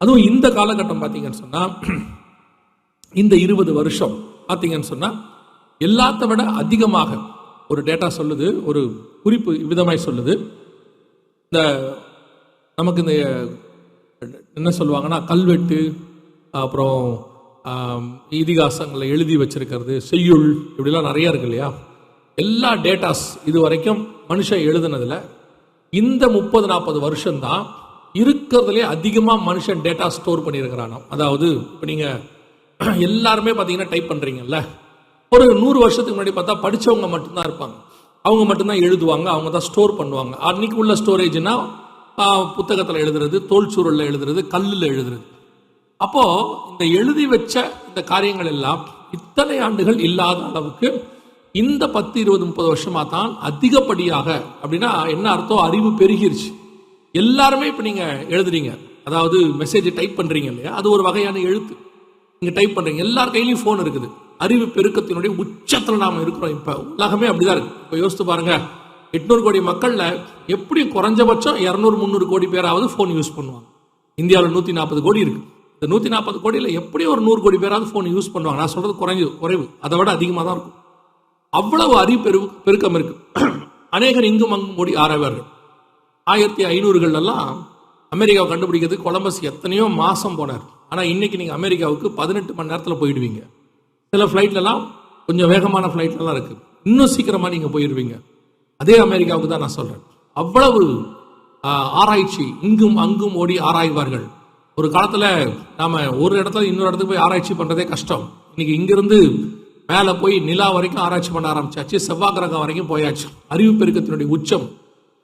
அதுவும் இந்த காலகட்டம் பார்த்தீங்கன்னு சொன்னா, இந்த 20 வருஷம் பார்த்தீங்கன்னு சொன்னா எல்லாத்த விட அதிகமாக ஒரு டேட்டா சொல்லுது, ஒரு குறிப்பு விதமாய் சொல்லுது. இந்த நமக்கு இந்த என்ன சொல்லுவாங்கன்னா கல்வெட்டு, அப்புறம் இதிகாசங்களை எழுதி வச்சிருக்கிறது, செய்யுள், இப்படிலாம் நிறைய இருக்கு இல்லையா. எல்லா டேட்டாஸ் இது வரைக்கும் மனுஷன் எழுதுனதுல இந்த 30-40 வருஷம்தான் இருக்கிறதுலே அதிகமாக மனுஷன் டேட்டா ஸ்டோர் பண்ணியிருக்கிறானோ. அதாவது இப்போ நீங்கள் எல்லாருமே பார்த்தீங்கன்னா டைப் பண்ணுறீங்கல்ல, ஒரு 100 வருஷத்துக்கு முன்னாடி பார்த்தா படித்தவங்க மட்டும்தான் இருப்பாங்க, அவங்க மட்டும்தான் எழுதுவாங்க, அவங்க தான் ஸ்டோர் பண்ணுவாங்க. அன்னைக்கு உள்ள ஸ்டோரேஜ்னா புத்தகத்தில் எழுதுறது, தோல் சூழலில் எழுதுறது, கல்லில் எழுதுறது. அப்போது இந்த எழுதி வச்ச இந்த காரியங்கள் எல்லாம் இத்தனை ஆண்டுகள் இல்லாத அளவுக்கு இந்த 10, 20, 30 வருஷமா தான் அதிகப்படியாக. அப்படின்னா என்ன அர்த்தம்? அறிவு பெருகிருச்சு. எல்லாருமே இப்போ நீங்கள் எழுதுறீங்க, அதாவது மெசேஜ் டைப் பண்ணுறீங்க இல்லையா, அது ஒரு வகையான எழுத்து. நீங்கள் டைப் பண்ணுறீங்க, எல்லார் கையிலையும் ஃபோன் இருக்குது. அறிவு பெருக்கத்தினுடைய உச்சத்தில் நாம் இருக்கிறோம். இப்போ உலகமே அப்படிதான் இருக்கு. இப்போ யோசித்து பாருங்க, 800 கோடி மக்களில் எப்படி குறைஞ்சபட்சம் 200-300 கோடி பேராவது ஃபோன் யூஸ் பண்ணுவாங்க. இந்தியாவில் 140 கோடி இருக்கு. இந்த 140 கோடியில் எப்படி ஒரு 100 கோடி பேராவது ஃபோன் யூஸ் பண்ணுவாங்க. நான் சொல்றது குறைவு, அதை விட அதிகமாக தான் இருக்கும். அவ்வளவு அறிவு பெருக்கம் இருக்கு. அநேகர் இங்கும் அங்கும் ஓடி ஆராய்வார்கள். 1500களெல்லாம் அமெரிக்காவை கண்டுபிடிக்கிறதுக்கு கொலம்பஸ் எத்தனையோ மாசம் போனார். ஆனால் இன்னைக்கு நீங்கள் அமெரிக்காவுக்கு 18 மணி நேரத்தில் போயிடுவீங்க. சில ஃப்ளைட்லலாம் கொஞ்சம் வேகமான ஃப்ளைட்லாம் இருக்குது, இன்னும் சீக்கிரமாக நீங்கள் போயிடுவீங்க. அதே அமெரிக்காவுக்கு தான் நான் சொல்கிறேன். அவ்வளவு ஆராய்ச்சி, இங்கும் அங்கும் ஓடி ஆராய்வார்கள். ஒரு காலத்தில் நாம் ஒரு இடத்துல இன்னொரு இடத்துக்கு போய் ஆராய்ச்சி பண்ணுறதே கஷ்டம். இன்னைக்கு இங்கிருந்து மேலே போய் நிலா வரைக்கும் ஆராய்ச்சி பண்ண ஆரம்பிச்சாச்சு, செவ்வாய் கிரகம் வரைக்கும் போயாச்சு. அறிவு பெருக்கத்தினுடைய உச்சம்.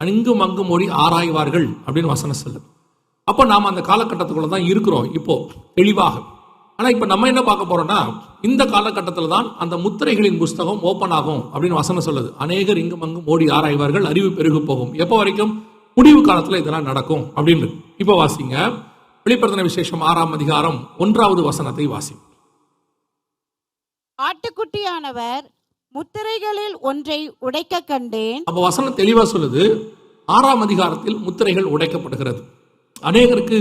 இங்கும் அங்கும் ஓடி ஆராய்வார்கள் அப்படின்னு வசனம் சொல்லுது. அப்போ நாம் அந்த காலகட்டத்துக்குள்ள தான் இருக்கிறோம் இப்போ தெளிவாக. ஆனால் இப்போ நம்ம என்ன பார்க்க போறோம்னா, இந்த காலகட்டத்தில் தான் அந்த முத்திரைகளின் புஸ்தகம் ஓப்பன் ஆகும் அப்படின்னு வசனம் சொல்லுது. அநேகர் இங்கும் அங்கும் ஓடி ஆராய்வார்கள், அறிவு பெருகு போகும். எப்போ வரைக்கும்? முடிவு காலத்தில் இதெல்லாம் நடக்கும் அப்படின்னு. இப்போ வாசிங்க, வெளிப்படுத்தின விசேஷம் 6ஆம் அதிகாரம் 1வது வசனத்தை வாசி. ஆட்டுக்குட்டியானவர் முத்திரைகளில் ஒன்றை உடைக்க கண்டேன். அப்ப வசனம் தெளிவா சொல்லுது, 6ஆம் அதிகாரத்தில் முத்திரைகள் உடைக்கப்படுகிறது. அநேகருக்கு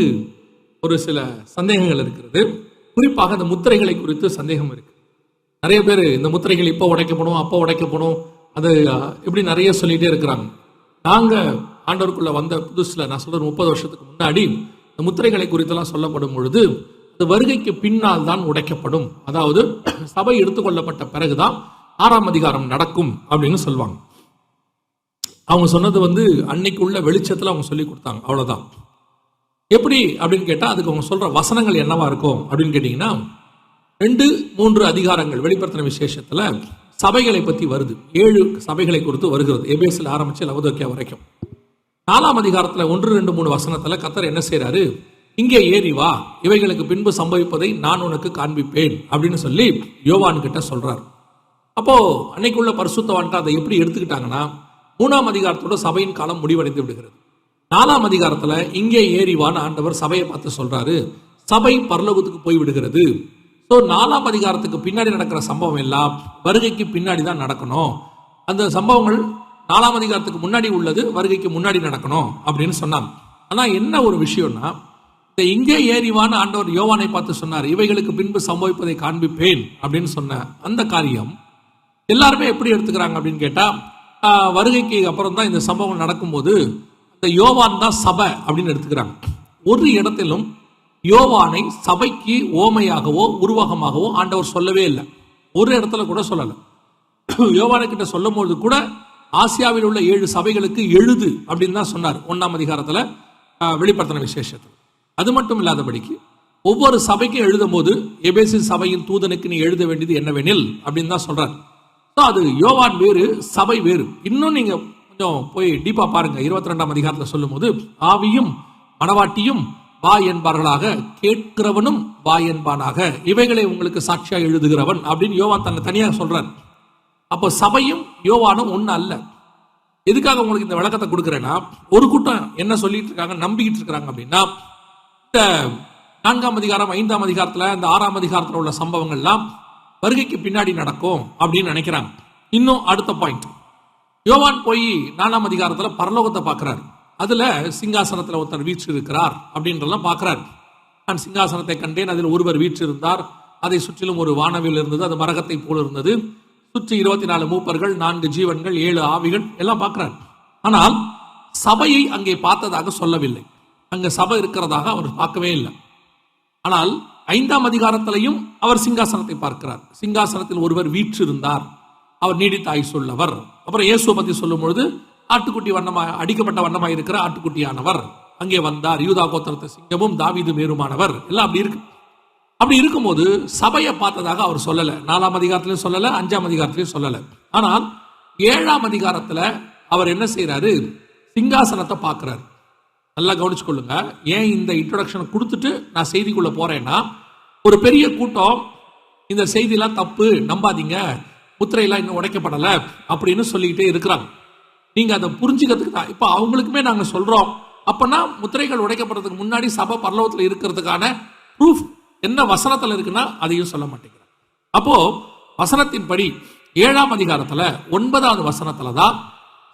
ஒரு சில சந்தேகங்கள் இருக்கிறது. குறிப்பாக இந்த முத்திரைகளை குறித்து சந்தேகம் இருக்கு. நிறைய பேர் இந்த முத்திரைகள் இப்போ உடைக்கப்படும், அப்போ உடைக்கப்படும், அது இப்படி நிறைய சொல்லிட்டே இருக்கிறாங்க. நாங்க ஆண்டவருக்குள்ள வந்த புதுசுல, நான் சொல்ற 30 வருஷத்துக்கு முன்னாடி இந்த முத்திரைகளை குறித்தெல்லாம் சொல்லப்படும் பொழுது அது வருகைக்கு பின்னால் தான் உடைக்கப்படும். அதாவது சபை எடுத்துக்கொள்ளப்பட்ட பிறகுதான் 6ஆம் அதிகாரம் நடக்கும் அப்படின்னு சொல்லுவாங்க. அவங்க சொன்னது அன்னைக்கு உள்ள வெளிச்சத்தில் அவங்க சொல்லி கொடுத்தாங்க, அவ்வளவுதான். எப்படி அப்படின்னு கேட்டா, அதுக்கு அவங்க சொல்ற வசனங்கள் என்னவா இருக்கும் அப்படின்னு கேட்டீங்கன்னா, 2-3 அதிகாரங்கள் வெளிப்படுத்தின விசேஷத்துல சபைகளை பத்தி வருது. 7 சபைகளை குறித்து வருகிறது, எபேசில் ஆரம்பிச்சு லவோதிக்கேயா வரைக்கும். 4ஆம் அதிகாரத்துல 1-2-3 வசனத்துல கர்த்தர் என்ன செய்யறாரு? இங்கே ஏறி வா, இவைகளுக்கு பின்பு சம்பவிப்பதை நான் உனக்கு காண்பிப்பேன் அப்படின்னு சொல்லி யோவான் கிட்ட சொல்றாரு. அப்போ அன்னைக்குள்ள பரிசுத்தவான்கள் அதை எப்படி எடுத்துக்கிட்டாங்கன்னா, 3ஆம் அதிகாரத்தோட சபையின் காலம் முடிவடைந்து விடுகிறது. 4ஆம் அதிகாரத்துல இங்கே ஏறிவான்னு ஆண்டவர் சபையை பார்த்து சொல்றாரு. சபை பரலோகத்துக்கு போய் விடுகிறது. ஸோ 4ஆம் அதிகாரத்துக்கு பின்னாடி நடக்கிற சம்பவம் எல்லாம் வருகைக்கு பின்னாடி தான் நடக்கணும். அந்த சம்பவங்கள் 4ஆம் அதிகாரத்துக்கு முன்னாடி உள்ளது வருகைக்கு முன்னாடி நடக்கணும் அப்படின்னு சொன்னாங்க. ஆனா என்ன ஒரு விஷயம்னா, இங்கே ஏறிவான்னு ஆண்டவர் யோவானை பார்த்து சொன்னார், இவைகளுக்கு பின்பு சம்பவிப்பதை காண்பிப்பேன் அப்படின்னு சொன்ன அந்த காரியம் எல்லாருமே எப்படி எடுத்துக்கிறாங்க அப்படின்னு கேட்டா, வருகைக்கு அப்புறம் தான் இந்த சம்பவம் நடக்கும்போது இந்த யோவான் தான் சபை அப்படின்னு எடுத்துக்கிறாங்க. ஒரு இடத்திலும் யோவானை சபைக்கு ஓமையாகவோ உருவகமாகவோ ஆண்டவர் சொல்லவே இல்லை. ஒரு இடத்துல கூட சொல்லலை. யோவானை கிட்ட சொல்லும் போது கூட ஆசியாவில் உள்ள 7 சபைகளுக்கு எழுது அப்படின்னு தான் சொன்னார் 1ஆம் அதிகாரத்துல வெளிப்படுத்தின விசேஷத்தில். அது மட்டும் இல்லாதபடிக்கு ஒவ்வொரு சபைக்கும் எழுதும் போது எபேசு சபையின் தூதனுக்கு நீ எழுத வேண்டியது என்னவெனில் அப்படின்னு தான் சொல்றாரு. அது யோவான் வேறு, சபை வேறு. இன்னும் நீங்க கொஞ்சம் போய் டீப்பா பாருங்க. 22ஆம் அதிகாரத்துல சொல்லும் போது, ஆவியும் மனவாட்டியும் வா என்பார்களாக, கேட்கிறவனும் வா என்பானாக, இவைகளை உங்களுக்கு சாட்சியா எழுதுகிறவன் அப்படின்னு யோவான் தன்னை தனியாக சொல்றார். அப்போ சபையும் யோவானும் ஒண்ணு அல்ல. எதுக்காக உங்களுக்கு இந்த விளக்கத்தை கொடுக்கிறேன்னா, ஒரு கூட்டம் என்ன சொல்லிட்டு இருக்காங்க, நம்பிக்கிட்டு இருக்கிறாங்க அப்படின்னா, இந்த 4ஆம் அதிகாரம் 5ஆம் அதிகாரத்துல இந்த 6ஆம் அதிகாரத்துல உள்ள சம்பவங்கள்லாம் வருகைக்கு பின்னாடி நடக்கும் அப்படின்னு நினைக்கிறாங்க. இன்னும் அடுத்த பாயிண்ட், யோவான் போய் 4ஆம் அதிகாரத்துல பரலோகத்தை பார்க்கிறார். அதுல சிங்காசனத்துல ஒருத்தர் வீற்று இருக்கிறார் அப்படின்றலாம் பார்க்கிறார். நான் சிங்காசனத்தை கண்டேன், அதில் ஒருவர் வீற்றிருந்தார், அதை சுற்றிலும் ஒரு வானவில் இருந்தது, அது மரகத்தை போல் இருந்தது, சுற்றி 24 மூப்பர்கள், 4 ஜீவன்கள், 7 ஆவிகள் எல்லாம் பார்க்கிறார். ஆனால் சபையை அங்கே பார்த்ததாக சொல்லவில்லை. அங்க சபை இருக்கிறதாக அவர் பார்க்கவே இல்லை. ஆனால் 5ஆம் அதிகாரத்திலையும் அவர் சிங்காசனத்தை பார்க்கிறார். சிங்காசனத்தில் ஒருவர் வீற்றிருந்தார், அவர் நீடித்த ஆயுசுள்ளவர். அப்புறம் இயேசுவை பத்தி சொல்லும் பொழுது ஆட்டுக்குட்டி வண்ணமாய், அடிக்கப்பட்ட வண்ணமாய் இருக்கிற ஆட்டுக்குட்டியானவர் அங்கே வந்தார், யூதா கோத்திரத்து சிங்கமும் தாவீது மேருமானவர், எல்லாம் அப்படி இருக்கு. அப்படி இருக்கும்போது சபையை பார்த்ததாக அவர் சொல்லல. 4ஆம் அதிகாரத்திலையும் சொல்லல, 5ஆம் அதிகாரத்திலையும் சொல்லல. ஆனால் 7ஆம் அதிகாரத்துல அவர் என்ன செய்யறாரு, சிங்காசனத்தை பார்க்கிறார். நல்லா கவனிச்சு கொள்ளுங்க. ஏன் இந்த இன்ட்ரோடக்ஷன் கொடுத்துட்டு நான் செய்திக்குள்ள போறேன்னா, ஒரு பெரிய கூட்டம் இந்த செய்தியெல்லாம் தப்பு, நம்பாதீங்க, முத்திரையெல்லாம் இன்னும் உடைக்கப்படல அப்படின்னு சொல்லிக்கிட்டே இருக்கிறாங்க. நீங்க அதை புரிஞ்சுக்கிறதுக்கு தான் இப்ப அவங்களுக்குமே நாங்க சொல்றோம். அப்பனா முத்திரைகள் உடைக்கப்படுறதுக்கு முன்னாடி சபை பரலோகத்தில் இருக்கிறதுக்கான ப்ரூஃப் என்ன வசனத்துல இருக்குன்னா அதையும் சொல்ல மாட்டேங்கிறாங்க. அப்போ வசனத்தின்படி 7ஆம் அதிகாரத்துல 9வது வசனத்துல தான்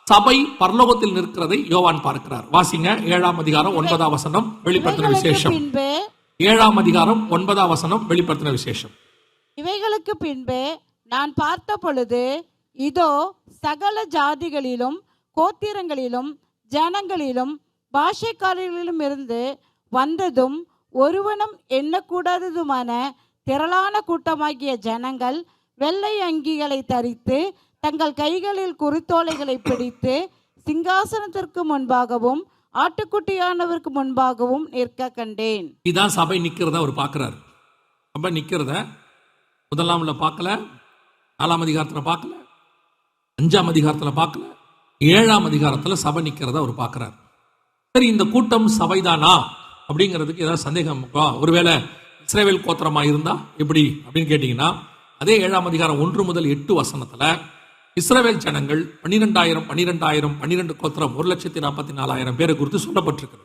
சபை பரலோகத்தில் நிற்கிறதை யோவான் பார்க்கிறார். வாசிங்க 7ஆம் அதிகாரம் 9ஆம் வசனம், வெளிப்படுத்தின விசேஷம். 7ஆம் அதிகாரம் 9ஆம் வசனம், வெளிப்படுத்தின விசேஷம். இவைகளுக்கு பின்பு நான் பார்த்த பொழுது, இதோ சகல ஜாதிகளிலும் கோத்திரங்களிலும் ஜனங்களிலும் பாஷைக்காரர்களிலும் இருந்து வந்ததும் ஒருவனும் எண்ணக்கூடாததுமான திரளான கூட்டமாகிய ஜனங்கள் வெள்ளை அங்கிகளை தரித்து தங்கள் கைகளில் குருத்தோலைகளை பிடித்து சிங்காசனத்திற்கு முன்பாகவும் ஆட்டுக்குட்டியானவருக்கு முன்பாகவும் நிற்க கண்டேன். இதான் சபை நிக்கிறத அவர் பார்க்கிறார். சபை நிக்கிறத 1ஆம்ல பார்க்கல, 4ஆம் அதிகாரத்துல பார்க்கல, 5ஆம் அதிகாரத்துல பார்க்கல, 7ஆம் அதிகாரத்துல சபை நிக்கிறத அவர் பார்க்கிறார். சரி, இந்த கூட்டம் சபைதானா அப்படிங்கிறதுக்கு ஏதாவது சந்தேகம்? ஒருவேளை இஸ்ரவேல் கோத்திரமா இருந்தா எப்படி அப்படின்னு கேட்டீங்கன்னா, அதே 7ஆம் அதிகாரம் 1 முதல் 8 வசனத்துல இஸ்ரவேல் ஜனங்கள் 12,000 கோத்திரம் 1,44,000 பேரை குறித்து சொல்லப்பட்டிருக்கு.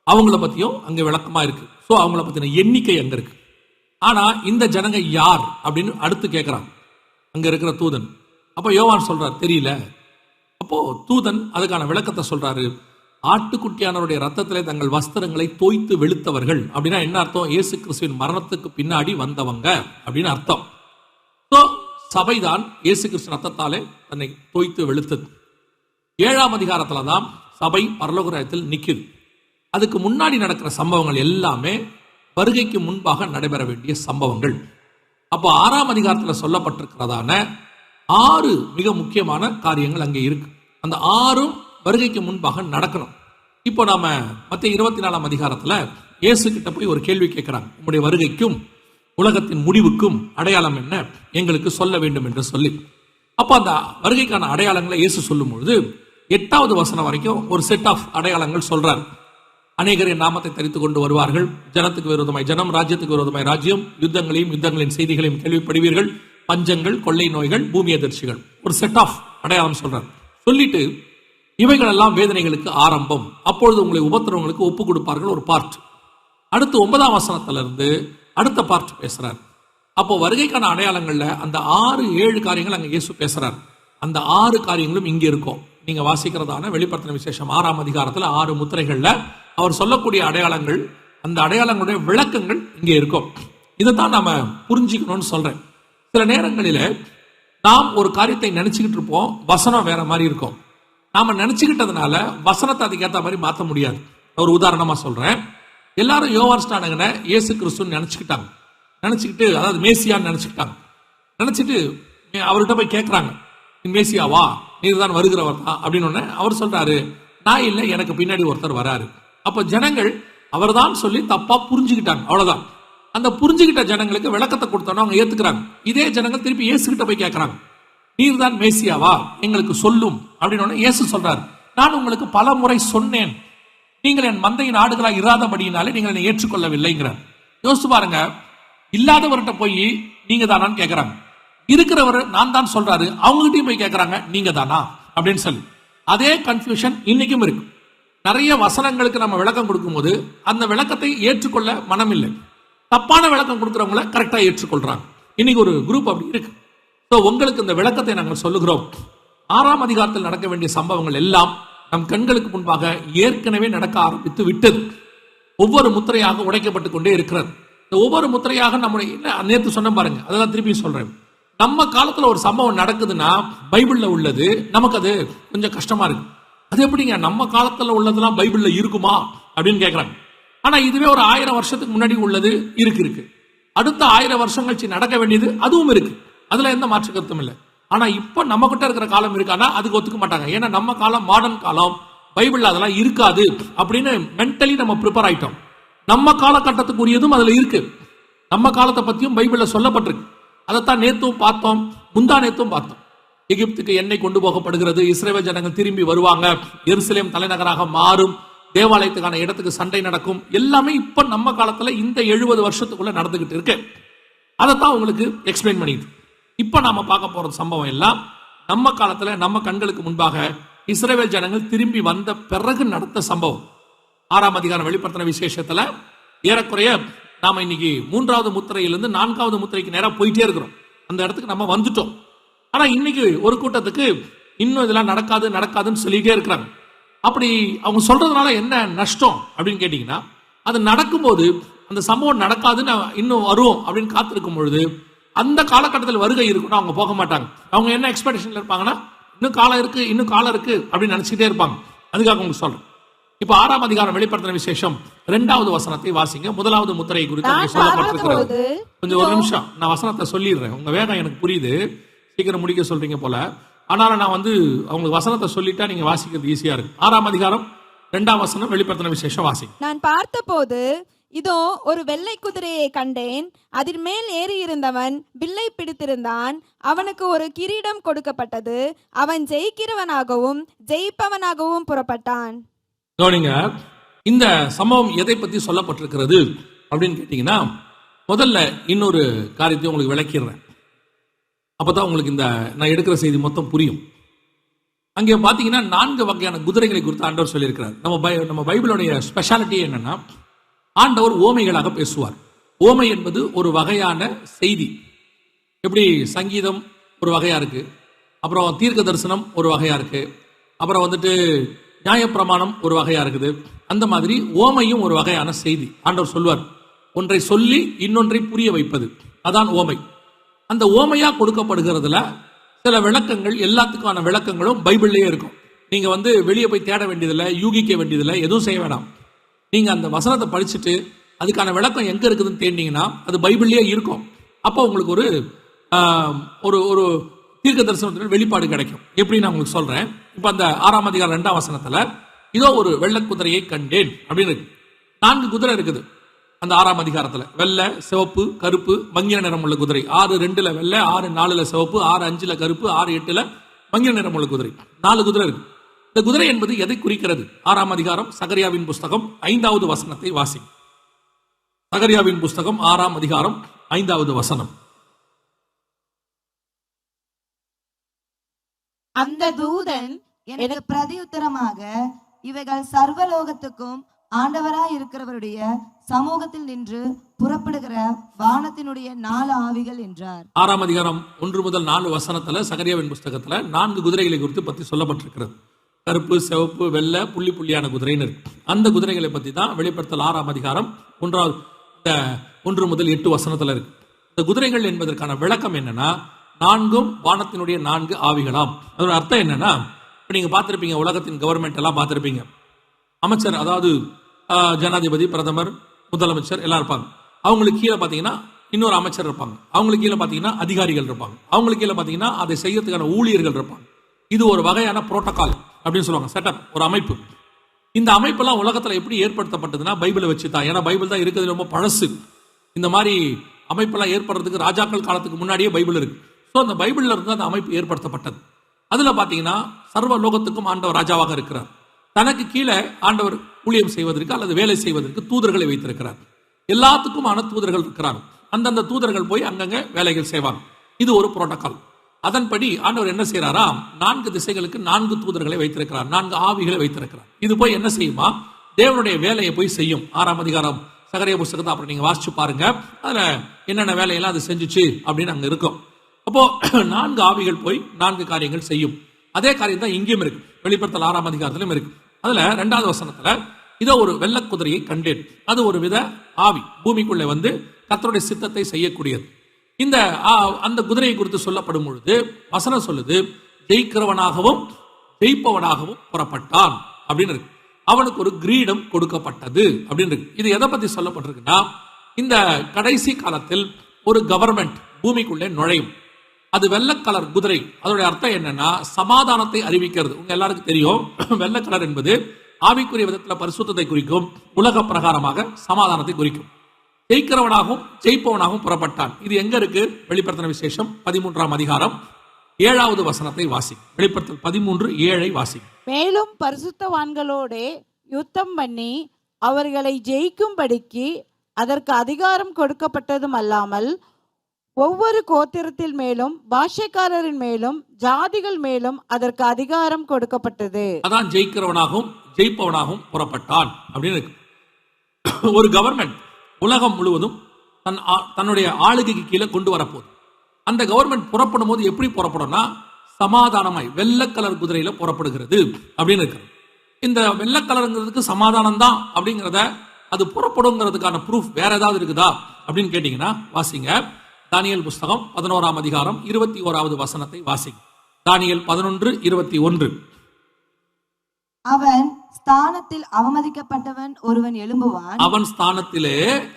அவங்கள பத்தியும் அங்க விளக்கமா இருக்கு. சோ அவங்கள பத்தின எண்ணிக்கை அங்க இருக்கு. ஆனா இந்த ஜனங்க யார் அப்படின்னு அடுத்து கேட்கிறாங்க அங்க இருக்கிற தூதன். அப்ப யோவான் சொல்றார், தெரியல. அப்போ தூதன் அதுக்கான விளக்கத்தை சொல்றாரு. ஆட்டுக்குட்டியானவருடைய ரத்தத்திலே தங்கள் வஸ்திரங்களை தோய்த்து வெளுத்தவர்கள் அப்படின்னா என்ன அர்த்தம்? இயேசு கிறிஸ்துவின் மரணத்துக்கு பின்னாடி வந்தவங்க அப்படின்னு அர்த்தம். சபைதான் இயேசு கிறிஸ்து ரத்தத்தாலே தன்னை தோய்த்து வெளுத்தது. 7ஆம் அதிகாரத்துல தான் சபை பரலோக ராஜ்யத்தில் நிக்குது. அதுக்கு முன்னாடி நடக்கிற சம்பவங்கள் எல்லாமே வருகைக்கு முன்பாக நடைபெற வேண்டிய சம்பவங்கள். அப்போ 6ஆம் அதிகாரத்தில் சொல்லப்பட்டிருக்கிறதான 6 மிக முக்கியமான காரியங்கள் அங்கே இருக்கு. அந்த 6ம் வருகைக்கு முன்பாக நடக்கணும். இப்போ நாம மத்திய 24ஆம் அதிகாரத்துல இயேசு கிட்ட போய் ஒரு கேள்வி கேட்கிறாங்க, உங்களுடைய வருகைக்கும் உலகத்தின் முடிவுக்கும் அடையாளம் என்ன, எங்களுக்கு சொல்ல வேண்டும் என்று சொல்லி. அப்ப அந்த வருகைக்கான அடையாளங்களை இயேசு சொல்லும் பொழுது 8வது வசனம் வரைக்கும் ஒரு செட் ஆஃப் அடையாளங்கள் சொல்றார். அநேகர் என் நாமத்தை தரித்து கொண்டு வருவார்கள், ஜனத்துக்கு விரோதமாய் ஜனம், ராஜ்யத்துக்கு விரோதமாய் ராஜ்யம், யுத்தங்களையும் யுத்தங்களின் செய்திகளையும் கேள்விப்படுவீர்கள், பஞ்சங்கள், கொள்ளை நோய்கள், பூமி அதிர்ச்சிகள், ஒரு செட் ஆஃப் அடையாளம் சொல்றார். சொல்லிட்டு இவைகள் எல்லாம் வேதனைகளுக்கு ஆரம்பம், அப்பொழுது உங்களை உபத்திரவங்களுக்கு ஒப்பு கொடுப்பார்கள், ஒரு பார்ட். அடுத்து 9ஆம் வசனத்துல இருந்து அடுத்த பார்ட் பேசுறார். அப்போ வருகைக்கான அடையாளங்கள்ல அந்த 6-7 காரியங்கள் அங்க இயேசு பேசுறார். அந்த 6 காரியங்களும் இங்க இருக்கும். நீங்க வாசிக்கிறதான வெளிப்படுத்தின விசேஷம் 6ஆம் அதிகாரத்துல 6 முத்திரைகள்ல அவர் சொல்லக்கூடிய அடையாளங்கள், அந்த அடையாளங்களுடைய விளக்கங்கள் இங்கே இருக்கும். இதைத்தான் நாம புரிஞ்சுக்கணும்னு சொல்றேன். சில நேரங்களில நாம் ஒரு காரியத்தை நினைச்சுக்கிட்டு இருப்போம், வசனம் வேற மாதிரி இருக்கும். நாம நினைச்சுக்கிட்டதுனால வசனத்தை அதுக்கேற்ற மாதிரி மாற்ற முடியாது. ஒரு உதாரணமா சொல்றேன். எல்லாரும் யோவான் ஸ்நானகனை இயேசு கிறிஸ்துன்னு நினைச்சுக்கிட்டாங்க. நினைச்சுக்கிட்டு, அதாவது மேசியான்னு நினைச்சுக்கிட்டாங்க. நினைச்சிட்டு அவர்கிட்ட போய் கேட்கிறாங்க, மேசியாவா, நீர் தான் வருகிறவர் தான் அப்படின்னு. அவர் சொல்றாரு, நான் இல்லை, எனக்கு பின்னாடி ஒருத்தர் வராரு. அப்ப ஜனங்கள் அவர்தான் சொல்லி தப்பா புரிஞ்சுக்கிட்டாங்க, அவ்வளவுதான். அந்த புரிஞ்சுக்கிட்ட ஜனங்களுக்கு விளக்கத்தை கொடுத்தோன்னா அவங்க ஏத்துக்கிறாங்க. இதே ஜனங்கள் திருப்பி இயேசு கிட்ட போய் கேட்கிறாங்க, நீர் தான் மேசியாவா, எங்களுக்கு சொல்லும் அப்படின்னு. இயேசு சொல்றாரு, நான் உங்களுக்கு பல முறை சொன்னேன், நீங்கள் என் மந்தையின் ஆடுகளாக இராதபடியினாலே நீங்கள் என்னை ஏற்றுக்கொள்ளவில்லைங்கிறார். யோசிச்சு பாருங்க, இல்லாதவர்கிட்ட போய் நீங்க தானான்னு கேட்கிறாங்க, இருக்கிறவர் நான் தான் சொல்றாரு, அவங்ககிட்டயும் போய் கேட்கிறாங்க நீங்க தானா அப்படின்னு சொல்லி. அதே கன்ஃபியூஷன் இன்னைக்கும் இருக்கு. நிறைய வசனங்களுக்கு நம்ம விளக்கம் கொடுக்கும்போது அந்த விளக்கத்தை ஏற்றுக்கொள்ள மனம் இல்லை. தப்பான விளக்கம் கொடுக்கிறவங்கள கரெக்டா ஏற்றுக்கொள்றாங்க. இன்னைக்கு ஒரு குரூப் அப்படி இருக்கு. உங்களுக்கு இந்த விளக்கத்தை நாங்கள் சொல்லுகிறோம். 6ஆம் அதிகாரத்தில் நடக்க வேண்டிய சம்பவங்கள் எல்லாம் நம் கண்களுக்கு முன்பாக ஏற்கனவே நடக்க ஆரம்பித்து விட்டது. ஒவ்வொரு முத்திரையாக உடைக்கப்பட்டு கொண்டே இருக்கிறது. இந்த ஒவ்வொரு முத்திரையாக நம்முடைய நேற்று சொன்ன பாருங்க, அதெல்லாம் திருப்பி சொல்றேன். நம்ம காலத்துல ஒரு சம்பவம் நடக்குதுன்னா பைபிள்ல உள்ளது நமக்கு அது கொஞ்சம் கஷ்டமா இருக்கு. அது எப்படிங்க நம்ம காலத்துல உள்ளதெல்லாம் பைபிள்ல இருக்குமா அப்படின்னு கேட்கறாங்க. ஆனா இதுவே ஒரு 1000 வருஷத்துக்கு முன்னாடி உள்ளது இருக்கு. அடுத்த 1000 வருஷம் கழிச்சு நடக்க வேண்டியது அதுவும் இருக்கு. அதுல எந்த மாற்று கருத்தும் இல்லை. ஆனா இப்ப நம்ம கிட்ட இருக்கிற காலம் இருக்கானா அதுக்கு ஒத்துக்க மாட்டாங்க. ஏன்னா நம்ம காலம் மாடர்ன் காலம், பைபிள்ல அதெல்லாம் இருக்காது அப்படின்னு மென்டலி நம்ம ப்ரிப்பேர் ஆயிட்டோம். நம்ம காலகட்டத்துக்குரியதும் அதுல இருக்கு. நம்ம காலத்தை பத்தியும் பைபிள்ல சொல்லப்பட்டிருக்கு. அதைத்தான் நேத்தும் பார்த்தோம், முந்தா நேத்தும் பார்த்தோம். எகிப்துக்கு எண்ணெய் கொண்டு போகப்படுகிறது, இஸ்ரவேல் ஜனங்கள் திரும்பி வருவாங்க, எருசலேம் தலைநகராக மாறும், தேவாலயத்துக்கான இடத்துக்கு சண்டை நடக்கும். எல்லாமே இப்ப நம்ம காலத்துல இந்த 70 வருஷத்துக்குள்ள நடந்துகிட்டு இருக்கு. அதைத்தான் உங்களுக்கு எக்ஸ்பிளைன் பண்ணிட்டு இப்ப நாம பார்க்க போற சம்பவம் எல்லாம் நம்ம காலத்துல நம்ம கண்களுக்கு முன்பாக இஸ்ரவேல் ஜனங்கள் திரும்பி வந்த பிறகு நடந்த சம்பவம். 6ஆம் அதிகாரம் வெளிப்படுத்தின விசேஷத்துல ஏறக்குறைய நாம இன்னைக்கு 3வது முத்திரையிலிருந்து 4வது முத்திரைக்கு நேரா போயிட்டே இருக்கிறோம். அந்த இடத்துக்கு நம்ம வந்துட்டோம். ஆனா இன்னைக்கு ஒரு கூட்டத்துக்கு இன்னும் இதெல்லாம் நடக்காதுன்னு சொல்லிட்டே இருக்கிறாங்க. அப்படி அவங்க சொல்றதுனால என்ன நஷ்டம் அப்படின்னு கேட்டீங்கன்னா, அது நடக்கும்போது அந்த சம்பவம் நடக்காதுன்னு இன்னும் வரும் அப்படின்னு காத்திருக்கும் பொழுது அந்த காலகட்டத்தில் வருகை இருக்குன்னா அவங்க போக மாட்டாங்க. அவங்க என்ன எக்ஸ்பெக்டேஷன்ல இருப்பாங்கன்னா, இன்னும் காலம் இருக்கு அப்படின்னு நினைச்சிட்டே இருப்பாங்க. அதுக்காக உங்களுக்கு சொல்றேன். இப்ப 6ஆம் அதிகாரம் வெளிப்படுத்தின விசேஷம் 2வது வசனத்தை வாசிங்க. 1வது முத்திரை குறித்து சொல்லப்பட்டிருக்கிறது. கொஞ்சம் ஒரு நிமிஷம் நான் வசனத்தை சொல்லிடுறேன். உங்க வேகம் எனக்கு புரியுது, சீக்கிரம் முடிக்க சொல்றீங்க போல. ஆனாலும் நான் அவங்களுக்கு வசனத்தை சொல்லிட்டா நீங்க வாசிக்கிறது ஈஸியா இருக்கு. 6ஆம் அதிகாரம் 2ஆம் வசனம் வெளிப்படுத்தின விசேஷம் வாசி. நான் பார்த்தபோது இதோ ஒரு வெள்ளை குதிரையை கண்டேன். அதில் மேல் ஏறி இருந்தவன் வில்லை பிடித்திருந்தான். அவனுக்கு ஒரு கிரீடம் கொடுக்கப்பட்டது. அவன் ஜெயிக்கிறவனாகவும் ஜெயிப்பவனாகவும் புறப்பட்டான். கவனிங்க, இந்த சம்பவம் எதை பத்தி சொல்லப்பட்டிருக்கிறது அப்படின்னு கேட்டீங்கன்னா, முதல்ல இன்னொரு காரியத்தை உங்களுக்கு விளக்கிடுறேன். அப்பதான் உங்களுக்கு இந்த நான் எடுக்கிற செய்தி மொத்தம் புரியும். அங்கே பாத்தீங்கன்னா 4 வகையான குதிரைகளை குறித்து ஆண்டவர் சொல்லியிருக்கிறார். நம்ம பைபிளுடைய ஸ்பெஷாலிட்டி என்னன்னா, ஆண்டவர் ஓமைகளாக பேசுவார். ஓமை என்பது ஒரு வகையான செய்தி. எப்படி சங்கீதம் ஒரு வகையா இருக்கு, அப்புறம் தீர்க்க தரிசனம் ஒரு வகையா இருக்கு, அப்புறம் நியாயப்பிரமாணம் ஒரு வகையா இருக்குது. அந்த மாதிரி ஓமையும் ஒரு வகையான செய்தி. ஆண்டவர் சொல்வார், ஒன்றை சொல்லி இன்னொன்றை புரிய வைப்பது, அதான் ஓமை. அந்த ஓமையா கொடுக்கப்படுகிறதுல சில விளக்கங்கள், எல்லாத்துக்கான விளக்கங்களும் பைபிள்லயே இருக்கும். நீங்க வெளியே போய் தேட வேண்டியதில்லை, யூகிக்க வேண்டியதில்லை, எதுவும் செய்ய வேண்டாம். நீங்க அந்த வசனத்தை படிச்சுட்டு அதுக்கான விளக்கம் எங்க இருக்குதுன்னு தேடினீங்கன்னா அது பைபிள்லயே இருக்கும். அப்போ உங்களுக்கு ஒரு ஒரு தீர்க்க தரிசனத்தின் வெளிப்பாடு கிடைக்கும். எப்படி நான் உங்களுக்கு சொல்றேன். இப்ப அந்த 6ஆம் அதிகாரம் 2ஆம் வசனத்துல இதோ ஒரு வெள்ளை குதிரையை கண்டேன் அப்படின்னு இருக்கு. 4 குதிரை இருக்குது அந்த 6ஆம் அதிகாரத்துல. வெள்ளை, சிவப்பு, கருப்பு, மங்கின நிறம் உள்ள குதிரை. 6:2 வெள்ளை, 6:4 சிவப்பு, 6:5 கருப்பு, 6:8 மங்கின நிறம் உள்ள குதிரை. 4 குதிரை இருக்கு. இந்த குதிரை என்பது எதை குறிக்கிறது? 6ஆம் அதிகாரம் சகரியாவின் புஸ்தகம் 5வது வசனத்தை வாசி. சகரியாவின் புஸ்தகம் 6ஆம் அதிகாரம் 5வது வசனம். அந்த தூதன் எனக்கு பிரதியுத்தரமாக, இவைகள் சர்வலோகத்துக்கும் ஆண்டவராய் இருக்கிறவருடைய சமூகத்தில் நின்று புறப்படுகிற வானத்தினுடைய 4 ஆவிகள் என்றார். 6ஆம் அதிகாரம் 1 முதல் 4 வசனத்துல சகரியாவின் புஸ்தகத்துல 4 குதிரைகளை குறித்து பத்தி சொல்லப்பட்டிருக்கிறது. கருப்பு, சிவப்பு, வெள்ளை, புள்ளி புள்ளியான குதிரைன்னு இருக்கு. அந்த குதிரைகளை பத்தி தான் வெளிப்படுத்தல் 6ஆம் அதிகாரம் 1 முதல் 8 வசனத்துல இருக்கு. இந்த குதிரைகள் என்பதற்கான விளக்கம் என்னன்னா, 4ம் வானத்தினுடைய 4 ஆவிகளாம். அதோட அர்த்தம் என்னன்னா, இப்ப நீங்க பார்த்திருப்பீங்க, உலகத்தின் கவர்மெண்ட் எல்லாம் பார்த்திருப்பீங்க. அமைச்சர், அதாவது ஜனாதிபதி, பிரதமர், முதலமைச்சர் எல்லாம் இருப்பாங்க. அவங்களுக்கு கீழே பாத்தீங்கன்னா இன்னொரு அமைச்சர் இருப்பாங்க. அவங்களுக்கு கீழே பாத்தீங்கன்னா அதிகாரிகள் இருப்பாங்க. அவங்களுக்கு கீழே பாத்தீங்கன்னா அதை செய்யறதுக்கான ஊழியர்கள் இருப்பாங்க. இது ஒரு வகையான புரோட்டோகால் அப்படின்னு சொல்லுவாங்க, செட்டப், ஒரு அமைப்பு. இந்த அமைப்பெல்லாம் உலகத்துல எப்படி ஏற்படுத்தப்பட்டதுன்னா பைபிளை வச்சுதான். ஏன்னா பைபிள் தான் இருக்கிறது ரொம்ப பழசு. இந்த மாதிரி அமைப்பெல்லாம் ஏற்படுறதுக்கு ராஜாக்கள் காலத்துக்கு முன்னாடியே பைபிள் இருக்கு. ஸோ அந்த பைபிள்ல இருந்து அந்த அமைப்பு ஏற்படுத்தப்பட்டது. அதுல பாத்தீங்கன்னா சர்வ லோகத்துக்கும் ஆண்டவர் ராஜாவாக இருக்கிறார். தனக்கு கீழே ஆண்டவர் ஊழியம் செய்வதற்கு அல்லது வேலை செய்வதற்கு தூதர்களை வைத்திருக்கிறார். எல்லாத்துக்குமான தூதர்கள் இருக்கிறாங்க. அந்தந்த தூதர்கள் போய் அங்கங்க வேலைகள் செய்வாங்க. இது ஒரு புரோட்டோகால். அதன்படி ஆண்டவர் என்ன செய்யறாரா, 4 திசைகளுக்கு 4 தூதர்களை வைத்திருக்கிறார், 4 ஆவிகளை வைத்திருக்கிறார். இது போய் என்ன செய்யுமா, தேவனுடைய வேலையை போய் செய்யும். 6ஆம் அதிகாரம் சகரியா புஸ்தகத்தை அப்புறம் நீங்க வாசிச்சு பாருங்க. அதுல என்னென்ன வேலையெல்லாம் அது செஞ்சுச்சு அப்படின்னு அங்க இருக்கும். அப்போ 4 ஆவிகள் போய் 4 காரியங்கள் செய்யும். அதே காரியம் தான் இங்கேயும் இருக்கு. வெளிப்படுத்தல் 6ஆம் அதிகாரத்திலும் இருக்கு. அதுல 2வது வசனத்துல இதோ ஒரு வெள்ளை குதிரையை கண்டேன். அது ஒரு வித ஆவி, பூமிக்குள்ளே வந்து கர்த்தருடைய சித்தத்தை செய்யக்கூடியது. இந்த அந்த குதிரையை குறித்து சொல்லப்படும் பொழுது வசனம் சொல்லுது, ஜெயிக்கிறவனாகவும் ஜெயிப்பவனாகவும் புறப்பட்டான் அப்படின்னு இருக்கு. அவனுக்கு ஒரு கிரீடம் கொடுக்கப்பட்டது அப்படின்னு இருக்கு. இது எதை பத்தி சொல்லப்பட்டிருக்குன்னா, இந்த கடைசி காலத்தில் ஒரு கவர்மெண்ட் பூமிக்குள்ளே நுழையும். அது வெள்ளை கலர் குதிரை. அதோட அர்த்தம் என்னன்னா சமாதானத்தை அறிவிக்கிறது. உங்க எல்லாருக்கும் தெரியும், வெள்ளை கலர் என்பது ஆவிக்குரிய விதத்தில் பரிசுத்தத்தை குறிக்கும், உலக பிரகாரமாக சமாதானத்தை குறிக்கும். ஜெயிக்கிறவனாகவும் ஜெயிப்பவனாகவும் புறப்பட்டான். இது எங்க இருக்கு? வெளிப்படுத்தின விசேஷம் 13ஆம் அதிகாரம் 7வது வசனத்தை வாசி. வெளிப்படுத்தல் 13:7 வாசி. மேலும் பரிசுத்தவான்களோடே யுத்தம் பண்ணி அவர்களை ஜெயிக்கும்படிக்கு அதற்கு அதிகாரம் கொடுக்கப்பட்டதும் அல்லாமல் ஒவ்வொரு கோத்திரத்தில் மேலும் பாஷைக்காரரின் மேலும் ஜாதிகள் மேலும் அதற்கு அதிகாரம் கொடுக்கப்பட்டது. அதான் ஜெயிக்கிறவனாகவும் ஜெயிப்பவனாகவும் புறப்பட்டான் அப்படின்னு இருக்கு. ஒரு கவர்மெண்ட் உலகம் முழுவதும் தன்னுடைய ஆளுகைக்கு கீழே கொண்டு வரப்போகுது. அந்த கவர்மெண்ட் புறப்படும் போது எப்படி புறப்படும்னா சமாதானமாய் வெள்ளை கலர் குதிரையில புறப்படுகிறது அப்படின்னு இருக்கு. இந்த வெள்ளை கலருங்கிறதுக்கு சமாதானம் தான் அப்படிங்கிறத, அது புறப்படுங்கிறதுக்கான ப்ரூஃப் வேற ஏதாவது இருக்குதா அப்படின்னு கேட்டீங்கன்னா வாசிங்க. தானியேல் புஸ்தகம் 11ஆம் அதிகாரம் 21வது வசனத்தை வாசிங்க. தானியேல் 11:21. அவன் ஸ்தானத்தில் அவமதிக்கப்பட்டவன் ஒருவன் எழும்புவான். அவன் ஸ்தானத்திலே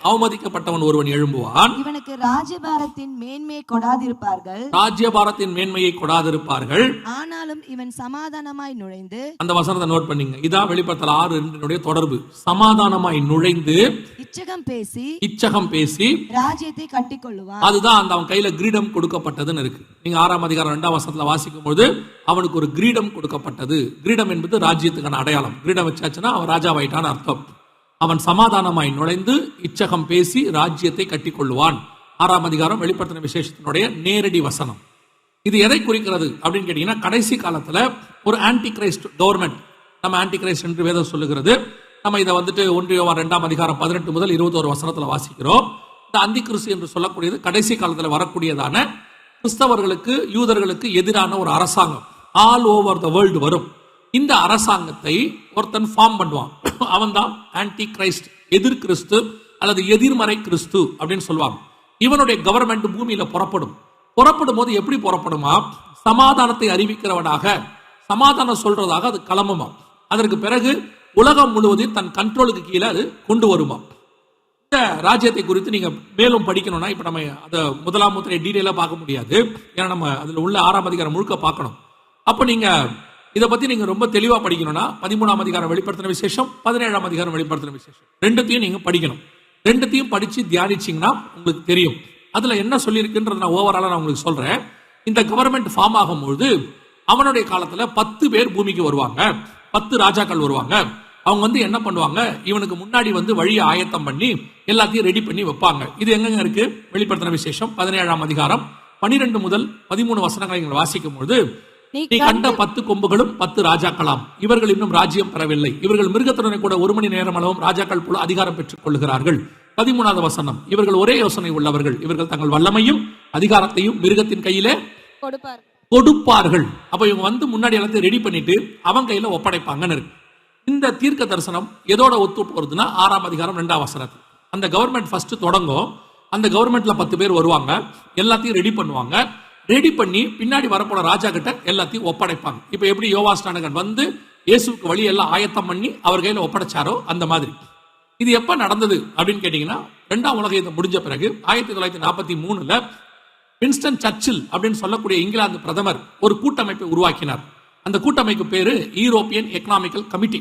அவமதிக்கப்பட்டவன் ஒருவன் எழும்புவான். இவனுக்கு ராஜ்யபாரத்தின் மேன்மையை கொடாதிருப்பார்கள். ராஜ்யபாரத்தின் மேன்மையை கொடாதிருப்பார்கள். ஆனாலும் இவன் சமாதானமாய் நுழைந்து, அந்த வசனத்தை நோட் பண்ணீங்க. இதான் வெளிப்படுத்தல் 6:2 தொடர்பு. சமாதானமாய் நுழைந்து இச்சகம் பேசி ராஜ்யத்தை கட்டிக்கொள்ளுவான். அதுதான் அந்த அவன் கையில கிரீடம் கொடுக்கப்பட்டதுன்னு இருக்கு. நீங்க 6ஆம் அதிகாரம் 2ஆம் வசனத்துல வாசிக்கும் போது அவனுக்கு ஒரு கிரீடம் கொடுக்கப்பட்டது. கிரீடம் என்பது ராஜ்யத்துக்கான அடையாளம். கிரீடம் வச்சாச்சுன்னா அவன் ராஜாவாயிட்டான்னு அர்த்தம். அவன் சமாதானமாய் நுழைந்து இச்சகம் பேசி ராஜ்யத்தை கட்டிக்கொள்ளுவான். 6ஆம் அதிகாரம் வெளிப்படுத்தின விசேஷத்தினுடைய நேரடி வசனம். இது எதை குறிக்கிறது அப்படின்னு கேட்டீங்கன்னா, கடைசி காலத்துல ஒரு ஆன்டி கிரைஸ்ட் கவர்மெண்ட், நம்ம ஆன்டி கிரைஸ்ட் என்று வேதம் சொல்லுகிறது. நம்ம இதை வந்துட்டு 1 யோவான் 2ஆம் அதிகாரம் 18 முதல் 21 வசனத்துல வாசிக்கிறோம். இந்த அந்தி கிறிஸ்து என்று சொல்லக்கூடியது கடைசி காலத்துல வரக்கூடியதான கிறிஸ்தவர்களுக்கு யூதர்களுக்கு எதிரான ஒரு அரசாங்கம் ஆல் ஓவர் த வேர்ல்டு வரும். இந்த அரசாங்கத்தை ஒருத்தன் ஃபார்ம் பண்ணுவான். அவன் தான் ஆன்டி கிரைஸ்ட், எதிர் கிறிஸ்து அல்லது எதிர்மறை கிறிஸ்து அப்படின்னு சொல்லுவாங்க. இவனுடைய கவர்மெண்ட் பூமியில புறப்படும் போது எப்படி புறப்படுமா? சமாதானத்தை அறிவிக்கிறவனாக, சமாதானம் சொல்றதாக அது கிளம்புமா. அதற்கு பிறகு உலகம் முழுவதும் தன் கண்ட்ரோலுக்கு கீழே அது கொண்டு வருமா. இந்த ராஜ்யத்தை குறித்து நீங்க மேலும் படிக்கணும்னா, இப்ப நம்ம அதை முதலாம் முத்திரை டீடைலா பார்க்க முடியாது. ஏன்னா நம்ம அதுல உள்ள 6ஆம் அதிகாரம் முழுக்க பார்க்கணும். அப்ப நீங்க இதை பத்தி நீங்க ரொம்ப தெளிவா படிக்கணும்னா 13ஆம் அதிகாரம் வெளிப்படுத்தின விசேஷம், 17ஆம் அதிகாரம் வெளிப்படுத்தின விசேஷம், ரெண்டுத்தையும் நீங்க படிக்கணும். ரெண்டுத்தையும் படிச்சு தியானிச்சீங்கன்னா உங்களுக்கு தெரியும் அதுல என்ன சொல்லியிருக்குன்றது. நான் ஓவராலா நான் உங்களுக்கு சொல்றேன். இந்த கவர்மெண்ட் ஃபார்ம் ஆகும்போது அவனுடைய காலத்துல 10 பேர் பூமிக்கு வருவாங்க, 10 ராஜாக்கள் வருவாங்க. அவங்க வந்து என்ன பண்ணுவாங்க, இவனுக்கு முன்னாடி வந்து வழியை ஆயத்தம் பண்ணி எல்லாத்தையும் ரெடி பண்ணி வைப்பாங்க. இது எங்க இருக்கு? வெளிப்படுத்தின விசேஷம் 17ஆம் அதிகாரம் 12 முதல் 13 வசனங்களை நீங்கள் வாசிக்கும் பொழுது, நீ கண்ட 10 கொம்புகளும் 10 ராஜாக்களாம், இவர்கள் இன்னும் ராஜ்யம் பெறவில்லை, இவர்கள் மிருகத்துடனே கூட 1 மணி நேரம் அளவும் ராஜாக்கள் போல அதிகாரம் பெற்றுக் கொள்கிறார்கள். 13வது வசனம், இவர்கள் ஒரே யோசனை உள்ளவர்கள், இவர்கள் தங்கள் வல்லமையும் அதிகாரத்தையும் மிருகத்தின் கையிலே கொடுப்பார்கள். அப்ப இவங்க வந்து முன்னாடி எல்லாத்தையும் ரெடி பண்ணிட்டு அவன் கையில ஒப்படைப்பாங்கன்னு இருக்கு. இந்த தீர்க்க தரிசனம் எதோட ஒத்து போறதுன்னா 6ஆம் அதிகாரம் 2ஆம் வசனத்தில் அந்த கவர்மெண்ட் ஃபர்ஸ்ட் தொடங்கும். அந்த கவர்மெண்ட்ல 10 பேர் வருவாங்க, எல்லாத்தையும் ரெடி பண்ணுவாங்க. ரெடி பண்ணி பின்னாடி வரப்போற ராஜா கிட்ட எல்லாத்தையும் ஒப்படைப்பாங்க. இப்ப எப்படி யோவாஸ்நானகன் வந்து இயேசுக்கு வழி எல்லாம் ஆயத்தம் பண்ணி அவர் கையில ஒப்படைச்சாரோ அந்த மாதிரி. இது எப்ப நடந்தது அப்படின்னு கேட்டீங்கன்னா, 2ஆம் உலக யுத்தம் முடிஞ்ச பிறகு 1943ல வின்ஸ்டன் சர்ச்சில் அப்படின்னு சொல்லக்கூடிய இங்கிலாந்து பிரதமர் ஒரு கூட்டமைப்பை உருவாக்கினார். அந்த கூட்டமைப்பு பேரு யூரோப்பியன் எக்கனாமிக்கல் கமிட்டி,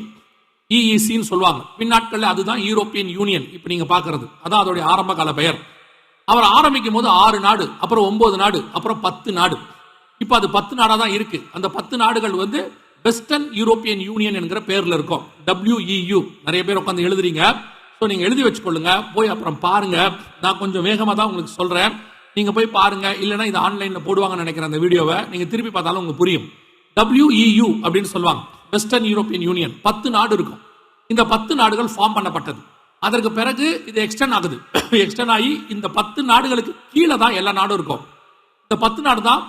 EECன்னு சொல்லுவாங்க. பின்னாட்கள்ல அதுதான் யூரோப்பியன் யூனியன் இப்ப நீங்க பாக்குறது. அதான் அதோடைய ஆரம்ப கால பெயர். அவர் ஆரம்பிக்கும் போது 6 நாடு, அப்புறம் 9 நாடு, அப்புறம் 10 நாடு. இப்ப அது 10 நாடா தான் இருக்கு. அந்த 10 நாடுகள் வந்து வெஸ்டர்ன் யூரோப்பியன் யூனியன் என்கிற பேர்ல இருக்கும், WEU. நிறைய பேர் உட்காந்து எழுதுறீங்க. ஸோ நீங்க எழுதி வச்சுக்கொள்ளுங்க, போய் அப்புறம் பாருங்க. நான் கொஞ்சம் வேகமா தான் உங்களுக்கு சொல்றேன், நீங்க போய் பாருங்க. இல்லைன்னா இது ஆன்லைன்ல போடுவாங்கன்னு நினைக்கிறேன். அந்த வீடியோவை நீங்க திருப்பி பார்த்தாலும் உங்களுக்கு புரியும். WEU அப்படின்னு சொல்லுவாங்க, வெஸ்டர்ன் யூரோப்பியன் யூனியன். 10 நாடு இருக்கும். இந்த 10 நாடுகள் ஃபார்ம் பண்ணப்பட்டது. அதற்கு பிறகு இது எக்ஸ்டெண்ட் ஆகுது. எக்ஸ்டெண்ட் ஆகி இந்த 10 நாடுகளுக்கு கீழே தான் எல்லா நாடும் இருக்கும். இந்த 10 நாடு தான்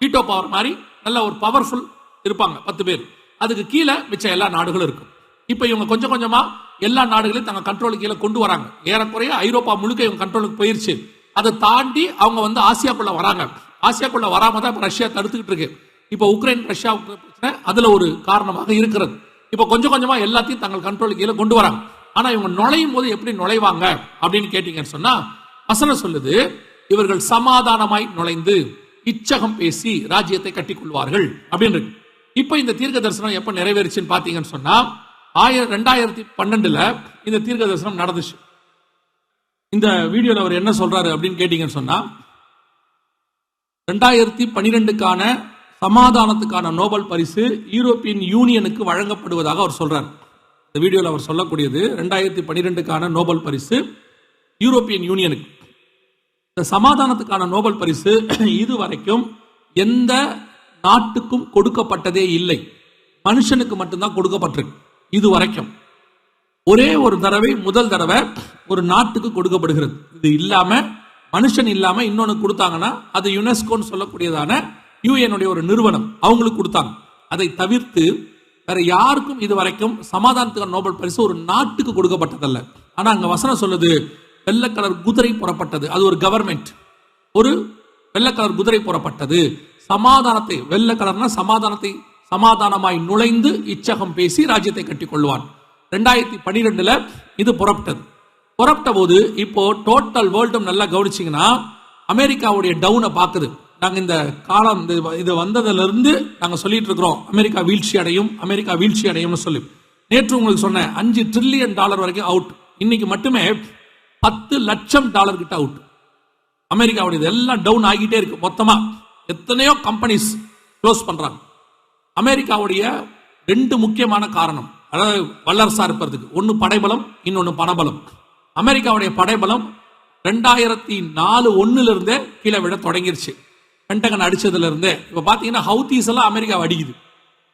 வீட்டோ பவர் மாதிரி நல்ல ஒரு பவர்ஃபுல் இருப்பாங்க 10 பேர். அதுக்கு கீழே மிச்ச எல்லா நாடுகளும் இருக்கும். இப்ப இவங்க கொஞ்சம் கொஞ்சமா எல்லா நாடுகளையும் தங்க கண்ட்ரோலுக்கு கீழே கொண்டு வராங்க. ஏறக்குறைய ஐரோப்பா முழுக்க இவங்க கண்ட்ரோலுக்கு போயிருச்சு. அதை தாண்டி அவங்க வந்து ஆசியாக்குள்ள வராங்க. ஆசியாக்குள்ள வராம தான் ரஷ்யா தடுத்துக்கிட்டு இருக்கு. இப்போ உக்ரைன் ரஷ்யா பிரச்சனை அதுல ஒரு காரணமாக இருக்கிறது. இப்போ கொஞ்சம் கொஞ்சமா எல்லாத்தையும் தங்கள் கண்ட்ரோலுக்கு கீழே கொண்டு வராங்க. ஆனா இவங்க நுழையும் போது எப்படி நுழைவாங்க அப்படின்னு கேட்டீங்கன்னு சொன்னா, வசனம் சொல்லுது, இவர்கள் சமாதானமாய் நுழைந்து இச்சகம் பேசி ராஜ்யத்தை கட்டிக்கொள்வார்கள் அப்படின்னு. இப்ப இந்த தீர்க்க தரிசனம் எப்ப நிறைவேறுச்சுன்னு பாத்தீங்கன்னு சொன்னா 2012 இந்த தீர்க்க தரிசனம் நடந்துச்சு. இந்த வீடியோல அவர் என்ன சொல்றாரு அப்படின்னு கேட்டீங்கன்னு சொன்னா, 2012க்கான சமாதானத்துக்கான நோபல் பரிசு யூரோப்பியன் யூனியனுக்கு வழங்கப்படுவதாக அவர் சொல்றார். இந்த வீடியோல அவர் சொல்லக்கூடியது 2012க்கான நோபல் பரிசு யூரோப்பியன் யூனியனுக்கு. இந்த சமாதானத்துக்கான நோபல் பரிசு இதுவரைக்கும் எந்த நாட்டுக்கும் கொடுக்கப்பட்டதே இல்லை. மனுஷனுக்கு மட்டும்தான் கொடுக்கப்பட்டிருக்கு. இதுவரைக்கும் ஒரே ஒரு தடவை, முதல் தடவை ஒரு நாட்டுக்கு கொடுக்கப்படுகிறது. இது இல்லாம மனுஷன் இல்லாம இன்னொன்னு கொடுத்தாங்கன்னா அது யுனெஸ்கோன்னு சொல்லக்கூடியதான யூஎனுடைய ஒரு நிறுவனம், அவங்களுக்கு கொடுத்தாங்க. அதை தவிர்த்து வேற யாருக்கும் இதுவரைக்கும் சமாதானத்துக்கான நோபல் பரிசு ஒரு நாட்டுக்கு கொடுக்கப்பட்டதல்ல. ஆனா அங்க வசனம் சொல்லுது, வெள்ளை கலர் குதிரை புறப்பட்டது. அது ஒரு கவர்மெண்ட், ஒரு வெள்ளை கலர் குதிரை புறப்பட்டது. சமாதானத்தை, வெள்ளை கலர்னா சமாதானத்தை, சமாதானமாய் நுழைந்து இச்சகம் பேசி ராஜ்யத்தை கட்டிக் கொள்வான். 2012 இது புறப்பட்ட போது இப்போ டோட்டல் வேர்ல்டும் நல்லா கவனிச்சிங்கன்னா அமெரிக்காவுடைய டவுனை பார்க்குது. நாங்கள் இந்த காலம் இது வந்ததுல இருந்து நாங்கள் சொல்லிட்டு இருக்கிறோம் அமெரிக்கா வீழ்ச்சி அடையும், அமெரிக்கா வீழ்ச்சி அடையும்னு சொல்லி. நேற்று உங்களுக்கு சொன்னேன் $5 trillion வரைக்கும் அவுட். இன்னைக்கு மட்டுமே $10 லட்சம் கிட்ட அவுட். அமெரிக்காவுடைய எல்லாம் டவுன் ஆகிட்டே இருக்கு. மொத்தமா எத்தனையோ கம்பெனிஸ் க்ளோஸ் பண்றாங்க. அமெரிக்காவுடைய 2 முக்கியமான காரணம், அதாவது வல்லரசா இருப்பதுக்கு, ஒன்னு படைபலம், இன்னொன்னு பணபலம். அமெரிக்காவுடைய படைபலம் 2004 இருந்தே கீழே விட தொடங்கிருச்சு. பென்டகன் அடிச்சதுல இருந்தே இப்ப பாத்தீங்கன்னா ஹவுதீஸ் எல்லாம் அமெரிக்காவை அடிக்குது.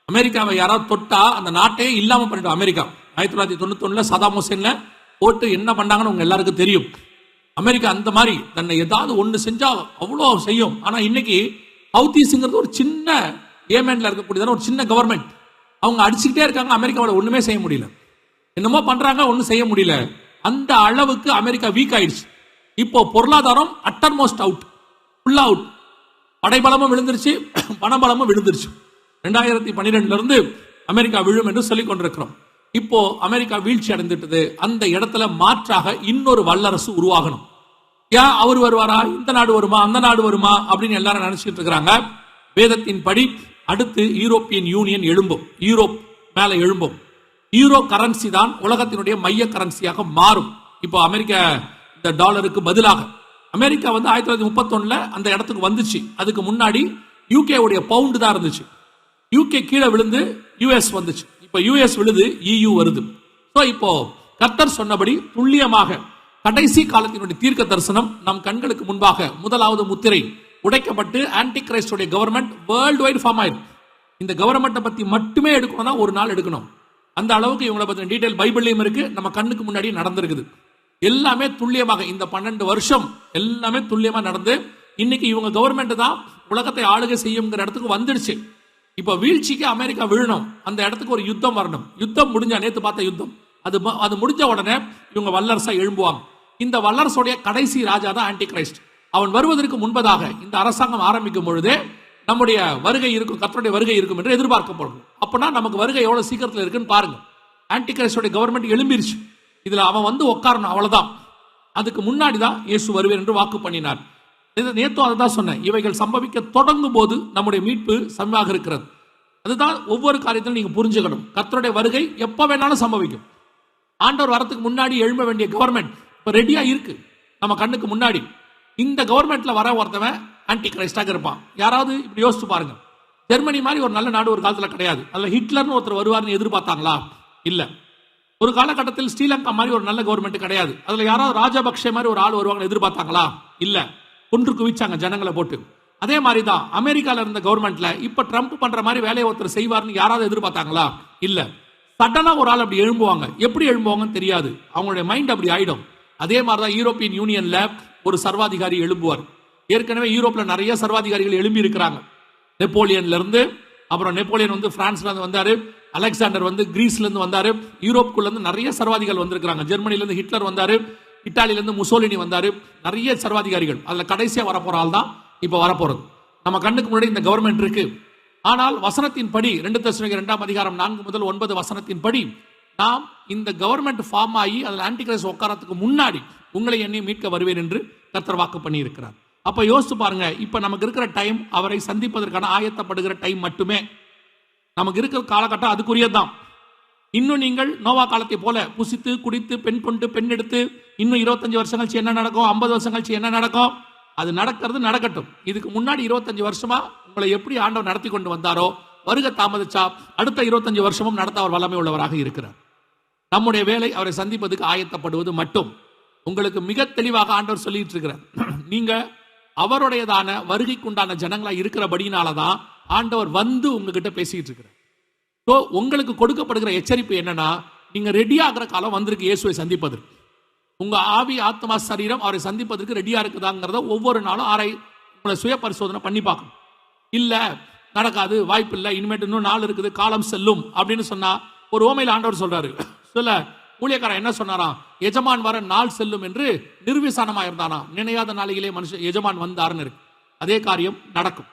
அமெரிக்காவை யாராவது தொட்டா அந்த நாட்டையே இல்லாம பண்ணிடும். அமெரிக்கா 1991 சதாம் ஹுசேன்ல போட்டு என்ன பண்ணாங்கன்னு உங்க எல்லாருக்கும் தெரியும். அமெரிக்கா அந்த மாதிரி தன்னை ஏதாவது ஒண்ணு செஞ்சா அவ்வளோ செய்யும். ஆனா இன்னைக்கு ஹவுதீஸ்ங்கிறது ஒரு சின்ன ஏமன்ல இருக்கக்கூடியதான ஒரு சின்ன கவர்மெண்ட். அவங்க அடிச்சுக்கிட்டே இருக்காங்க. அமெரிக்காவோட ஒண்ணுமே செய்ய முடியல. என்னமோ பண்றாங்க, ஒன்னும் செய்ய முடியல. அந்த அளவுக்கு அமெரிக்கா வீக் ஆயிடுச்சு. இப்போ பொருளாதாரம் அட்டர்மோஸ்ட் அவுட், ஃபுல்லா அவுட். படைபலமும் விழுந்துருச்சு, பணபலமும் விழுந்துருச்சு. 2012 இருந்து அமெரிக்கா விழும் என்று சொல்லிக் கொண்டிருக்கிறோம். இப்போ அமெரிக்கா வீழ்ச்சி அடைந்துட்டது. அந்த இடத்துல மாற்றாக இன்னொரு வல்லரசு உருவாகணும். ஏன் அவர் வருவாரா, இந்த நாடு வருமா, அந்த நாடு வருமா அப்படின்னு எல்லாரும் நினைச்சிட்டு இருக்கிறாங்க. வேதத்தின் படி அடுத்து யூரோப்பியன் யூனியன் எழும்பும், யூரோப் மேல எழும்பும். யூரோ கரன்சி தான் உலகத்தினுடைய மைய கரன்சியாக மாறும். இப்போ அமெரிக்கா இந்த டாலருக்கு பதிலாக அமெரிக்கா 1931 அந்த இடத்துக்கு வந்துச்சு. அதுக்கு முன்னாடி யூகே உடைய பவுண்டு தான் இருந்துச்சு. யூகே கீழே விழுந்து யுஎஸ் வந்துச்சு. இப்போ யுஎஸ் விழுது, EU வருது. இப்போ கர்த்தர் சொன்னபடி துல்லியமாக கடைசி காலத்தினுடைய தீர்க்க தரிசனம் நம் கண்களுக்கு முன்பாக முதலாவது முத்திரை உடைக்கப்பட்டு ஆன்டி கிரைஸ்டுடைய கவர்மெண்ட் வேர்ல்டு வைட் ஃபார்ம் ஆயிருக்கு. இந்த கவர்மெண்ட்டை பத்தி மட்டுமே எடுக்கணும்னா ஒரு நாள் எடுக்கணும். அந்த அளவுக்கு இவங்களை பத்தின டீடைல் பைபிள்லயும் இருக்கு, நம்ம கண்ணுக்கு முன்னாடி நடந்திருக்குது. எல்லாமே துல்லியமாக இந்த 12 வருஷம் எல்லாமே துல்லியமா நடந்து இன்னைக்கு இவங்க கவர்மெண்ட் தான் உலகத்தை ஆளுகை செய்யுங்கிற இடத்துக்கு வந்துடுச்சு. இப்ப வீழ்ச்சிக்கு அமெரிக்கா விழணும், அந்த இடத்துக்கு ஒரு யுத்தம் வரணும். யுத்தம் முடிஞ்சா, நேத்து பார்த்த யுத்தம் அது முடிஞ்ச உடனே இவங்க வல்லரசா எழும்புவாங்க. இந்த வல்லரசுடைய கடைசி ராஜா தான் ஆன்டி கிரைஸ்ட். அவன் வருவதற்கு முன்பதாக இந்த அரசாங்கம் ஆரம்பிக்கும் பொழுதே நம்முடைய வருகை இருக்கும், கர்த்தருடைய வருகை இருக்கும் என்று எதிர்பார்க்கப்படும். அப்பனா நமக்கு வருகை எவ்வளவு சீக்கிரத்தில் இருக்குன்னு பாருங்க. ஆன்டி கிரைஸ்டோட கவர்மெண்ட் எழும்பிருச்சு. இதுல அவன் உட்காரணும், அவ்வளவுதான். அதுக்கு முன்னாடி தான் இயேசு வருவேன் என்று வாக்கு பண்ணினார். நேத்தும் அதை தான் சொன்னேன். இவைகள் சம்பவிக்க தொடங்கும் போது நம்முடைய மீட்பு சமமாக இருக்கிறது. அதுதான் ஒவ்வொரு காரியத்திலும் நீங்க புரிஞ்சுக்கணும். கர்த்தருடைய வருகை எப்ப வேணாலும் சம்பவிக்கும். ஆண்டவர் வரத்துக்கு முன்னாடி எழும்ப வேண்டிய கவர்மெண்ட் இப்ப ரெடியா இருக்கு நம்ம கண்ணுக்கு முன்னாடி. இந்த கவர்மெண்ட்ல வர ஒருத்தவன் ஆன்டி கிரைஸ்டாக இருப்பான். யாராவது இப்படி யோசிச்சு பாருங்க. ஜெர்மனி மாதிரி ஒரு நல்ல நாடு ஒரு காலத்துல கிடையாது. அதுல ஹிட்லர்னு ஒருத்தர் வருவார்னு எதிர்பார்த்தாங்களா? இல்ல. ஒரு காலகட்டத்தில் ஸ்ரீலங்கா மாதிரி ஒரு நல்ல கவர்மெண்ட் கிடையாது. அதுல யாராவது ராஜபக்ஷே மாதிரி ஒரு ஆள் வருவாங்கன்னு எதிர்பார்த்தாங்களா? இல்ல. கொன்று குவிச்சாங்க ஜனங்களை போட்டு. அதே மாதிரிதான் அமெரிக்கால இருந்த கவர்மெண்ட்ல இப்ப ட்ரம்ப் பண்ற மாதிரி வேலையை ஒருத்தர் செய்வார்னு யாராவது எதிர்பார்த்தாங்களா? இல்ல. சடனா ஒரு ஆள் அப்படி எழும்புவாங்க. எப்படி எழும்புவாங்கன்னு தெரியாது. அவங்களுடைய மைண்ட் அப்படி ஆயிடும். அதே மாதிரிதான் யூரோப்பியன் யூனியன்ல ஒரு சர்வாதிகாரி எழும்புவார். ஏற்கனவே யூரோப்ல நிறைய சர்வாதிகாரிகள் எழும்பி இருக்கிறாங்க. நெப்போலியன்ல இருந்து, அப்புறம் நெப்போலியன் பிரான்ஸ்ல இருந்து வந்தாரு. அலெக்சாண்டர் வந்து கிரீஸ்ல இருந்து வந்தாரு, யூரோப்புக்குள்ள இருந்து நிறைய சர்வாதிகள் வந்திருக்காங்க. ஜெர்மனில இருந்து ஹிட்லர் வந்தாரு, இத்தாலியில இருந்து முசோலினி வந்தாரு, நிறைய சர்வாதிகாரிகள். அதுல கடைசியா வரப்போற ஆள் தான் இப்ப வரப்போறது. நம்ம கண்ணுக்கு முன்னாடி இந்த கவர்மெண்ட் இருக்கு. ஆனால் வசனத்தின்படி 2 தெசலோனிக்கேயர் 2ஆம் அதிகாரம் 4 முதல் 9 வசனத்தின்படி நாம் இந்த கவர்மெண்ட் ஃபார்ம் ஆகி அதில் ஆன்டிகிரைஸ்ட் உட்காரத்துக்கு முன்னாடி உங்களை என்னை மீட்க வருவேன் என்று கர்த்தர் வாக்கு பண்ணி இருக்கிறார். அப்ப யோசிச்சு பாருங்க, இப்ப நமக்கு இருக்கிற டைம் அவரை சந்திப்பதற்கான ஆயத்தப்படுகிற டைம் மட்டுமே. நமக்கு இருக்கிற காலகட்டம் அதுக்குரியதான். இன்னும் நீங்கள் நோவா காலத்தை போல புசித்து குடித்து பெண் கொண்டு பெண் எடுத்து இன்னும் 25 வருஷம் கழிச்சு என்ன நடக்கும், 50 வருஷம் கழிச்சு என்ன நடக்கும், அது நடக்கிறது நடக்கட்டும். இதுக்கு முன்னாடி 25 வருஷமா உங்களை எப்படி ஆண்டவர் நடத்தி கொண்டு வந்தாரோ, வருகை தாமதிச்சா அடுத்த 25 வருஷமும் நடத்த அவர் வல்லமை உள்ளவராக இருக்கிறார். நம்முடைய வேலை அவரை சந்திப்பதுக்கு ஆயத்தப்படுவது மட்டும். உங்களுக்கு மிக தெளிவாக ஆண்டவர் சொல்லிட்டு இருக்கிறார். நீங்க அவருடையதான வருகைக்குண்டான ஜனங்களா இருக்கிறபடினாலதான் ஆண்டவர் வந்து உங்ககிட்ட பேசிட்டு இருக்கிறார். ஸோ உங்களுக்கு கொடுக்கப்படுகிற எச்சரிப்பு என்னன்னா, நீங்க ரெடி ஆகிற காலம் வந்திருக்கு இயேசுவை சந்திப்பதற்கு. உங்க ஆவி ஆத்மா சரீரம் அவரை சந்திப்பதற்கு ரெடியா இருக்குதாங்கிறத ஒவ்வொரு நாளும் உங்களை சுய பரிசோதனை பண்ணி பார்க்கணும். இல்ல நடக்காது, வாய்ப்பு இல்லை, இனிமேட்டு இன்னும் நாள் இருக்குது, காலம் செல்லும் அப்படின்னு சொன்னா, ஒரு ஓமையில் ஆண்டவர் சொல்றாரு, சொல்ல ஊழியக்காரன் என்ன சொன்னாராம், எஜமான் வர நாள் செல்லும் என்று நிர்விசானமா இருந்தானா, நினையாத நாளிலே மனுஷன் எஜமான் வந்தாருன்னு இருக்கு. அதே காரியம் நடக்கும்.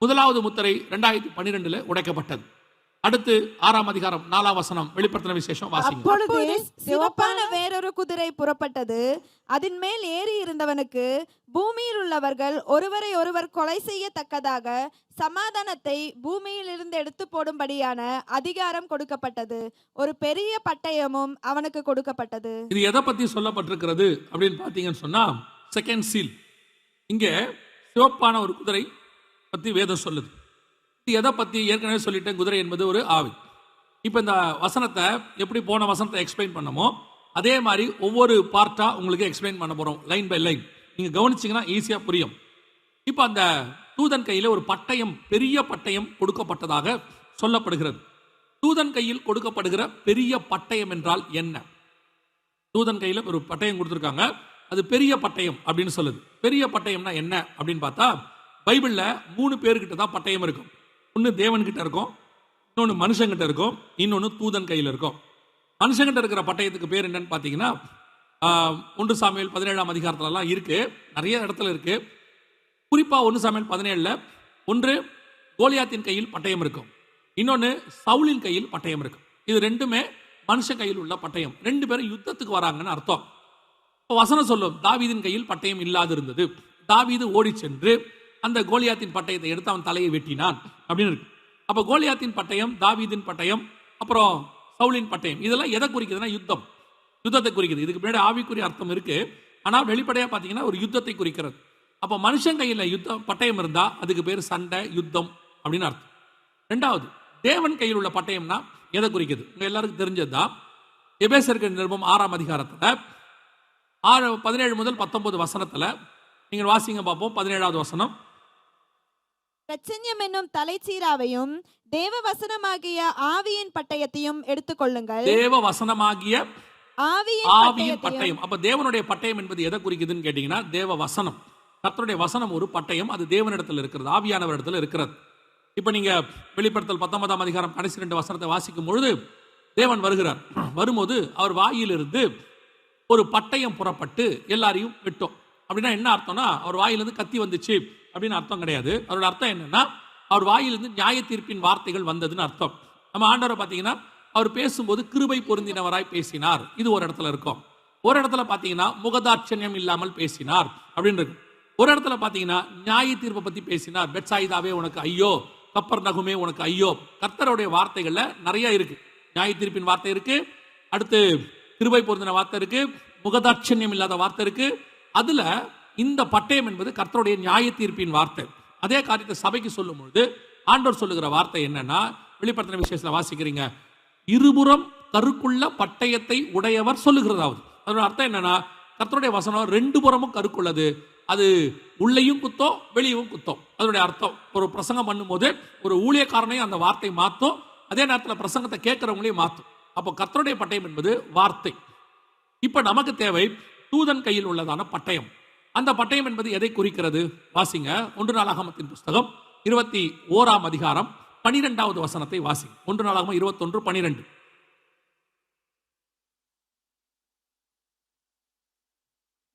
முதலாவது முத்திரை 2012 உடைக்கப்பட்டது. அடுத்து 6ஆம் அதிகாரம் 4ஆம் வசனம், வெளிப்படுத்தின விசேஷம் வாசிங்க. அப்பொழுது சிவப்பான வேறொரு குதிரை புறப்பட்டது. அதன் மேல் ஏறி இருந்தவனுக்கு பூமியில் உள்ளவர்கள் ஒருவரை ஒருவர் கொலை செய்யத்தக்கதாக சமாதானத்தை பூமியில் இருந்து எடுத்து போடும்படியான அதிகாரம் கொடுக்கப்பட்டது. ஒரு பெரிய பட்டயமும் அவனுக்கு கொடுக்கப்பட்டது. இது எதை பத்தி சொல்லப்பட்டிருக்கிறது அப்படின்னு பாத்தீங்கன்னு சொன்னா, செகண்ட் சீல். இங்கே சிவப்பான ஒரு குதிரை பத்தி வேதம் சொல்லுது. எதை பத்தி ஏற்கனவே சொல்லிட்டேன், குதிரை என்பது ஒரு ஆவி. இப்ப இந்த வசனத்தை எப்படி போன வசனத்தை எக்ஸ்பிளைன் பண்ணமோ அதே மாதிரி ஒவ்வொரு பார்ட்டா உங்களுக்கு எக்ஸ்பிளைன் பண்ண போறோம், லைன் பை லைன். நீங்க கவனிச்சீங்கன்னா ஈஸியா புரியும். இப்ப அந்த தூதன் கையில ஒரு பட்டயம், பெரிய பட்டயம் கொடுக்கப்பட்டதாக சொல்லப்படுகிறது. தூதன் கையில் கொடுக்கப்படுகிற பெரிய பட்டயம் என்றால் என்ன? தூதன் கையில ஒரு பட்டயம் கொடுத்திருக்காங்க, அது பெரிய பட்டயம் அப்படின்னு சொல்லுது. பெரிய பட்டயம்னா என்ன அப்படின்னு பார்த்தா, பைபிள்ல 3 பேர்கிட்ட தான் பட்டயம் இருக்கும். ஒன்று தேவன்கிட்ட இருக்கும், இன்னொன்று மனுஷங்கிட்ட இருக்கும், இன்னொன்று தூதன் கையில் இருக்கும். மனுஷங்கிட்ட இருக்கிற பட்டயத்துக்கு பேர் என்னன்னு பார்த்தீங்கன்னா, 1 சாமுவேல் 17ஆம் அதிகாரத்துலலாம் இருக்கு, நிறைய இடத்துல இருக்கு. குறிப்பாக 1 சாமுவேல் 17ல் ஒன்று கோலியாத்தின் கையில் பட்டயம் இருக்கும், இன்னொன்று சவுலின் கையில் பட்டயம் இருக்கும். இது ரெண்டுமே மனுஷ கையில் உள்ள பட்டயம். 2 பேரும் யுத்தத்துக்கு வராங்கன்னு அர்த்தம். இப்போ வசனம் சொல்லும், தாவீதின் கையில் பட்டயம் இல்லாது இருந்தது, தாவீது ஓடி சென்று அந்த கோலியாத்தின் பட்டயத்தை எடுத்து அவன் தலையை வெட்டினான் அப்படின்னு இருக்கு. அப்போ கோலியாத்தின் பட்டயம், தாவீதின் பட்டயம், அப்புறம் சவுலின் பட்டயம், இதெல்லாம் எதை குறிக்குதுன்னா யுத்தம், யுத்தத்தை குறிக்குது. இதுக்கு முன்னாடி ஆவிக்குரிய அர்த்தம் இருக்கு, ஆனால் வெளிப்படையா பார்த்தீங்கன்னா ஒரு யுத்தத்தை குறிக்கிறது. அப்போ மனுஷன் கையில் யுத்தம் பட்டயம் இருந்தா அதுக்கு பேர் சண்டை, யுத்தம் அப்படின்னு அர்த்தம். 2வது, தேவன் கையில் உள்ள பட்டயம்னா எதை குறிக்குது? உங்க எல்லாருக்கும் தெரிஞ்சதுதான். எபேசியருக்கு நிருபம் 6ஆம் அதிகாரத்துல 17 முதல் 19 வசனத்துல நீங்கள் வாசிங்க பார்ப்போம். 17வது வசனம், பிரச்சன்யம் என்னும் தலைச்சீராவையும் தேவ வசனமாகிய ஆவியின் பட்டயத்தையும் எடுத்துக்கொள்ளுங்கள். தேவ வசனமாகிய ஆவியின் பட்டயம். அப்ப தேவனுடைய பட்டயம் என்பது எதை குறிக்குதுன்னு கேட்டீங்கன்னா, தேவ வசனம். கர்த்தருடைய வசனம் ஒரு பட்டயம், அது தேவனிடத்தில் இருக்கிறது, ஆவியானவர் இடத்துல இருக்கிறது. இப்ப நீங்க வெளிப்படுத்தல் 19ஆம் அதிகாரம் கடைசி 2 வசனத்தை வாசிக்கும் பொழுது தேவன் வருகிறார். வரும்போது அவர் வாயிலிருந்து ஒரு பட்டயம் புறப்பட்டு எல்லாரையும் விட்டோம். அப்படின்னா என்ன அர்த்தம்னா, அவர் வாயிலிருந்து கத்தி வந்துச்சு அப்படின்னு அர்த்தம் கிடையாது. அவரோட அர்த்தம் என்னன்னா, அவர் வாயிலிருந்து நியாய தீர்ப்பின் வார்த்தைகள் வந்ததுன்னு அர்த்தம். நம்ம ஆண்டவரை பார்த்தீங்கன்னா, அவர் பேசும்போது கிருபை பொருந்தினவராய் பேசினார், இது ஒரு இடத்துல இருக்கும். ஒரு இடத்துல பார்த்தீங்கன்னா முகதாட்சண்யம் இல்லாமல் பேசினார் அப்படின்னு இருக்கு. ஒரு இடத்துல பார்த்தீங்கன்னா நியாய தீர்ப்பை பத்தி பேசினார், பெத்சாயிதாவே உனக்கு ஐயோ, கப்பர்நகுமே உனக்கு ஐயோ. கர்த்தருடைய வார்த்தைகள்ல நிறைய இருக்கு. நியாய தீர்ப்பின் வார்த்தை இருக்கு, அடுத்து கிருபை பொருந்தின வார்த்தை இருக்கு, முகதாட்சண்யம் இல்லாத வார்த்தை இருக்கு. அதுல இந்த பட்டயம் என்பது கர்த்தருடைய நியாய தீர்ப்பின் வார்த்தை. அதே காரியத்தை சபைக்கு சொல்லும் பொழுது ஆண்டவர் சொல்லுகிற வார்த்தை என்னன்னா, வெளிப்படுத்தின விசேஷத்துல வாசிக்கிறீங்க, இருபுறம் கருக்குள்ள பட்டயத்தை உடையவர் சொல்லுகிறதாவது. அதோட அர்த்தம் என்னன்னா, கர்த்தருடைய வசனம் 2 புறமும் கருக்குள்ளது, அது உள்ளேயும் குத்தம் வெளியும் குத்தம். அதனுடைய அர்த்தம், ஒரு பிரசங்கம் பண்ணும்போது ஒரு ஊழியக்காரனையும் அந்த வார்த்தை மாற்றும், அதே நேரத்தில் பிரசங்கத்தை கேட்கிறவங்களையும் மாற்றும். அப்போ கர்த்தருடைய பட்டயம் என்பது வார்த்தை. இப்ப நமக்கு தேவை தூதன் கையில் உள்ளதான பட்டயம். அந்த பட்டயம் என்பது எதை குறிக்கிறது? வாசிங்க 1 நாளாகமத்தின் புஸ்தகம் 21ஆம் அதிகாரம் 12வது வசனத்தை வாசி. 1 நாளாகமம் 21:12.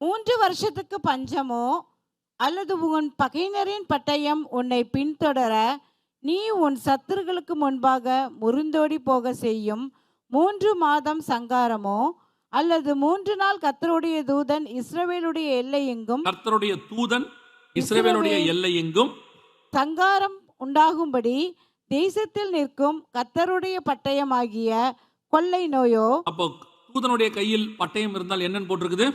மூன்று வருஷத்துக்கு பஞ்சமோ அல்லது உன் பகைஞரின் பட்டயம் உன்னை பின்தொடர நீ உன் சத்துருக்களுக்கு முன்பாக முறிந்தோடி போக செய்யும் 3 மாதம் சங்காரமோ அல்லது 3 நாள் கர்த்தருடைய தூதன் இஸ்ரவேலுடைய எல்லை எங்கும் சங்காரம் உண்டாகும்படி தேசத்தில் நிற்கும் கர்த்தருடைய பட்டயமாகிய கொள்ளை நோயோ. அப்போ தூதனுடைய கையில் பட்டயம் இருந்தால் என்னன்னு போட்டிருக்குது?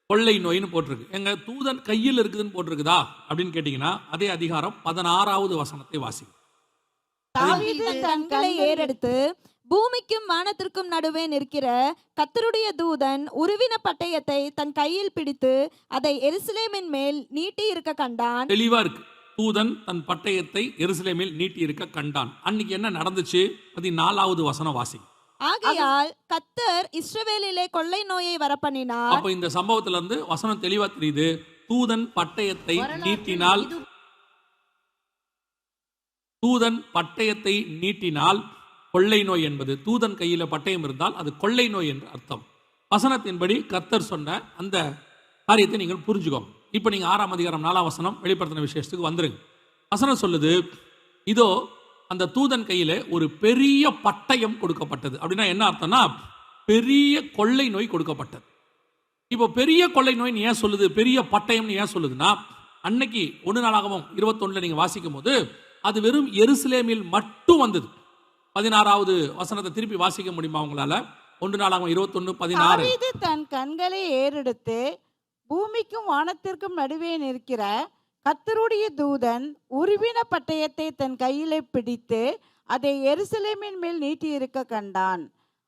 கொள்ளை நோயின்னு போட்டிருக்கு. எங்க தூதன் கையில் இருக்குதுன்னு போட்டிருக்குதா அப்படின்னு கேட்டீங்கன்னா அதே அதிகாரம் 16வது வசனத்தை வாசி. தாவீது தன் கண்களை ஏறெடுத்து பூமிக்கும் வானத்திற்கும் நடுவே நிற்கிற கர்த்தருடைய தூதன் உருவின பட்டயத்தை தன் கையில் பிடித்து அதை எருசலேமின் மேல் நீட்டி இருக்க கண்டான். தெளிவா இருக்கு. தூதன் தன் பட்டயத்தை எருசலேமில் நீட்டி இருக்க கண்டான். அன்னைக்கு என்ன நடந்துச்சு? 14வது வசனம் வாசி. ஆகையால் கர்த்தர் இஸ்ரவேலிலே கொள்ளை நோயை வரப்பண்ணினார். அப்ப இந்த சம்பவத்துல இருந்து வசனம் தெளிவா தெரியுது. தூதன் பட்டயத்தை நீட்டினால் கொள்ளை நோய் என்பது, தூதன் கையில பட்டயம் இருந்தால் அது கொள்ளை நோய் என்று அர்த்தம். வசனத்தின்படி கர்த்தர் சொன்ன அந்த காரியத்தை நீங்கள் புரிஞ்சுக்கோங்க. இப்ப நீங்க 6ஆம் அதிகாரம் 4ஆம் வசனம் வெளிப்படுத்தின விசேஷத்துக்கு வந்துருங்க. வசனம் சொல்லுது, இதோ அந்த தூதன் கையில ஒரு பெரிய பட்டயம் கொடுக்கப்பட்டது. அப்படின்னா என்ன அர்த்தம்னா பெரிய கொள்ளை நோய் கொடுக்கப்பட்டது. இப்போ பெரிய கொள்ளை நோய் ஏன் சொல்லுது, பெரிய பட்டயம் ஏன் சொல்லுதுன்னா, அன்னைக்கு 1 நாளாகமம் 21 நீங்க வாசிக்கும் போது அது வெறும் எருசலேமில் மட்டும் வந்தது. 16வது வசனத்தை திருப்பி வாசிக்க முடியுமா உங்களால? 1 நாளாகமம் 21:16. தாவீது தன் கண்களை ஏறெடுத்து பூமிக்கும் வானத்திற்கும் நடுவே நிற்கிற கர்த்தருடைய தூதன் உருவின பட்டயத்தை தன் கையிலே பிடித்து அதை எருசலேமின் மேல் நீட்டி இருக்க கண்டான்.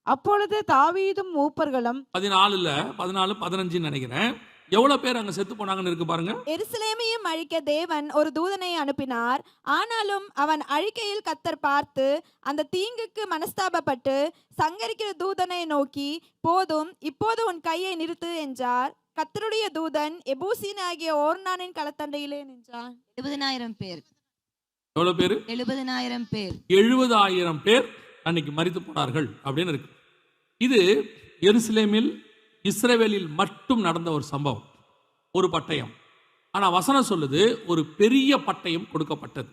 அப்பொழுது தாவீதும் மூப்பர்களும் 14-15 நினைக்கிறேன். எவ்வளவு பேர் அங்க செத்து போனாங்கன்னு இருக்கு பாருங்க. எருசலேமையும் அழிக்க தேவன் ஒரு தூதனை அனுப்பினார். ஆனாலும் அவன் அழிக்கையில் கர்த்தர் பார்த்து அந்த தீங்குக்கு மனஸ்தாபப்பட்டு சங்கரிக்கிற தூதனை நோக்கி, போதும், இப்போது உன் கையை நிறுத்து என்றார். கர்த்தருடைய தூதன் எபூசின் ஆகிய ஓர்னானின் களத்தண்டையிலே நின்றான். 70,000 பேர். எவ்வளவு பேர்? 70,000 பேர். 70,000 பேர் அன்னைக்கு மரித்து போனார்கள் அப்படின்னு இருக்கு. இது எருசலேமில் இஸ்ரவேலில் மட்டும் நடந்த ஒரு சம்பவம், ஒரு பட்டயம். ஆனா வசனம் சொல்லுது ஒரு பெரிய பட்டயம் கொடுக்கப்பட்டது.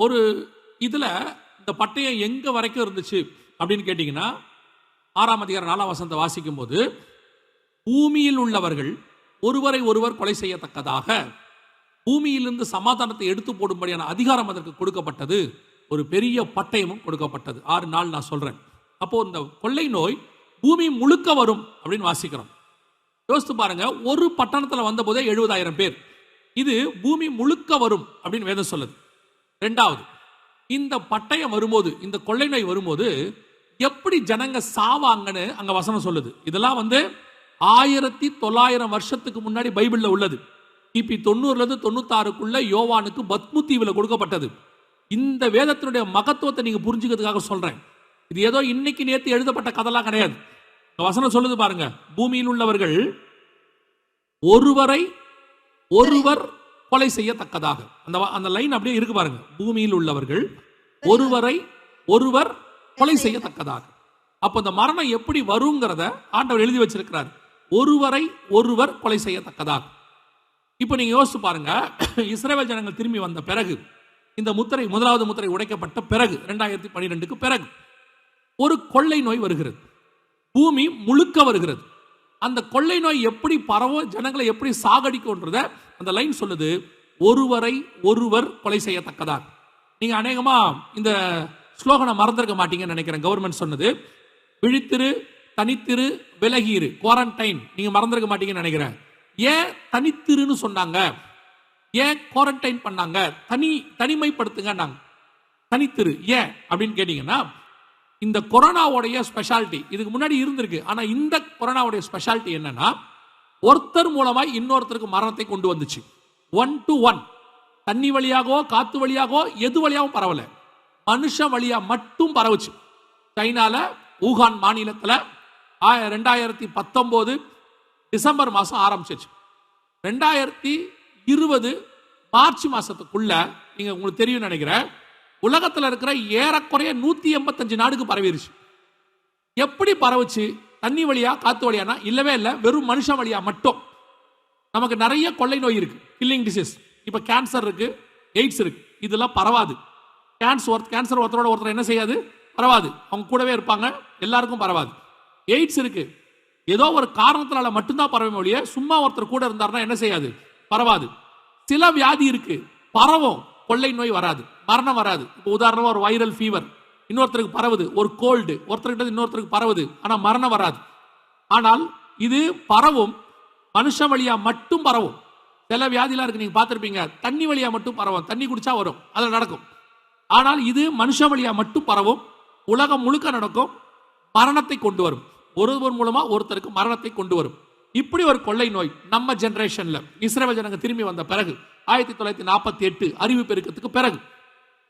ஒரு இதுல இந்த பட்டயம் எங்க வரைக்கும் இருந்துச்சு அப்படின்னு கேட்டீங்கன்னா 6ஆம் அதிகாரம் 4ஆம் வசனத்தை வாசிக்கும் போது, பூமியில் உள்ளவர்கள் ஒருவரை ஒருவர் கொலை செய்யத்தக்கதாக பூமியிலிருந்து சமாதானத்தை எடுத்து போடும்படியான அதிகாரம் அதற்கு கொடுக்கப்பட்டது. ஒரு பெரிய பட்டயமும் கொடுக்கப்பட்டது. 6 நாள் நான் சொல்றேன். அப்போ இந்த கொள்ளை நோய் பூமி முழுக்க வரும் அப்படின்னு வாசிக்கிறோம். யோசித்து பாருங்க, ஒரு பட்டணத்துல வந்த போதே 70,000 பேர். இது பூமி முழுக்க வரும் அப்படின்னு வேதம் சொல்லுது. 2வது, இந்த பட்டயம் வரும்போது, இந்த கொள்ளை நோய் வரும்போது எப்படி ஜனங்க சாவாங்கன்னு அங்க வசனம் சொல்லுது. இதெல்லாம் 1900 வருஷத்துக்கு முன்னாடி பைபிள்ல உள்ளது. கிபி 90 96க்குள்ள யோவானுக்கு பத்மு தீவுல கொடுக்கப்பட்டது. இந்த வேதத்தினுடைய மகத்துவத்தை நீங்க புரிஞ்சுக்கிறதுக்காக சொல்றேன். இது ஏதோ இன்னைக்கு நேத்து எழுதப்பட்ட கதைலாம் கிடையாது. வசனம் சொல்லுது பாருங்க, பூமியில் உள்ளவர்கள் ஒருவரை ஒருவர் கொலை செய்யத்தக்கதாக. அந்த லைன் அப்படியே இருக்கு பாருங்க. பூமியில் உள்ளவர்கள் ஒருவரை ஒருவர் கொலை செய்யத்தக்கதாக. அப்ப இந்த மரணம் எப்படி வருங்கிறத ஆண்டவர் எழுதி வச்சிருக்கிறார். ஒருவரை ஒருவர் கொலை செய்யத்தக்கதாக. இப்ப நீங்க யோசிச்சு பாருங்க, இஸ்ரவேல் ஜனங்கள் திரும்பி வந்த பிறகு, இந்த முத்திரை, 1வது முத்திரை உடைக்கப்பட்ட பிறகு, 2012க்கு பிறகு ஒரு கொள்ளை நோய் வருகிறது. பூமி முழுக்க வருகிறது. அந்த கொள்ளை நோய் எப்படி பரவும், ஜனங்களை எப்படி சாகடிக்கும்ன்றத அந்த லைன் சொல்லுது, ஒருவரை ஒருவர் கொலை செய்யத்தக்கதாக. நீங்க அநேகமா இந்த ஸ்லோகனை மறந்திருக்க மாட்டீங்கன்னு நினைக்கிறேன். கவர்மெண்ட் சொன்னது, விழித்திரு, தனித்திரு, விலகிரு, குவாரண்டைன். நீங்க மறந்திருக்க மாட்டீங்கன்னு நினைக்கிறேன். ஏன் தனித்திருன்னு சொன்னாங்க, ஏன் குவாரண்டைன் பண்ணாங்க, தனிமைப்படுத்துங்க, தனித்திரு ஏன் அப்படின்னு கேட்டீங்கன்னா, இந்த கொரோனாவுடைய ஸ்பெஷாலிட்டி இதுக்கு முன்னாடி இருந்திருக்கு. ஆனா இந்த கொரோனாவுடைய ஸ்பெஷாலிட்டி என்னன்னா, ஒருத்தர் மூலமாய் இன்னொருத்தருக்கு மரணத்தை கொண்டு வந்துச்சு. 1 to 1, தண்ணி வழியாகவோ காத்து வழியாகவோ எது வழியாகவும் பரவல, மனுஷ வழியா மட்டும் பரவுச்சு. சைனால ஊகான் மாநிலத்தில் 2019 டிசம்பர் மாசம் ஆரம்பிச்சிச்சு. 2020 மார்ச் மாசத்துக்குள்ள நீங்க உங்களுக்கு தெரியும் நினைக்கிறேன், உலகத்தில் இருக்கிற ஏறக்குறைய 185 நாடுக்கு பரவிருச்சு. எப்படி பரவுச்சு? தண்ணி வழியா, காத்து வழியானா? இல்லவே இல்லை, வெறும் மனுஷன் வழியா மட்டும். நமக்கு நிறைய கொள்ளை நோய் இருக்கு, கில்லிங் டிசீஸ். இப்ப கேன்சர் இருக்கு, எய்ட்ஸ் இருக்கு, இதெல்லாம் பரவாது. கேன்சர் ஒருத்தரோட ஒருத்தர் என்ன செய்யாது? பரவாது. அவங்க கூடவே இருப்பாங்க, எல்லாருக்கும் பரவாது. எய்ட்ஸ் இருக்கு, ஏதோ ஒரு காரணத்தினால மட்டும்தான் பரவும் ஒழிய சும்மா ஒருத்தர் கூட இருந்தாருன்னா என்ன செய்யாது? பரவாது. சில வியாதி இருக்கு, பரவும், கொள்ளை நோய் வராது, மரணம் வராது. இப்போ உதாரணமா ஒரு வைரல் ஃபீவர் இன்னொருத்தருக்கு பரவுது, ஒரு கோல்டு ஒருத்தருக்கு இன்னொருத்தருக்கு பரவுது, ஆனா மரணம் வராது. ஆனால் இது பரவும், மனுஷ வழியா மட்டும் பரவும். சில வியாதிலாம் இருக்கு, நீங்க பார்த்திருப்பீங்க, தண்ணி வழியா மட்டும் பரவும், தண்ணி குடிச்சா வரும், அதில் நடக்கும். ஆனால் இது மனுஷ வழியா மட்டும் பரவும், உலகம் முழுக்க நடக்கும், மரணத்தை கொண்டு வரும். ஒருவர் மூலமா ஒருத்தருக்கு மரணத்தை கொண்டு வரும். இப்படி ஒரு கொள்ளை நோய் நம்ம ஜெனரேஷன்ல இஸ்ரவேல் ஜனங்க திரும்பி வந்த பிறகு 1948 அறிவு பெருக்கத்துக்கு பிறகு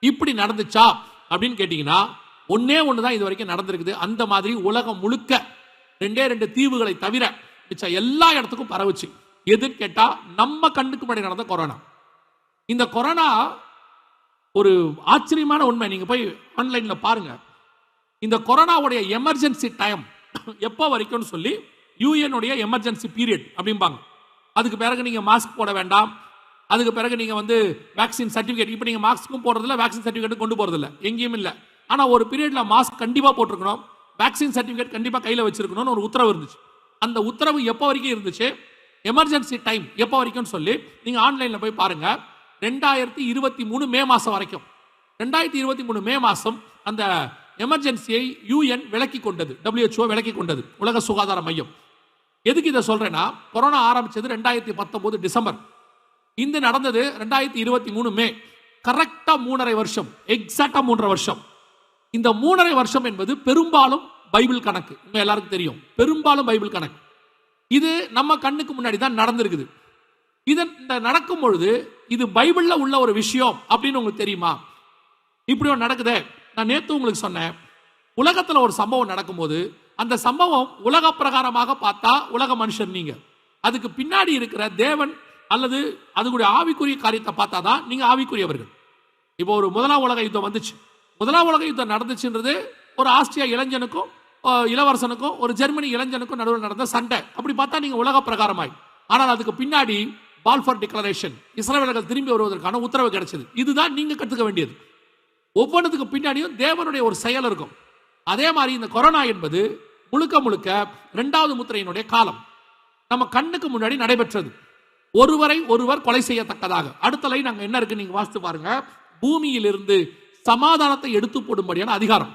இப்படி நடந்துச்சா அப்படின்னு கேட்டீங்கன்னா ஒன்னே ஒண்ணுதான் இது வரைக்கும் நடந்திருக்குது. அந்த மாதிரி உலகம் முழுக்க 2 தீவுகளை தவிர மிச்ச எல்லா இடத்துக்கும் பரவுச்சு. எதுன்னு கேட்டா நம்ம கண்ணுக்கு முன்னாடி நடந்த கொரோனா. இந்த கொரோனா ஒரு ஆச்சரியமான உண்மை, நீங்க போய் ஆன்லைன்ல பாருங்க. இந்த கொரோனாவுடைய எமர்ஜென்சி டைம் எப்போ வரைக்கும்னு சொல்லி யூஎன்னுடைய எமர்ஜென்சி பீரியட் அப்படிம்பாங்க. அதுக்கு பிறகு நீங்க மாஸ்க் போட வேண்டாம், அதுக்கு பிறகு நீங்க வேக்சின் சர்டிபிகேட், இப்போ நீங்க மாஸ்க்கும் போடுறதில்ல, வேக்சின் சர்டிபிகேட் கொண்டு போறதில்ல, எங்கேயும் இல்லை. ஆனா ஒரு பீரியட்ல மாஸ்க் கண்டிப்பா போட்டிருக்கணும், வேக்சின் சர்டிபிகேட் கண்டிப்பா கையில வச்சிருக்கணும்னு ஒரு உத்தரவு இருந்துச்சு. அந்த உத்தரவு எப்போ வரைக்கும் இருந்துச்சு, எமர்ஜென்சி டைம் எப்போ வரைக்கும் சொல்லி நீங்க ஆன்லைன்ல போய் பாருங்க. 2023 மே மாசம் வரைக்கும். 2023 மே மாசம் அந்த எமர்ஜென்சியை யூஎன் விலக்கி கொண்டது, WHO விலக்கி கொண்டது, உலக சுகாதார மையம். எதுக்கு இதை சொல்றேன்னா, கொரோனா ஆரம்பிச்சது 2019 டிசம்பர், இந்த நடந்தது 2023 மே. கரெக்டா 3.5 வருஷம், எக்ஸாக்டா 3.5 வருஷம். இந்த 3.5 வருஷம் என்பது பெரும்பாலும் பைபிள் கணக்கு, உங்க எல்லாருக்கும் தெரியும், பெரும்பாலும் பைபிள் கணக்கு. இது நம்ம கண்ணுக்கு முன்னாடி தான் நடந்திருக்குது. இந்த நடக்கும் பொழுது இது பைபிள்ல உள்ள ஒரு விஷயம் அப்படின்னு உங்களுக்கு தெரியுமா? இப்படி ஒன்று நடக்குதே. நான் நேத்து உங்களுக்கு சொன்னேன், உலகத்துல ஒரு சம்பவம் நடக்கும்போது அந்த சம்பவம் உலக பிரகாரமாக பார்த்தா உலக மனுஷன் நீங்க, அதுக்கு பின்னாடி இருக்கிற தேவன் அல்லது அதுக்குடைய ஆவிக்குரிய காரியத்தை பார்த்தா தான் நீங்க ஆவிக்குரியவர்கள். இப்போ ஒரு முதலாம் உலக யுத்தம் வந்துச்சு, முதலாம் உலக யுத்தம் நடந்துச்சுன்றது ஒரு ஆஸ்திரியா இளைஞனுக்கும் இளவரசனுக்கும் ஒரு ஜெர்மனி இளைஞனுக்கும் நடுவில் நடந்த சண்டை, அப்படி பார்த்தா நீங்க உலக பிரகாரமாய். ஆனால் அதுக்கு பின்னாடி பால்ஃபர் டிக்ளரேஷன், இஸ்ரவேலர்கள் திரும்பி வருவதற்கான உத்தரவு கிடைச்சது. இதுதான் நீங்க கற்றுக்க வேண்டியது. ஒவ்வொன்றுக்கு பின்னாடியும் தேவனுடைய ஒரு செயல் இருக்கும். அதே மாதிரி இந்த கொரோனா என்பது முழுக்க முழுக்க 2வது முத்திரையினுடைய காலம் நம்ம கண்ணுக்கு முன்னாடி நடைபெற்றது. ஒருவரை ஒருவர் கொலை செய்யத்தக்கதாக. அடுத்த லைன் அங்க என்ன இருக்கு நீங்க வாசித்து பாருங்க. பூமியிலிருந்து சமாதானத்தை எடுத்து போடும்படியான அதிகாரம்.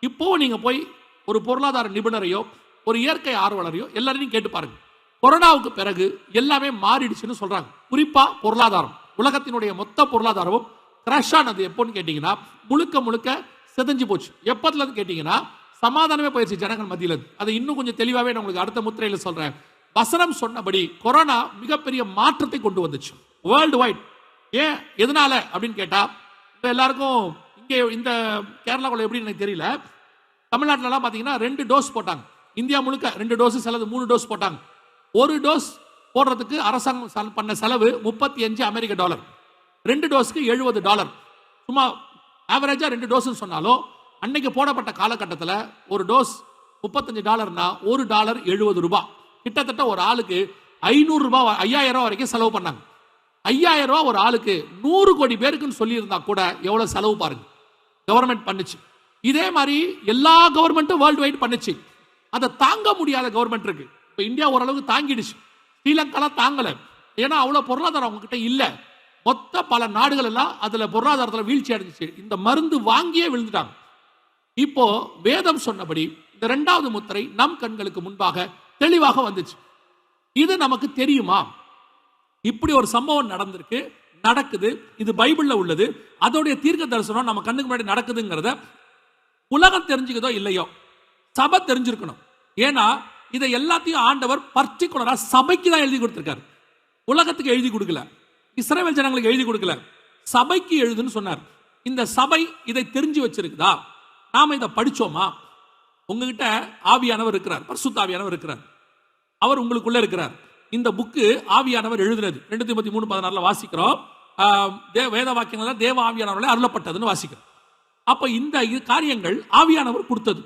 இப்போ நீங்க போய் ஒரு பொருளாதார நிபுணரையோ ஒரு இயற்கை ஆர்வலரையோ எல்லாரையும் கேட்டு பாருங்க. கொரோனாவுக்கு பிறகு எல்லாமே மாறிடுச்சுன்னு சொல்றாங்க. குறிப்பா பொருளாதாரம், உலகத்தினுடைய மொத்த பொருளாதாரமும் கிராஷ் ஆனது எப்போன்னு கேட்டீங்கன்னா முழுக்க முழுக்க செதஞ்சு போச்சு. எப்பத்துல இருந்து கேட்டீங்கன்னா சமாதானமே போயிடுச்சு ஜனங்கள் மத்தியில். அதை இன்னும் கொஞ்சம் தெளிவாகவே நான் உங்களுக்கு அடுத்த முத்திரையில சொல்றேன். வசனம் சொன்னபடி கொரோனா மிகப்பெரிய மாற்றத்தை கொண்டு வந்துச்சு வேர்ல்டு வைட். ஏன், எதனால அப்படின்னு கேட்டா, எல்லாருக்கும் இங்கே இந்த கேரளாக்குள்ள எப்படி எனக்கு தெரியல, தமிழ்நாட்டிலலாம் பார்த்தீங்கன்னா 2 டோஸ் போட்டாங்க. இந்தியா முழுக்க 2 டோஸ், சிலது 3 டோஸ் போட்டாங்க. ஒரு டோஸ் போடுறதுக்கு அரசாங்கம் பண்ண செலவு $35. 2 டோஸ்க்கு $70. சும்மா ஆவரேஜா 2 டோஸ் சொன்னாலும் அன்னைக்கு போடப்பட்ட காலகட்டத்தில் ஒரு டோஸ் $35னா $1 $70. கிட்டத்தட்ட ஒரு ஆளுக்கு $500 $5000 வரைக்கும் செலவு பண்ணாங்க. $5000 ஒரு ஆளுக்கு 100 கோடி பேருக்குன்னு சொல்லி இருந்தா கூட எவ்வளவு செலவு பாருங்க கவர்மெண்ட் பண்ணுச்சு. இதே மாதிரி எல்லா கவர்மெண்ட்டும் வேர்ல்டு வைட் பண்ணுச்சு. அதை தாங்க முடியாத கவர்மெண்ட் இருக்கு. இப்போ இந்தியா ஓரளவுக்கு தாங்கிடுச்சு, ஸ்ரீலங்காலாம் தாங்கல, ஏன்னா அவ்வளவு பொருளாதாரம் அவங்க கிட்ட இல்ல. மொத்த பல நாடுகள் எல்லாம் அதுல பொருளாதாரத்தில் வீழ்ச்சி அடைஞ்சிச்சு. இந்த மருந்து வாங்கியே விழுந்துட்டாங்க. இப்போ வேதம் சொன்னபடி இந்த 2வது முத்திரை நம் கண்களுக்கு முன்பாக தெளிவாக வந்துச்சு. இது நமக்கு தெரியுமா? இப்படி ஒரு சம்பவம் நடந்திருக்கு, நடக்குது, இது பைபிள்ல உள்ளது, அதோடைய தீர்க்க தரிசனம் நம்ம கண்ணுக்கு முன்னாடி நடக்குதுங்கிறத உலகம் தெரிஞ்சுக்கதோ இல்லையோ சபை தெரிஞ்சிருக்கணும். ஏன்னா இதை எல்லாத்தையும் ஆண்டவர் பர்டிகுலரா சபைக்கு தான் எழுதி கொடுத்திருக்காரு, உலகத்துக்கு எழுதி கொடுக்கல, இஸ்ரவேல் ஜனங்களுக்கு எழுதி கொடுக்கல, சபைக்கு எழுதுன்னு சொன்னார். இந்த சபை இதை தெரிஞ்சு வச்சிருக்குதா? நாம இதை படிச்சோமா? உங்ககிட்ட ஆவியானவர் இருக்கிறார், பரிசுத்த ஆவியானவர் இருக்கிறார், அவர் உங்களுக்குள்ள இருக்கிறார். இந்த புக்கு ஆவியானவர் எழுதுனது. 2 தீமோத்தேயு 3:16 வாசிக்கிறோம். வேத வாக்கியங்கள் தேவ ஆவியானவரால் அருளப்பட்டதுன்னு வாசிக்கிறோம். அப்ப இந்த காரியங்கள் ஆவியானவர் கொடுத்தது.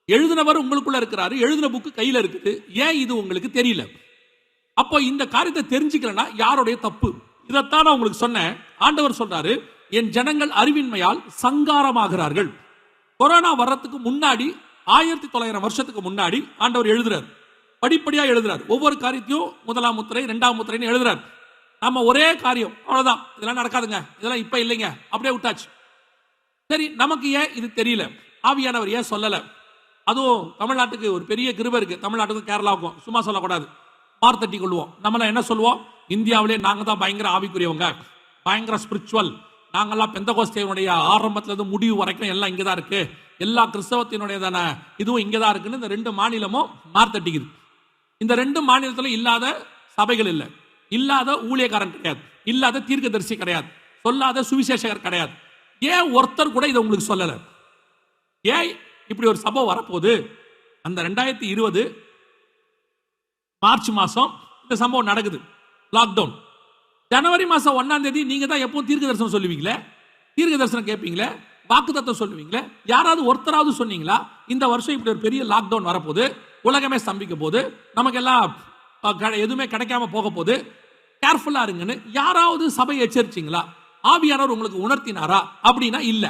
எழுதினவர் உங்களுக்குள்ள இருக்கிறாரு, எழுதின புக்கு கையில இருக்குது. ஏன் இது உங்களுக்கு தெரியல? அப்போ இந்த காரியத்தை தெரிஞ்சுக்கலன்னா யாருடைய தப்பு? இதைத்தான் நான் உங்களுக்கு சொன்னேன். ஆண்டவர் சொல்றாரு, என் ஜனங்கள் அறிவின்மையால் சங்காரமாகிறார்கள். கொரோனா வர்றதுக்கு முன்னாடி 1900 வருஷத்துக்கு முன்னாடி ஆண்டவர் எழுதுறார், படிப்படியா எழுதுறார். ஒவ்வொரு காரியத்தையும் முதலாம் முத்திரை, இரண்டாம் முத்திரைன்னு எழுதுறார். நம்ம ஒரே காரியம், அவ்வளவுதான், இதெல்லாம் நடக்காதுங்க, இதெல்லாம் இப்ப இல்லைங்க, அப்படியே விட்டாச்சு. சரி, நமக்கு ஏன் இது தெரியல? ஆவியானவர் ஏன் சொல்லல? அதுவும் தமிழ்நாட்டுக்கு ஒரு பெரிய கிருபை இருக்கு. தமிழ்நாட்டுக்கும் கேரளாவுக்கும் சும்மா சொல்லக்கூடாது, மார்த்தட்டி கொள்வோம். நம்மளாம் என்ன சொல்லுவோம்? இந்தியாவிலே நாங்க தான் பயங்கர ஆவிக்குரியவங்க, பயங்கர ஸ்பிரிச்சுவல், நாங்கெல்லாம் பெந்தகோஸ்தேவனுடைய ஆரம்பத்துல இருந்து முடிவு வரைக்கும் எல்லாம் இங்கதான் இருக்கு, எல்லா கிறிஸ்தவத்தினுடைய தானே இதுவும் இங்கதான் இருக்குன்னு இந்த 2 மாநிலமும் மார்த்தட்டிக்குது. இந்த 2 மாநிலத்துல இல்லாத சபைகள் இல்லை, இல்லாத ஊழியக்காரன் கிடையாது, இல்லாத தீர்க்கதரிசி கிடையாது, சொல்லாத சுவிசேஷகர் கிடையாது. ஏன் ஒருத்தர் கூட இதை உங்களுக்கு சொல்லல? ஏன் இப்படி ஒரு சம்பவம் வரப்போகுது? அந்த 2020 மார்ச் மாசம் இந்த சம்பவம் நடக்குது, லாக்டவுன். ஜனவரி மாசம் 1ஆம் தேதி நீங்க தான் எப்பவும் தீர்க்க தரிசனம் சொல்லுவீங்களே, தீர்க்க தரிசனம் கேட்பீங்களே, வாக்குத்தத்தம் சொல்லுவீங்களே, யாராவது ஒருத்தராவது சொன்னீங்களா இந்த வருஷம் இப்படி ஒரு பெரிய லாக்டவுன் வரப்போகுது, உலகமே ஸ்தம்பிக்க போகுது, நமக்கு எல்லாம் எதுவுமே கிடைக்காம போக போகுது, கேர்ஃபுல்லா இருங்கன்னு யாராவது சபை எச்சரிச்சிங்களா? ஆவியானவர் உங்களுக்கு உணர்த்தினாரா? அப்படின்னா இல்ல.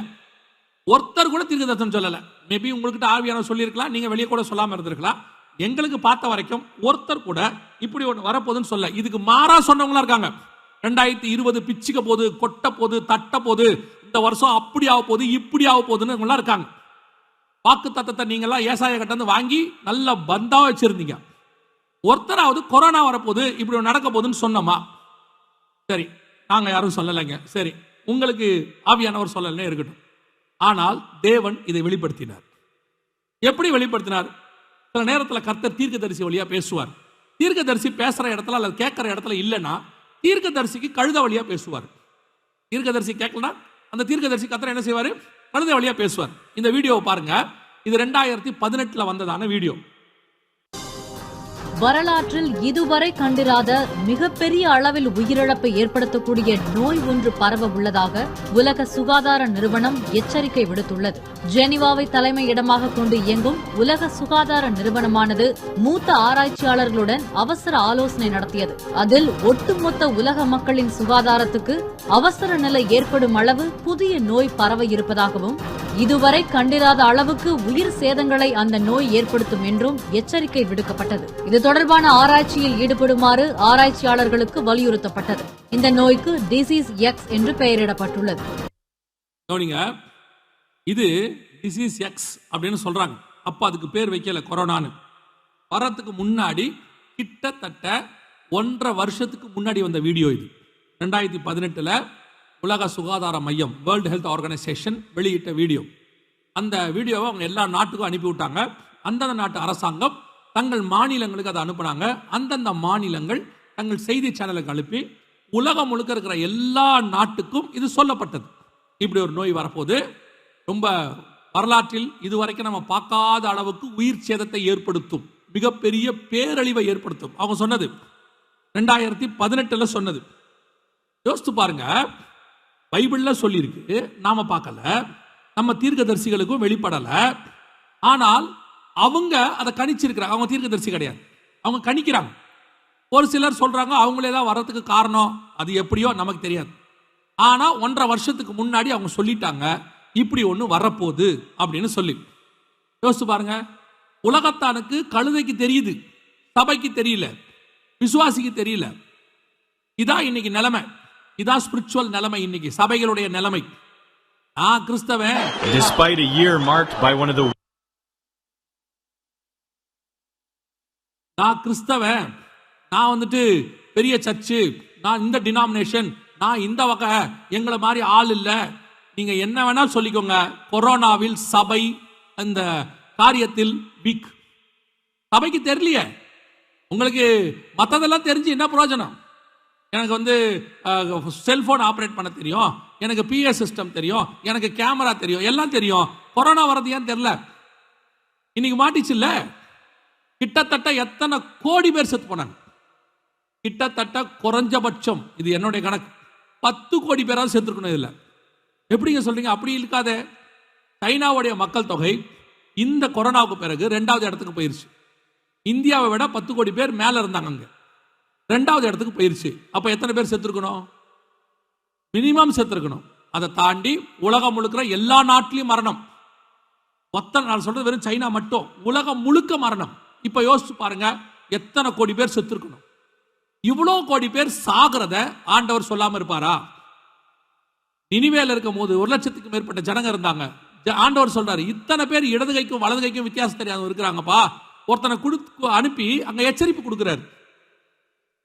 ஒருத்தர் கூட தீர்க்க தரிசனம் சொல்லல. மேபி உங்ககிட்ட ஆவியானவர் சொல்லியிருக்கலாம், நீங்க வெளியே கூட சொல்லாம இருந்திருக்கலாம். எங்களுக்கு பார்த்த வரைக்கும் ஒருத்தர் கூட இப்படி ஒன்று வரப்போகுதுன்னு சொல்ல. இதுக்கு மாறா சொன்னவங்களா இருக்காங்க. 2020 பிச்சுக்க போது, கொட்ட போது, தட்ட போது, இந்த வருஷம் அப்படி ஆக போகுது, இப்படி ஆக போகுதுன்னு இருக்காங்க. வாக்கு தத்தத்தை நீங்கெல்லாம் ஏசாயா கிட்ட இருந்து வாங்கி நல்ல பந்தா வச்சிருந்தீங்க. ஒருத்தராவது கொரோனா வரப்போகுது, இப்படி நடக்க போகுதுன்னு சொன்னோமா? சரி, நாங்க யாரும் சொல்லலைங்க. சரி, உங்களுக்கு ஆவியானவர் சொல்லலன்னு இருக்கட்டும். ஆனால் தேவன் இதை வெளிப்படுத்தினார். எப்படி வெளிப்படுத்தினார்? சில நேரத்தில் கர்த்தர் தீர்க்கதரிசி வழியா பேசுவார். தீர்க்கதரிசி பேசுற இடத்துல அல்லது கேட்கிற இடத்துல இல்லைன்னா தீர்க்கதரிசிக்கு கழுத வழியா பேசுவார். தீர்க்கதரிசி கேட்கலனா அந்த தீர்க்கதரிசி கர்த்தர் என்ன செய்வார்? கழுத வழியா பேசுவார். இந்த வீடியோவை பாருங்க. இது 2018 வந்ததான வீடியோ. வரலாற்றில் இதுவரை கண்டிராத மிகப்பெரிய அளவில் உயிரிழப்பை ஏற்படுத்தக்கூடிய நோய் ஒன்று பரவ உள்ளதாக உலக சுகாதார நிறுவனம் எச்சரிக்கை விடுத்துள்ளது. ஜெனீவாவை தலைமையிடமாக கொண்டு இயங்கும் உலக சுகாதார நிறுவனமானது மூத்த ஆராய்ச்சியாளர்களுடன் அவசர ஆலோசனை நடத்தியது. அதில் ஒட்டுமொத்த உலக மக்களின் சுகாதாரத்துக்கு அவசர நிலை ஏற்படும் அளவு புதிய நோய் பரவ இருப்பதாகவும், இதுவரை கண்டிராத அளவுக்கு உயிர் சேதங்களை அந்த நோய் ஏற்படுத்தும் என்றும் எச்சரிக்கை விடுக்கப்பட்டது. இது தொடர்பான ஆராய்ச்சியில் ஈடுபடுமாறு ஆராய்ச்சியாளர்களுக்கு வலியுறுத்தப்பட்டது. இந்த நோய்க்கு டிசீஸ் எக்ஸ் என்று பெயரிடப்பட்டுள்ளது. இது டிசீஸ் எக்ஸ் அப்படின்னு சொல்றாங்க. அப்ப அதுக்கு பேர் வைக்கல கொரோனான்னு. வரத்துக்கு முன்னாடி கிட்டத்தட்ட 1.5 வருஷத்துக்கு முன்னாடி வந்த வீடியோ இது. 2018 உலக சுகாதார மையம், வேர்ல்டு ஹெல்த் ஆர்கனைசேஷன் வெளியிட்ட வீடியோ. அந்த வீடியோவை அவங்க எல்லா நாட்டுக்கும் அனுப்பி விட்டாங்க. அந்தந்த நாட்டு அரசாங்கம் தங்கள் மாநிலங்களுக்கு அதை அனுப்புனாங்க. அந்தந்த மாநிலங்கள் தங்கள் செய்தி சேனலுக்கு அனுப்பி உலகம் முழுக்க இருக்கிற எல்லா நாட்டுக்கும் இது சொல்லப்பட்டது. இப்படி ஒரு நோய் வரப்போது, ரொம்ப வரலாற்றில் இதுவரைக்கும் நம்ம பார்க்காத அளவுக்கு உயிர் சேதத்தை ஏற்படுத்தும், மிகப்பெரிய பேரழிவை ஏற்படுத்தும். அவங்க சொன்னது 2018 சொன்னது. யோசித்து பாருங்க, பைபிள்ல சொல்லியிருக்கு, நாம பார்க்கல, நம்ம தீர்க்கதரிசிகளுக்கும் வெளிப்படல. ஆனால் அவங்க அதை கணிச்சிருக்கிறாங்க. அவங்க தீர்க்கதரிசி கிடையாது, அவங்க கணிக்கிறாங்க. ஒரு சிலர் சொல்றாங்க அவங்களே தான் வர்றதுக்கு காரணம், அது எப்படியோ நமக்கு தெரியாது. ஆனா 1.5 வருஷத்துக்கு முன்னாடி அவங்க சொல்லிட்டாங்க இப்படி ஒண்ணு வரப்போகுது அப்படின்னு சொல்லி. யோசிச்சு பாருங்க, உலகத்தானுக்கு கழுதைக்கு தெரியுது, சபைக்கு தெரியல, விசுவாசிக்கு தெரியல. இதான் இன்னைக்கு நிலைமை, இதான் ஸ்பிரிச்சுவல் நிலைமை, இன்னைக்கு சபைகளுடைய நிலைமை. நான் கிறிஸ்தவன், despite a year marked by one of the நான் கிறிஸ்தவன், நான் வந்துட்டு பெரிய சர்ச்சு, நான் இந்த டினாமினேஷன், நான் இந்த வகை, எங்களை மாதிரி ஆள் இல்ல, நீங்க என்ன வேணாலும் சொல்லிக்கோங்க, கொரோனாவில் சபை அந்த காரியத்தில் வீக். சபைக்கு தெரியலையே, உங்களுக்கு மற்றதெல்லாம் தெரிஞ்சு என்ன பிரயோஜனம்? எனக்கு செல்போன் ஆப்ரேட் பண்ண தெரியும், எனக்கு பிஎஸ் சிஸ்டம் தெரியும், எனக்கு கேமரா தெரியும், எல்லாம் தெரியும். கொரோனா வரது ஏன் தெரியல? இன்னைக்கு மாட்டிச்சு இல்ல. கிட்டத்தட்ட எத்தனை கோடி பேர் செத்து போனாங்க? கிட்டத்தட்ட குறைஞ்சபட்சம், இது என்னுடைய கணக்கு, 10 கோடி பேராவது செத்துருக்கணும். இதுல எப்படிங்க சொல்றீங்க? அப்படி இருக்காதே. சைனாவுடைய மக்கள் தொகை இந்த கொரோனாவுக்கு பிறகு 2வது இடத்துக்கு போயிருச்சு. இந்தியாவை விட 10 கோடி பேர் மேல இருந்தாங்க, அங்க 2வது இடத்துக்கு போயிருச்சு. அப்ப எத்தனை பேர் செத்துருக்கணும்? மினிமம் செத்துருக்கணும். அதை தாண்டி உலகம் முழுக்கிற எல்லா நாட்டிலையும் மரணம். நான் சொல்றது வெறும் சைனா மட்டும், உலகம் முழுக்க மரணம். இப்ப யோசிச்சு பாருங்க, எத்தனை கோடி பேர் செத்துருக்கணும். இவ்வளவு கோடி பேர் சாகிறத ஆண்டவர் சொல்லாம இருப்பாரா? நினிவேல இருக்கும் போது 1 லட்சத்துக்கு மேற்பட்ட ஜனங்க இருந்தாங்க. ஆண்டவர் சொல்றாரு, இத்தனை பேர் இடது கைக்கும் வலது கைக்கும் வித்தியாசம் தெரியாத இருக்கிறாங்கப்பா. ஒருத்தனை அனுப்பி அங்க எச்சரிப்பு கொடுக்கிறாரு.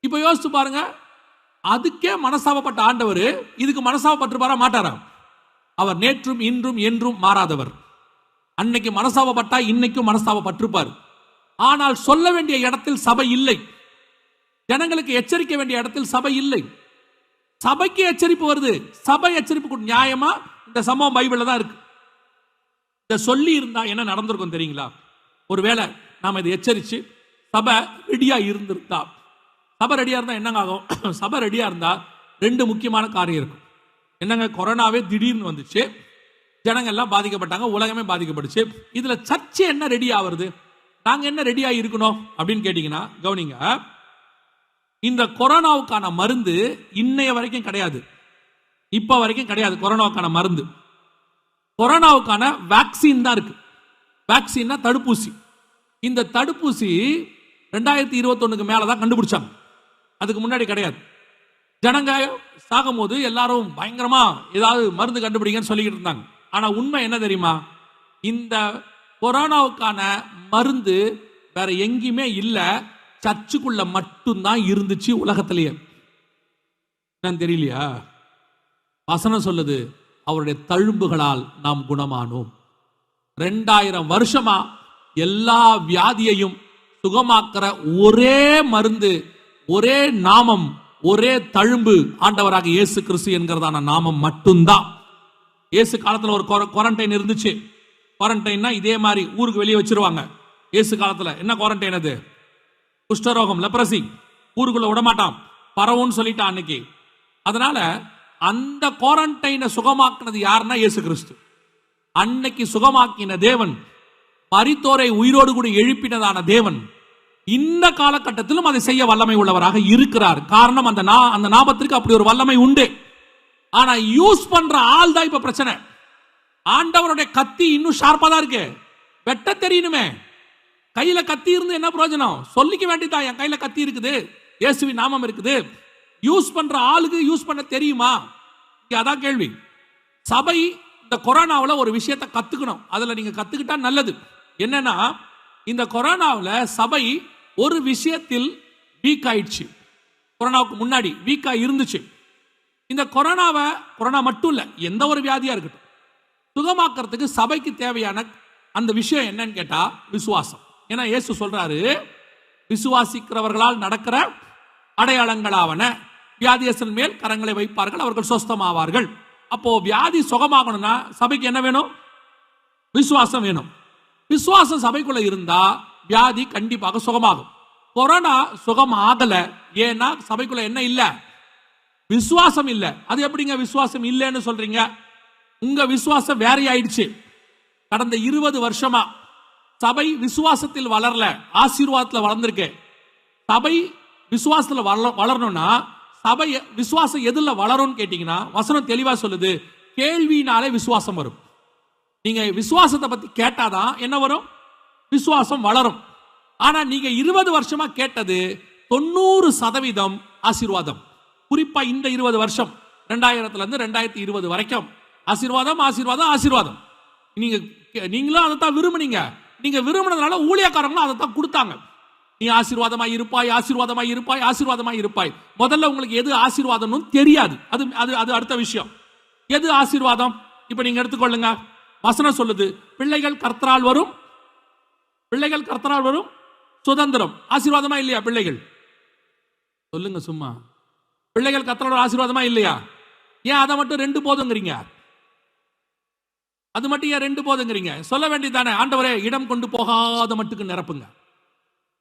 இப்ப யோசிச்சு பாருங்க, அதுக்கே மனசாபப்பட்ட ஆண்டவர் இதுக்கு மனசாபப்பட்டிருப்பாரா? மாட்டாரா? அவர் நேற்றும் இன்றும் என்றும் மாறாதவர். அன்னைக்கு மனசாபப்பட்டா இன்னைக்கும் மனசாபப்பட்டிருப்பார். ஆனால் சொல்ல வேண்டிய இடத்தில் சபை இல்லை. ஜனங்களுக்கு எச்சரிக்க வேண்டிய இடத்தில் சபை இல்லை. சபைக்கு எச்சரிப்பு வருது. சபை எச்சரிப்பு நியாயமா? இந்த சம்பவம் பைபிள்ல தான் இருக்கு. இதை சொல்லி இருந்தா என்ன நடந்திருக்கும் தெரியுங்களா? ஒருவேளை நாம இதை எச்சரிச்சு சபை ரெடியா இருந்திருந்தா, சபை ரெடியா இருந்தா என்னங்க ஆகும்? சபை ரெடியா இருந்தா 2 முக்கியமான காரியம் இருக்கும். என்னங்க? கொரோனாவே திடீர்னு வந்துச்சு, ஜனங்க எல்லாம் பாதிக்கப்பட்டாங்க, உலகமே பாதிக்கப்பட்டுச்சு. இதுல சர்ச்சை என்ன ரெடி ஆகுறது? நாங்க என்ன ரெடியா இருக்கணும் அப்படின்னு கேட்டீங்கன்னா, கவனிங்க, இந்த கொரோனாவுக்கான மருந்து இன்னைய வரைக்கும் கிடையாது. இப்ப வரைக்கும் கிடையாது கொரோனாவுக்கான மருந்து. கொரோனாவுக்கான வேக்சின் தான் இருக்கு. வேக்சின்னா தடுப்பூசி. இந்த தடுப்பூசி 2021 மேலதான் கண்டுபிடிச்சாங்க. அதுக்கு முன்னாடி கிடையாது. ஜனங்க சாகும் போது எல்லாரும் பயங்கரமா ஏதாவது மருந்து கண்டுபிடிங்கன்னு சொல்லிக்கிட்டு இருந்தாங்க. ஆனா உண்மை என்ன தெரியுமா? இந்த கொரோனாவுக்கான மருந்து வேற எங்கேயுமே இல்ல, சர்ச்சுக்குள்ள மட்டும்தான் இருந்துச்சு உலகத்திலேயே. என்னன்னு தெரியலையா? வசனம் சொல்லுது, அவருடைய தழும்புகளால் நாம் குணமானோம். 2000 வருஷமா எல்லா வியாதியையும் சுகமாக்குற ஒரே மருந்து, ஒரே நாமம், ஒரே தழும்பு ஆண்டவராக இயேசு கிறிஸ்து என்கிறதான நாமம் மட்டும்தான். இயேசு காலத்துல ஒரு குவாரண்டைன் இருந்துச்சு. குவாரண்டைன்னா இதே மாதிரி ஊருக்கு வெளியே வச்சிருவாங்க. இயேசு காலத்துல என்ன குவாரண்டைன்? அது குஷ்டரோகம், லெப்ரசி. ஊருக்குள்ள விடமாட்டான், பரவுன்னு சொல்லிட்டான் அன்னைக்கு. அதனால அந்த குவாரண்டைனை சுகமாக்கினது யாருன்னா இயேசு கிறிஸ்து. அன்னைக்கு சுகமாக்கின தேவன், மரித்தோரை உயிரோடு கூட எழுப்பினதான தேவன், இந்த காலகட்டத்திலும் அதை செய்ய வல்லமை உள்ளவராக இருக்கிறார். காரணம், அந்த நாமத்திற்கு அப்படி ஒரு வல்லமை உண்டு. ஆனா யூஸ் பண்ற ஆள் தான் இப்ப பிரச்சனை. ஆண்டவருடைய கத்தி இன்னும் ஷார்ப்பா தான் இருக்கு. வெட்ட தெரியணுமே. கையில கத்தி இருந்து என்ன பிரயோஜனம்? சொல்லிக்க வேண்டியதான், என் கையில கத்தி இருக்குது, இயேசுவின் நாமம் இருக்குது. யூஸ் பண்ற ஆளுக்கு யூஸ் பண்ண தெரியுமா? அதான் கேள்வி. சபை இந்த கொரோனாவில் ஒரு விஷயத்தை கத்துக்கணும். அதுல நீங்க கத்துக்கிட்டா நல்லது. என்னன்னா, இந்த கொரோனாவில் சபை ஒரு விஷயத்தில் வீக் ஆயிடுச்சு. கொரோனாவுக்கு முன்னாடி வீக்கா இருந்துச்சு. இந்த கொரோனா மட்டும் இல்ல, எந்த ஒரு வியாதியா இருக்கட்டும், சுகமாக்குறதுக்கு சபைக்கு தேவையான அந்த விஷயம் என்னன்னு கேட்டா விசுவாசம். ஏன்னா இயேசு சொல்றாரு, விசுவாசிக்கிறவர்களால் நடக்கிற அடையாளங்களாவன, வியாதியஸ்தன் மேல் கரங்களை வைப்பார்கள், அவர்கள் சொஸ்தமாவார்கள். அப்போ வியாதி சுகமாகணும்னா சபைக்கு என்ன வேணும்? விசுவாசம் வேணும். விசுவாசம் சபைக்குள்ள இருந்தா வியாதி கண்டிப்பாக சுகமாகும். கொரோனா சுகம் ஆகல, ஏன்னா சபைக்குள்ள என்ன இல்ல? விசுவாசம் இல்ல. அது எப்படிங்க விசுவாசம் இல்லைன்னு சொல்றீங்க? உங்க விசுவாசம் வேற ஆயிடுச்சு. கடந்த 20 வருஷமா சபை விசுவாசத்தில் வளரல, ஆசீர்வாதத்தில் வளர்ந்திருக்கு. சபை விசுவாசத்தில் வளரணும்னா சபை விசுவாசம் எதுல வளரும் கேட்டீங்கன்னா, வசனம் தெளிவா சொல்லுது, கேள்வினாலே விசுவாசம் வரும். நீங்க விசுவாசத்தை பத்தி கேட்டாதான் என்ன வரும்? விசுவாசம் வளரும். ஆனா நீங்க 20 வருஷமா கேட்டது 90% ஆசீர்வாதம். குறிப்பா இந்த 20 வருஷம், 2000 இருந்து 2020 வரைக்கும் ஆசீர்வாதம் ஆசீர்வாதம் ஆசீர்வாதம். நீங்களும் அதை தான் விரும்புனீங்க. நீங்க விரும்பினதுனால ஊழியக்காரங்களும் அதை தான் கொடுத்தாங்க. நீ ஆசீர்வாதமாய் இருப்பாய், ஆசீர்வாதமாய் இருப்பாய், ஆசீர்வாதமாய் இருப்பாய். முதல்ல உங்களுக்கு எது ஆசீர்வாதம்னு தெரியாது. அது அடுத்த விஷயம். எது ஆசீர்வாதம்? இப்ப நீங்க எடுத்துக்கொள்ளுங்க. வசனம் சொல்லுது, பிள்ளைகள் கர்த்தரால் வரும், பிள்ளைகள் கர்த்தரால் வரும் சுதந்திரம். ஆசீர்வாதமா இல்லையா பிள்ளைகள்? சொல்லுங்க சும்மா. பிள்ளைகள் கர்த்தரால் ஆசீர்வாதமா இல்லையா? ஏன் அதை மட்டும் 2 போதுங்கிறீங்க? அது மட்டும் ஏன் 2 போதுங்கிறீங்க? சொல்ல வேண்டியதானே, ஆண்டவரே இடம் கொண்டு போகாத மட்டுக்கு நிரப்புங்க.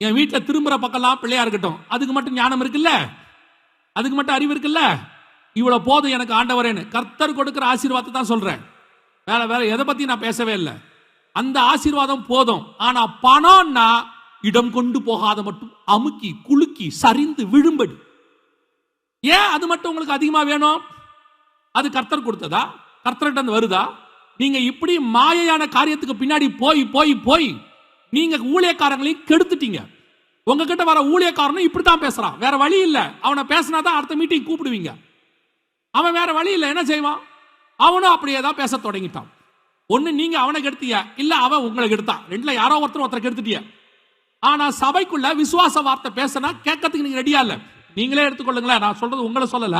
என் வீட்டில் திரும்புற பக்கம்லாம் பிள்ளையா இருக்கட்டும். அதுக்கு மட்டும் ஞானம் இருக்குல்ல, அதுக்கு மட்டும் அறிவு இருக்குல்ல. இவ்வளவு போதும் எனக்கு ஆண்டவரேன்னு. கர்த்தர் கொடுக்கிற ஆசீர்வாதத்தை தான் சொல்றேன், வேற எதை பத்தி நான் பேசவே இல்லை. அந்த ஆசீர்வாதம் போதும். ஆனா பணம்னா இடம் கொண்டு போகாத மட்டும் அமுக்கி குலுக்கி சரிந்து விழும்படி. ஏன் அது மட்டும் உங்களுக்கு அதிகமா வேணும்? அது கர்த்தர் கொடுத்ததா? கர்த்தர்கிட்ட வருதா? நீங்க இப்படி மாயையான காரியத்துக்கு பின்னாடி போய் போய் போய் நீங்க ஊழியக்காரங்களையும் கெடுத்துட்டீங்க. உங்ககிட்ட வர ஊழியக்காரனும் இப்படித்தான் பேசுறான், வேற வழி இல்ல. அவனை பேசினாதான் அடுத்த மீட்டிங் கூப்பிடுவீங்க. அவன் வேற வழி இல்லை, என்ன செய்வான்? அவனும் அப்படியே தான் பேச தொடங்கிட்டான். ஒண்ணு நீங்க அவனை கெடுத்திய, இல்ல அவன் உங்களை கெடுத்தான். ரெண்டுல யாரோ ஒருத்தர் கெடுத்துட்டிய. ஆனா சபைக்குள்ள விசுவாச வார்த்தை பேசினா கேட்கறதுக்கு நீங்க ரெடியா இல்ல. நீங்களே எடுத்துக்கொள்ளுங்களேன், நான் சொல்றது உங்களை சொல்லல,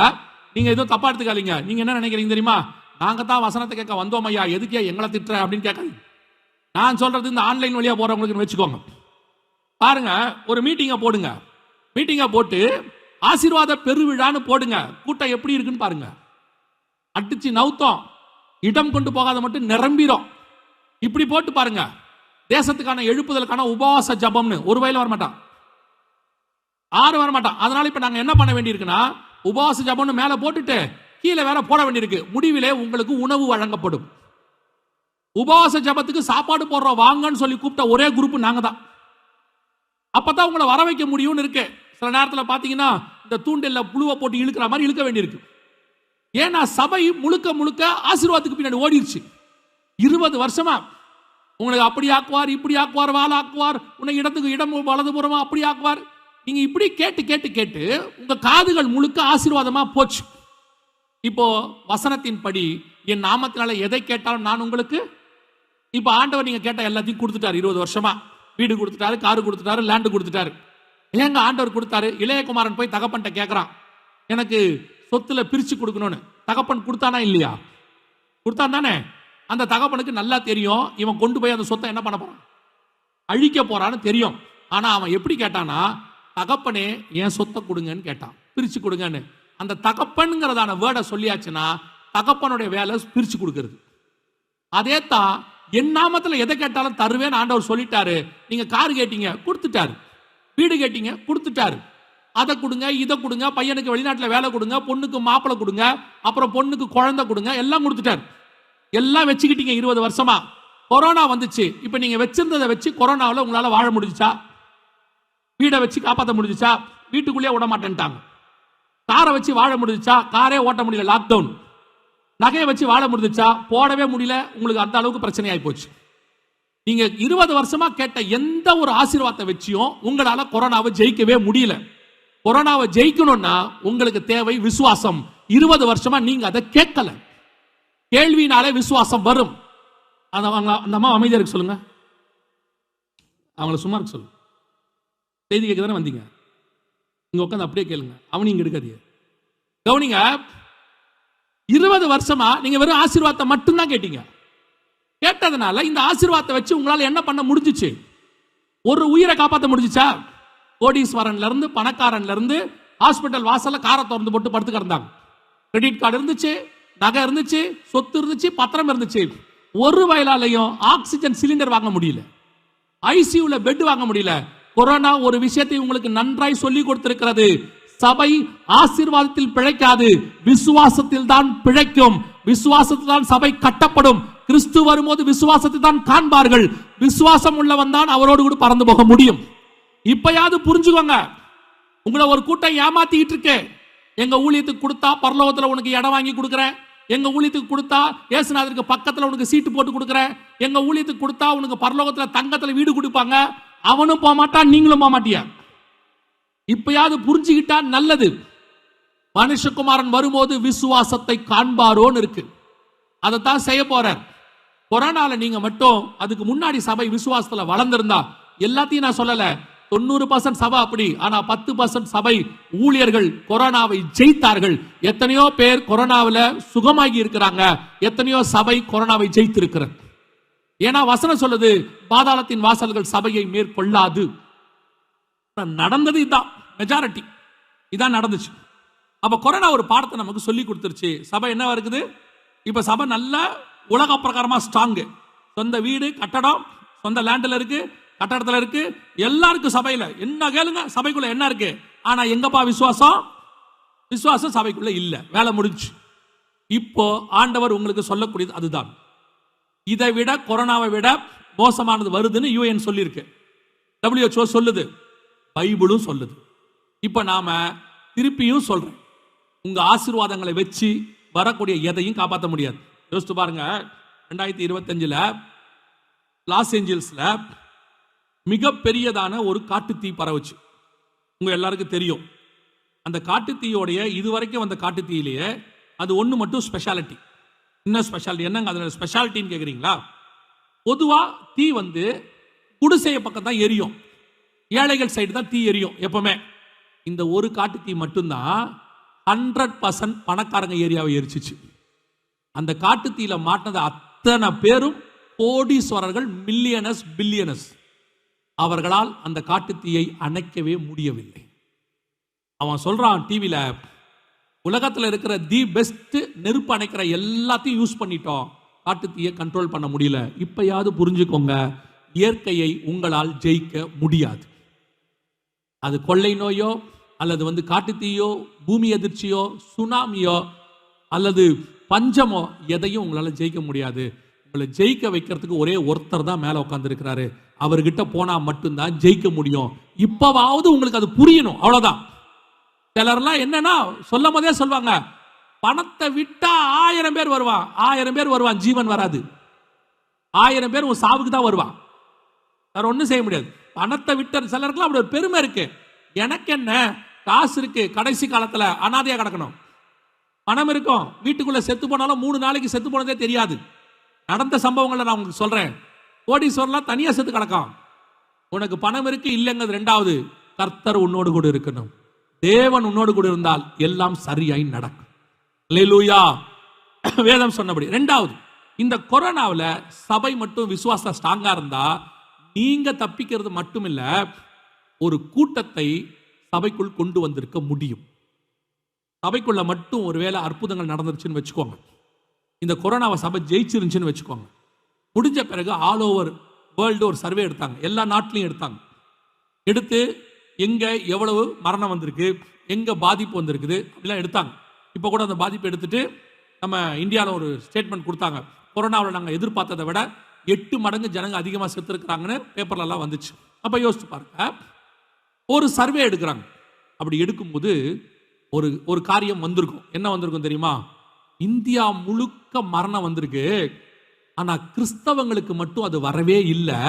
நீங்க எதுவும் தப்பா எடுத்துக்காதீங்க. நீங்க என்ன நினைக்கிறீங்க தெரியுமா? நாங்க தான் வசனத்தை கேட்க வந்தோம் ஐயா, எதுக்கே எங்களை திட்டுற அப்படின்னு கேட்காதீங்க. நான் சொல்றது இந்த ஆன்லைன் வழியா போறவங்களுக்கு வச்சுக்கோங்க. பாருங்க, ஒரு மீட்டிங்கை போடுங்க, மீட்டிங்கை போட்டு ஆசீர்வாத பெருவிழான்னு போடுங்க. கூட்டம் எப்படி இருக்குன்னு பாருங்க. அடிச்சு நவுத்தோம், இடம் கொண்டு போகாத மட்டும் நிரம்பிடும். இப்படி போட்டு பாருங்க. தேசத்துக்கான எழுப்புதலுக்கான உபவாச ஜபம்னு ஒரு வயல வரமாட்டான், 6 வரமாட்டான். அதனால இப்ப நாங்க என்ன பண்ண வேண்டியிருக்குன்னா, உபவாச ஜபம்னு மேல போட்டுட்டு கீழே வேற போட வேண்டியிருக்கு. முடிவிலே உங்களுக்கு உணவு வழங்கப்படும். உபவாச ஜபத்துக்கு சாப்பாடு போடுறோம் வாங்கன்னு சொல்லி கூப்பிட்ட ஒரே குரூப் நாங்க தான். அப்பதான் உங்களை வர வைக்க முடியும்னு இருக்கு. சில நேரத்தில் பாத்தீங்கன்னா இந்த தூண்டில்ல புழுவை போட்டு இழுக்கிற மாதிரி இழுக்க வேண்டியிருக்கு. ஏன்னா சபை முழுக்க முழுக்க ஆசீர்வாதத்துக்கு பின்னாடி ஓடிடுச்சு. 20 வருஷமா உங்களுக்கு அப்படி ஆக்குவார், இப்படி ஆக்குவார், வாழ ஆக்குவார், உன்னை இடத்துக்கு இடம் வலதுபுறமா அப்படி ஆக்குவார். நீங்க இப்படி கேட்டு கேட்டு கேட்டு உங்க காதுகள் முழுக்க ஆசீர்வாதமா போச்சு. இப்போ வசனத்தின்படி என் நாமத்தினால எதை கேட்டாலும் நான் உங்களுக்கு, இப்ப ஆண்டவர் நீங்க கேட்ட எல்லாத்தையும் கொடுத்துட்டாரு. 20 வருஷமா வீடு கொடுத்துட்டாரு, காரு கொடுத்துட்டாரு, லேண்டு கொடுத்துட்டாரு. ஏங்க ஆண்டவர் கொடுத்தாரு? இளையகுமாரன் போய் தகப்பன்ட்ட கேட்கிறான், எனக்கு சொத்துல பிரிச்சு கொடுக்கணும்னு. தகப்பன் கொடுத்தானா இல்லையா? கொடுத்தான் தானே. அந்த தகப்பனுக்கு நல்லா தெரியும் இவன் கொண்டு போய் அந்த சொத்தை என்ன பண்ண போறான், அழிக்க போறான்னு தெரியும். ஆனா அவன் எப்படி கேட்டானா, தகப்பனே என் சொத்தை கொடுங்கன்னு கேட்டான், பிரிச்சு கொடுங்கன்னு. அந்த தகப்பன்கிறதான வேர்டை சொல்லியாச்சுன்னா தகப்பனுடைய வேலை பிரிச்சு கொடுக்கிறது. அதே தான் என் நாமத்துல எதை கேட்டாலும் தருவேன் ஆண்டவர் சொல்லிட்டாரு. நீங்க கார் கேட்டீங்க கொடுத்துட்டாரு, வீடு கேட்டீங்க கொடுத்துட்டாரு, அதை கொடுங்க இதை கொடுங்க, பையனுக்கு வெளிநாட்டில் வேலை கொடுங்க, பொண்ணுக்கு மாப்பிள்ளை கொடுங்க, அப்புறம் பொண்ணுக்கு குழந்தை கொடுங்க, எல்லாம் கொடுத்துட்டாரு. எல்லாம் வச்சுக்கிட்டீங்க 20 வருஷமா. கொரோனா வந்துச்சு. இப்ப நீங்க வச்சிருந்ததை வச்சு கொரோனாவில் உங்களால வாழ முடிஞ்சுச்சா? வீடை வச்சு காப்பாற்ற முடிஞ்சுச்சா? வீட்டுக்குள்ளேயே விட மாட்டேன்ட்டாங்க. காரை வச்சு வாழ முடிஞ்சுச்சா? காரே ஓட்ட முடியல, லாக்டவுன். நகையை வச்சு வாழ முடிஞ்சுச்சா? போடவே முடியல. உங்களுக்கு அந்த அளவுக்கு பிரச்சனை ஆகி போச்சு. நீங்க 20 வருஷமா கேட்ட எந்த ஒரு ஆசீர்வாதத்தை வச்சியும் உங்களால கொரோனாவை ஜெயிக்கவே முடியல. கொரோனாவை ஜெயிக்கணும்னா உங்களுக்கு தேவை விசுவாசம். 20 வருஷமா நீங்க அதை கேட்கல. கேள்வினாலே விசுவாசம் வரும். அந்த அம்மா அமைதியா இருக்கு சொல்லுங்க, அவங்கள சும்மா இருக்கு சொல்லுங்க. செய்தி கேட்க தானே வந்தீங்க, இங்க உட்காந்து அப்படியே கேளுங்க, அவனையும் இங்க எடுக்காதீங்க. கவனிங்க, 20 வருஷமா நீங்க வெறும் ஆசீர்வாதத்தை மட்டும்தான் கேட்டீங்க. கேட்டதுனால இந்த ஆசீர்வாதத்தை வச்சு உங்களால என்ன பண்ண முடிஞ்சிச்சு? ஒரு உயிரை காப்பாற்ற முடிஞ்சிச்சா? கோடீஸ்வரன்ல இருந்து பணக்காரன்ல இருந்து ஹாஸ்பிட்டல் வாசல்ல காரை திறந்து போட்டு படுத்து கிடந்தாங்க. கிரெடிட் கார்டு இருந்துச்சு, நகை இருந்துச்சு, சொத்து இருந்துச்சு, பத்திரம் இருந்துச்சு. ஒரு வயலாலையும் ஆக்சிஜன் சிலிண்டர் வாங்க முடியல, ஐசியூல பெட் வாங்க முடியல. கொரோனா ஒரு விஷயத்தை உங்களுக்கு நன்றாய் சொல்லி கொடுத்திருக்கிறது. சபை ஆசீர்வாதத்தில் பிழைக்காது, விசுவாசத்தில் தான் பிழைக்கும். விசுவாசத்தில் தான் சபை கட்டப்படும். கிறிஸ்து வரும்போது விசுவாசத்தை தான் காண்பார்கள். விசுவாசம் உள்ளவன் தான் அவரோடு கூட பறந்து போக முடியும். இப்பயாவது புரிஞ்சுக்கோங்க. உங்களை ஒரு கூட்டம் ஏமாத்திட்டு இருக்கு. எங்க ஊழியத்துக்கு கொடுத்தா பரலோகத்துல உனக்கு இடம் வாங்கி கொடுக்குறேன், எங்க ஊழியத்துக்கு கொடுத்தா இயேசுநாதருக்கு பக்கத்துல உனக்கு சீட்டு போட்டு கொடுக்குறேன், எங்க ஊழியத்துக்கு கொடுத்தா உனக்கு பரலோகத்துல தங்கத்துல வீடு கொடுப்பாங்க. அவனும் போக மாட்டான், நீங்களும் போக மாட்டியா. இப்பயாவது புரிஞ்சுக்கிட்டா நல்லது. மனுஷகுமாரன் வரும்போது விசுவாசத்தை காண்பாரோன்னு இருக்கு. அதைத்தான் செய்ய போறார். கொரோனால நீங்க மட்டும் அதுக்கு முன்னாடி சபை விசுவாசத்துல வளர்ந்திருந்தா, எல்லாத்தையும் நான் சொல்லல, 90% சபை அப்படி, ஆனா 10% சபை ஊழியர்கள் கொரோனாவை ஜெயித்தார்கள். எத்தனையோ பேர் கொரோனாவில் சுகமாகி இருக்கிறாங்க, எத்தனையோ சபை கொரோனாவை ஜெயித்திருக்கிறது. ஏன்னா வசனம் சொல்லுது, பாதாளத்தின் வாசல்கள் சபையை மேற்கொள்ளாது. நடந்தது இதான், மெஜாரிட்டி இதான் நடந்துச்சு. அப்ப கொரோனா ஒரு பாடத்தை நமக்கு சொல்லி கொடுத்துருச்சு. சபை என்னவா இருக்குது? இப்ப சபை நல்ல உலக பிரகாரமா ஸ்ட்ராங்கு. சொந்த வீடு கட்டடம் சொந்த லேண்ட்ல இருக்கு, கட்டடத்துல இருக்கு, எல்லாருக்கும் சபையில என்ன கேளுங்க, சபைக்குள்ள என்ன இருக்கு. ஆனா எங்கப்பா விசுவாசம்? விசுவாசம் சபைக்குள்ள இல்ல, வேலை முடிஞ்சு. இப்போ ஆண்டவர் உங்களுக்கு சொல்லக்கூடியது அதுதான். இதை விட கொரோனாவை விட மோசமானது வருதுன்னு யூஎன் சொல்லியிருக்கு, WHO சொல்லுது, பைபிளும் சொல்லுது. இப்ப நாம திருப்பியும் சொல்றேன், உங்க ஆசீர்வாதங்களை வச்சு வரக்கூடிய எதையும் காப்பாற்ற முடியாது. யோசித்து பாருங்க, 2025 லாஸ் ஏஞ்சல்ஸ்ல மிகப்பெரியதான ஒரு காட்டுத்தீ பரவுச்சு. உங்க எல்லாருக்கும் தெரியும். அந்த காட்டுத்தீயோடைய இதுவரைக்கும் வந்த காட்டுத்தீயிலேயே அது ஒன்று மட்டும் ஸ்பெஷாலிட்டி. என்ன ஸ்பெஷாலிட்டி? என்னங்க அதோட ஸ்பெஷாலிட்டின்னு கேட்குறீங்களா? பொதுவாக தீ குடிசைய பக்கம் தான் எரியும், ஏழைகள் சைடு தான் தீ எரியும் எப்பவுமே. இந்த ஒரு காட்டுத்தீ மட்டும்தான் 100% பணக்காரங்க ஏரியாவை எரிச்சிச்சு. அந்த காட்டுத்தீயில மாட்டினது அத்தனை பேரும் கோடீஸ்வரர்கள், மில்லியனஸ், பில்லியனஸ். அவர்களால் அந்த காட்டுத்தீயை அணைக்கவே முடியவில்லை. அவன் சொல்றான் டிவியில, உலகத்தில் இருக்கிற தி பெஸ்ட் நெருப்பு அணைக்கிற எல்லாத்தையும் யூஸ் பண்ணிட்டோம், காட்டுத்தீயை கண்ட்ரோல் பண்ண முடியல. இப்பயாவது புரிஞ்சுக்கோங்க, இயற்கையை உங்களால் ஜெயிக்க முடியாது. அது கொள்ளை நோயோ அல்லது காட்டுத்தீயோ, பூமி அதிர்ச்சியோ, சுனாமியோ அல்லது பஞ்சமோ, எதையும் உங்களால் ஜெயிக்க முடியாது. உங்களை ஜெயிக்க வைக்கிறதுக்கு ஒரே ஒருத்தர் தான் மேலே உட்காந்துருக்கிறாரு. அவர்கிட்ட போனா மட்டும்தான் ஜெயிக்க முடியும். இப்பவாவது உங்களுக்கு அது புரியணும், அவ்வளவுதான். சிலர்லாம் என்னன்னா சொல்லும் போதே சொல்லுவாங்க, பணத்தை விட்டா 1000 பேர் வருவான், 1000 பேர் வருவான், ஜீவன் வராது. 1000 பேர் உன் சாவுக்கு தான் வருவான், வேற ஒன்றும் செய்ய முடியாது. பணத்தை விட்ட சிலருக்குலாம் அப்படி ஒரு பெருமை இருக்கு. எனக்கு என்ன, காசு இருக்கு, கடைசி காலத்துல அனாதையா கிடக்கணும். பணம் இருக்கும், வீட்டுக்குள்ள செத்து போனாலும் 3 நாளைக்கு செத்து போனதே தெரியாது. நடந்த சம்பவங்களை நான் உங்களுக்கு சொல்றேன். கோடீஸ்வரர்லாம் தனியா செத்து கிடக்கும். உனக்கு பணம் இருக்கு இல்லைங்கிறது ரெண்டாவது. கர்த்தர் உன்னோடு கூட இருக்கணும். தேவன் உன்னோடு கூட இருந்தால் எல்லாம் சரியாய் நடக்கும். அல்லேலூயா. வேதம் சொன்னபடி. ரெண்டாவது, இந்த கொரோனாவில் சபை மட்டும் விசுவாச ஸ்ட்ராங்கா இருந்தா நீங்க தப்பிக்கிறது மட்டும் இல்ல, ஒரு கூட்டத்தை சபைக்குள் கொண்டு வந்திருக்க முடியும். சபைக்குள்ள மட்டும் ஒருவேளை அற்புதங்கள் நடந்துருச்சுன்னு வச்சுக்கோங்க, இந்த கொரோனாவை சபை ஜெயிச்சிருந்துச்சுன்னு வச்சுக்கோங்க, முடிஞ்ச பிறகு ஆல் ஓவர் வேர்ல்டு ஒரு சர்வே எடுத்தாங்க, எல்லா நாட்டிலையும் எடுத்தாங்க. எடுத்து எங்க எவ்வளவு மரணம் வந்திருக்கு, எங்க பாதிப்பு வந்திருக்குது அப்படிலாம் எடுத்தாங்க. இப்போ கூட அந்த பாதிப்பு எடுத்துட்டு நம்ம இந்தியாவில் ஒரு ஸ்டேட்மெண்ட் கொடுத்தாங்க, கொரோனாவில் நாங்கள் எதிர்பார்த்ததை விட 8 மடங்கு ஜனங்க அதிகமாக செத்துருக்கிறாங்கன்னு பேப்பர்லாம் வந்துச்சு. அப்போ யோசிச்சு பாருங்க, ஒரு சர்வே எடுக்கிறாங்க. அப்படி எடுக்கும்போது ஒரு காரியம் வந்திருக்கும். என்ன வந்திருக்கும் தெரியுமா? இந்தியா முழுக்க மரணம் வந்திருக்கு, ஆனா கிறிஸ்தவங்களுக்கு மட்டும் அது வரவே இல்லை.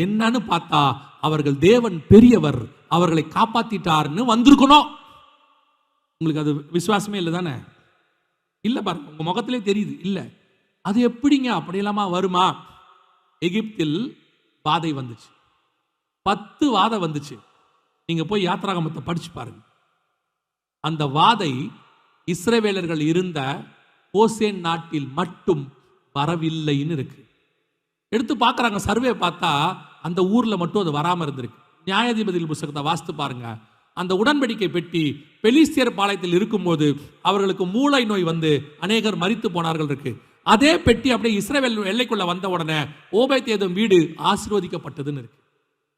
என்னன்னு பார்த்தா அவர்கள் தேவன் பெரியவர், அவர்களை காப்பாத்திட்டார்னு வந்திருக்கணும். உங்களுக்கு அது விசுவாசமே இல்லை தானே? இல்லை பாருங்க, உங்க முகத்திலே தெரியுது. இல்லை, அது எப்படிங்க அப்படியெல்லாமா வருமா? எகிப்தில் வாதை வந்துச்சு, 10 வாதை வந்துச்சு. நீங்க போய் யாத்ராகமத்தை படிச்சு பாருங்க. அந்த வாதை இஸ்ரவேலர்கள் இருந்த கோசேன் நாட்டில் மட்டும் வரவில்லைன்னு இருக்கு. எடுத்து பார்க்குறாங்க, சர்வே பார்த்தா அந்த ஊர்ல மட்டும் அது வராமல் இருந்திருக்கு. நியாயாதிபதிகள் புத்தகத்தை வாசித்து பாருங்க. அந்த உடன்படிக்கை பெட்டி பெலிஸ்தியர் பாளையத்தில் இருக்கும்போது அவர்களுக்கு மூளை நோய் வந்து அநேகர் மரித்து போனார்கள் இருக்கு. அதே பெட்டி அப்படியே இஸ்ரவேல் எல்லைக்குள்ள வந்த உடனே ஓபேத்ஏதோம் வீடு ஆசீர்வதிக்கப்பட்டதுன்னு இருக்கு.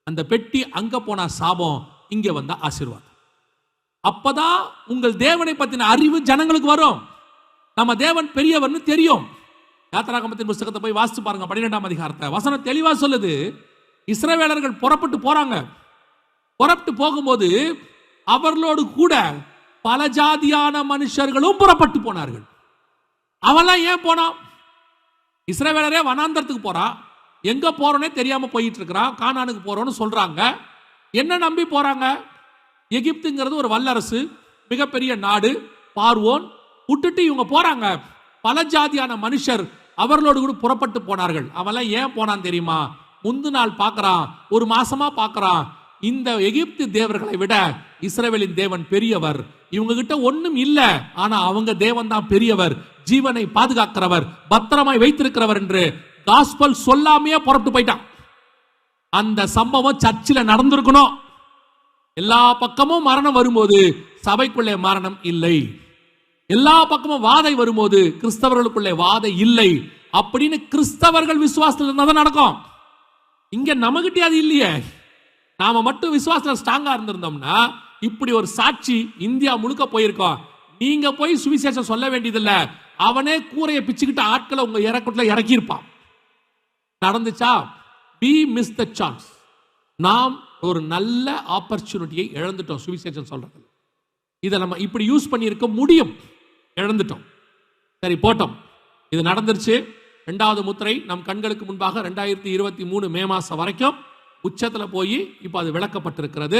அந்த பெட்டி அங்க போன சாபம், இங்க வந்த ஆசீர்வாதம். அப்பதான் உங்கள் தேவனை பத்தின அறிவு ஜனங்களுக்கு வரும். நம்ம தேவன் பெரியவர்னு தெரியும். யாத்ராகமத்தின் புத்தகத்தை போய் வாசித்து பாருங்க, 12ஆம் அதிகாரத்தை. வசனம் தெளிவா சொல்லுது, இஸ்ரவேலர்கள் புறப்பட்டு போறாங்க. புறப்பட்டு போகும்போது அவர்களோடு கூட பல ஜாதியான மனுஷர்களும் புறப்பட்டு போனார்கள். அவெல்லாம் ஏன் போனான்? இஸ்ரவேலரே வனாந்தரத்துக்கு போறான், எங்க போறோன்னே தெரியாம போயிட்டு இருக்கிறான், கானானுக்கு போறோம்னு சொல்றாங்க. என்ன நம்பி போறாங்க? எகிப்துங்கிறது ஒரு வல்லரசு, மிகப்பெரிய நாடு, பார்வோன். விட்டுட்டு இவங்க போறாங்க. பல ஜாதியான மனுஷர் அவர்களோடு கூட புறப்பட்டு போனார்கள். அவெல்லாம் ஏன் போனான் தெரியுமா? முந்து நாள் பார்க்கறான், ஒரு மாசமா பார்க்கறான், இந்த எகிப்து தேவர்களை விட இஸ்ரவேலின் தேவன் பெரியவர். இவங்க கிட்ட ஒண்ணும் இல்ல, ஆனா அவங்க தேவன் தான் பெரியவர், ஜீவனை பாதுகாக்கிறவர், பத்திரமாய் வைத்திருக்கிறவர் என்று காஸ்பல் சொல்லாமையே புறப்பட்டு போயிட்டான். அந்த சம்பவம் சர்ச்சில் நடந்திருக்கணும். எல்லா பக்கமும் மரணம் வரும்போது சபைக்குள்ளே மரணம் இல்லை, எல்லா பக்கமும் வாதை வரும்போது கிறிஸ்தவர்களுக்குள்ளே வாதை இல்லை அப்படின்னு கிறிஸ்தவர்கள் விசுவாசத்தில் இருந்தால் நடக்கும். இங்க நமக்கிட்டே அது இல்லையே. நாம மட்டும் விசுவாசத்தில் ஸ்ட்ராங்கா இருந்திருந்தோம்னா இப்படி ஒரு சாட்சி இந்தியா முழுக்க போயிருக்கோம். நீங்க போய் சுவிசேஷம் சொல்ல வேண்டியதில்ல, அவனே கூரையை பிச்சுக்கிட்டு ஆட்களை உங்க இறக்கத்துல இறக்கியிருப்பான். நடந்துச்சா? we miss the chance. நாம் ஒரு நல்ல ஆப்பர்ச்சுனிட்டியை இழந்துட்டோம் சுவிசேஷம் சொல்றது. இதை நம்ம இப்படி யூஸ் பண்ணியிருக்க முடியும், இழந்துட்டோம். சரி போட்டோம், இது நடந்துருச்சு. 2வது முத்திரை நம் கண்களுக்கு முன்பாக 2023 மே மாசம் வரைக்கும் உச்சத்துல போய் இப்போ அது விளக்கப்பட்டிருக்கிறது.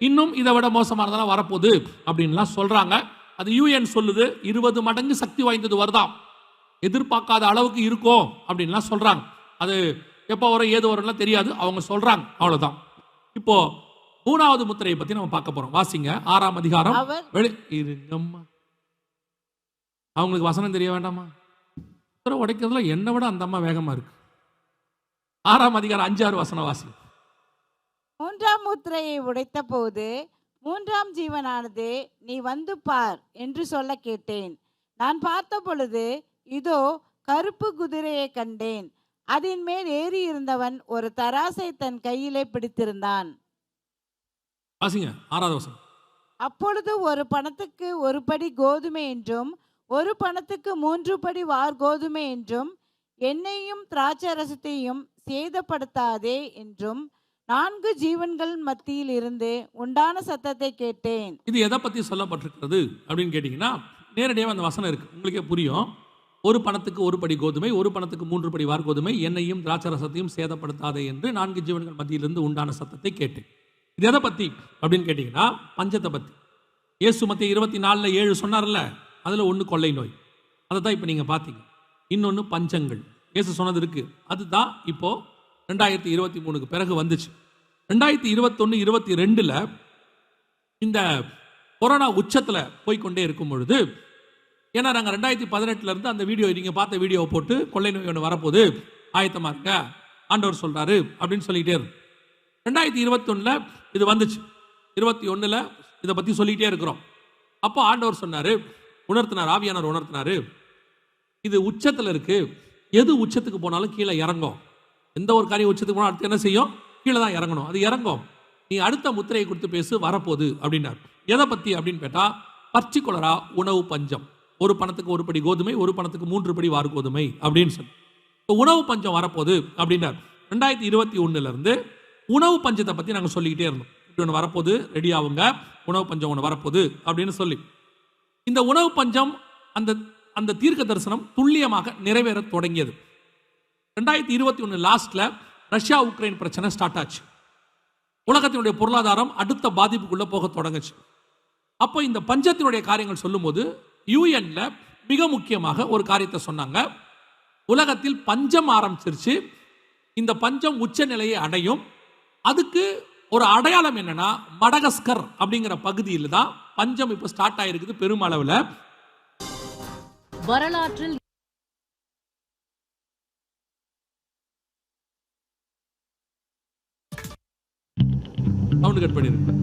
இன்னும் இதை விட மோசமானதெல்லாம் வரப்போகுது அப்படின்லாம் சொல்றாங்க. அது UN சொல்லுது 20 மடங்கு சக்தி வாய்ந்தது வருதாம், எதிர்பார்க்காத அளவுக்கு இருக்கும் அப்படின்லாம் சொல்றாங்க. அது எப்போ வரும் ஏது வரும்லாம் தெரியாது, அவங்க சொல்றாங்க, அவ்வளவுதான். இப்போ 3வது முத்திரையை பத்தி நம்ம பார்க்க போறோம். வாசிங்க 6ஆம் அதிகாரம். இருங்கம்மா, அவங்களுக்கு வசனம் தெரிய வேண்டாமா? உடைக்கிறதுல என்னை விட அந்த அம்மா வேகமா இருக்கு. 6ஆம் அதிகாரம் 5-6 வசனம் வாசிங்க. 3ஆம் முத்திரையை உடைத்த போது 3ஆம் ஜீவனானது நீ வந்து பார் என்று சொல்ல கேட்டேன். நான் பார்த்த பொழுது இதோ கருப்பு குதிரையை கண்டேன். அதன் மேல் ஏறி இருந்தவன் ஒரு தராசை தன் கையிலே பிடித்திருந்தான். வாசிங்க 6வது வசனம். அப்பொழுது ஒரு பணத்துக்கு ஒரு படி கோதுமை என்றும் ஒரு பணத்துக்கு 3 படி வார் கோதுமை என்றும் எண்ணெயும் திராட்சை ரசத்தையும் சேதப்படுத்தாதே என்றும் 4 ஜீவன்கள் மத்தியில் இருந்து உண்டான சத்தத்தை கேட்டேன். இது எதை பத்தி சொல்லப்பட்டிருக்கிறது அப்படின்னு கேட்டீங்கன்னா, நேரடியாக அந்த வசனம் இருக்கு, உங்களுக்கே புரியும். ஒரு பணத்துக்கு ஒரு படி கோதுமை, ஒரு பணத்துக்கு 3 படி வார் கோதுமை, எண்ணெயும் திராட்சை ரசத்தையும் சேதப்படுத்தாதே என்று 4 ஜீவன்கள் மத்தியிலிருந்து உண்டான சத்தத்தை கேட்டேன். இது எதை பத்தி அப்படின்னு கேட்டீங்கன்னா, பஞ்சத்தை பத்தி. இயேசு மத்திய 24:7 சொன்னார்ல, அதுல ஒன்று கொள்ளை நோய், அதை தான் இப்போ நீங்க பார்த்தீங்க. இன்னொன்று பஞ்சங்கள் இயேசு சொன்னது இருக்கு, அதுதான் இப்போ 2023க்கு பிறகு வந்துச்சு. 2021-22ல் இந்த கொரோனா உச்சத்துல போய்கொண்டே இருக்கும் பொழுது, ஏன்னா நாங்கள் 2018 இருந்து அந்த வீடியோ, நீங்க பார்த்த வீடியோவை போட்டு கொள்ளை நோய் ஒன்று வரப்போகுது, ஆயத்தமா இருக்க ஆண்டவர் சொல்றாரு அப்படின்னு சொல்லிட்டே இருக்கு. 2021ல் இது வந்துச்சு, 21ல் இதை பத்தி சொல்லிட்டே இருக்கிறோம். அப்போ ஆண்டவர் சொன்னாரு, உணர்த்தினார், ஆவியானவர் உணர்த்தினாரு, இது உச்சத்துல இருக்கு, எது உச்சத்துக்கு போனாலும் கீழே இறங்கும். எந்த ஒரு காரியம் உச்சத்துக்கு போனாலும் அடுத்து என்ன செய்யும்? கீழே தான் இறங்கணும், அது இறங்கும். நீ அடுத்த முத்திரையை கொடுத்து பேசு, வரப்போகுது அப்படின்னார். எதை பத்தி அப்படின்னு கேட்டா, பர்டிகுலரா உணவு பஞ்சம். ஒரு பணத்துக்கு ஒரு படி கோதுமை, ஒரு பணத்துக்கு 3 படி வார் கோதுமை அப்படின்னு சொல்லி உணவு பஞ்சம் வரப்போகுது அப்படின்னார். 2021ல இருந்து உணவு பஞ்சத்தை பத்தி நாங்கள் சொல்லிக்கிட்டே இருந்தோம். இப்படி ஒன்று வரப்போகுது, ரெடி ஆகுங்க, உணவு பஞ்சம் ஒன்று வரப்போகுது அப்படின்னு சொல்லி. இந்த உணவு பஞ்சம் அந்த அந்த தீர்க்க தரிசனம் துல்லியமாக நிறைவேற தொடங்கியது. 2021 லாஸ்ட்ல ரஷ்யா உக்ரைன் பிரச்சனை ஸ்டார்ட் ஆச்சு. உலகத்தினுடைய பொருளாதாரம் அடுத்த பாதிப்புக்குள்ள போக தொடங்குச்சு. அப்போ இந்த பஞ்சத்தினுடைய காரியங்கள் சொல்லும்போது யூஎன்ல மிக முக்கியமாக ஒரு காரியத்தை சொன்னாங்க. உலகத்தில் பஞ்சம் ஆரம்பிச்சிருச்சு, இந்த பஞ்சம் உச்ச நிலையை அடையும். அதுக்கு ஒரு அடையாளம் என்னன்னா, மடகஸ்கர் அப்படிங்கிற பகுதியில் தான் பஞ்சம் இப்போ ஸ்டார்ட் ஆயிருக்குது பெருமளவில். வரலாற்றில் சவுண்ட் கட் பண்ணிருக்கு.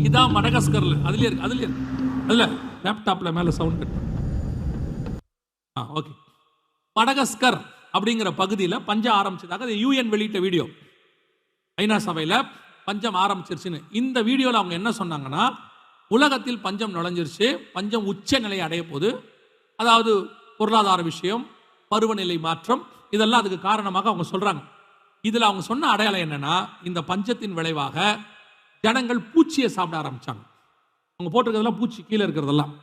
இதான் மடகஸ்கர்ல, அதுல இருக்கு, அதுல லேப்டாப்ல மேல சவுண்ட் கட். ஓகே, மடகஸ்கர் அப்படிங்கிற பகுதியில் பஞ்சம் ஆரம்பிச்சதாக அது யூஎன் வெளியிட்ட வீடியோ. ஐநா சபையில் பஞ்சம் ஆரம்பிச்சிருச்சுன்னு. இந்த வீடியோவில் அவங்க என்ன சொன்னாங்கன்னா, உலகத்தில் பஞ்சம் நுழைஞ்சிருச்சு, பஞ்சம் உச்ச நிலையை அடைய போது. அதாவது பொருளாதார விஷயம், பருவநிலை மாற்றம், இதெல்லாம் அதுக்கு காரணமாக அவங்க சொல்றாங்க. இதுல அவங்க சொன்ன அடையாளம் என்னன்னா, இந்த பஞ்சத்தின் விளைவாக ஜனங்கள் பூச்சியை சாப்பிட ஆரம்பிச்சாங்க. அவங்க போட்டிருக்கிறதெல்லாம் பூச்சி, கீழே இருக்கிறதெல்லாம்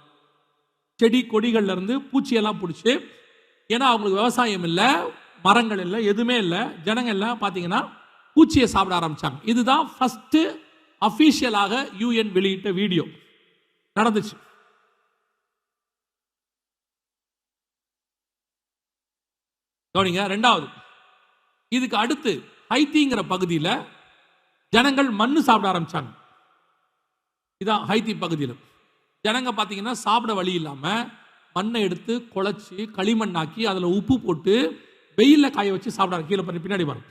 செடி கொடிகள்ல இருந்து பூச்சியெல்லாம் பிடிச்சி. ஏன்னா அவங்களுக்கு விவசாயம் இல்லை, மரங்கள் இல்லை, எதுவுமே இல்லை. ஜனங்கள் எல்லாம் பார்த்தீங்கன்னா பூச்சியை சாப்பிட ஆரம்பிச்சாங்க. இதுதான் ஃபர்ஸ்ட் அபிஷியலாக யூஎன் வெளியிட்ட வீடியோ நடந்துச்சு. கவனிங்க. 2வது, இதுக்கு அடுத்து ஹைத்திங்கிற பகுதியில் ஜனங்கள் மண்ணு சாப்பிட ஆரம்பிச்சாங்க. இதான் ஹைத்தி பகுதியில் ஜனங்க பார்த்தீங்கன்னா சாப்பிட வழி இல்லாமல் மண்ணை எடுத்து குழச்சி களிமண்ணாக்கி அதில் உப்பு போட்டு வெயிலில் காய வச்சு சாப்பிட, கீழே பின்னாடி பாருங்க,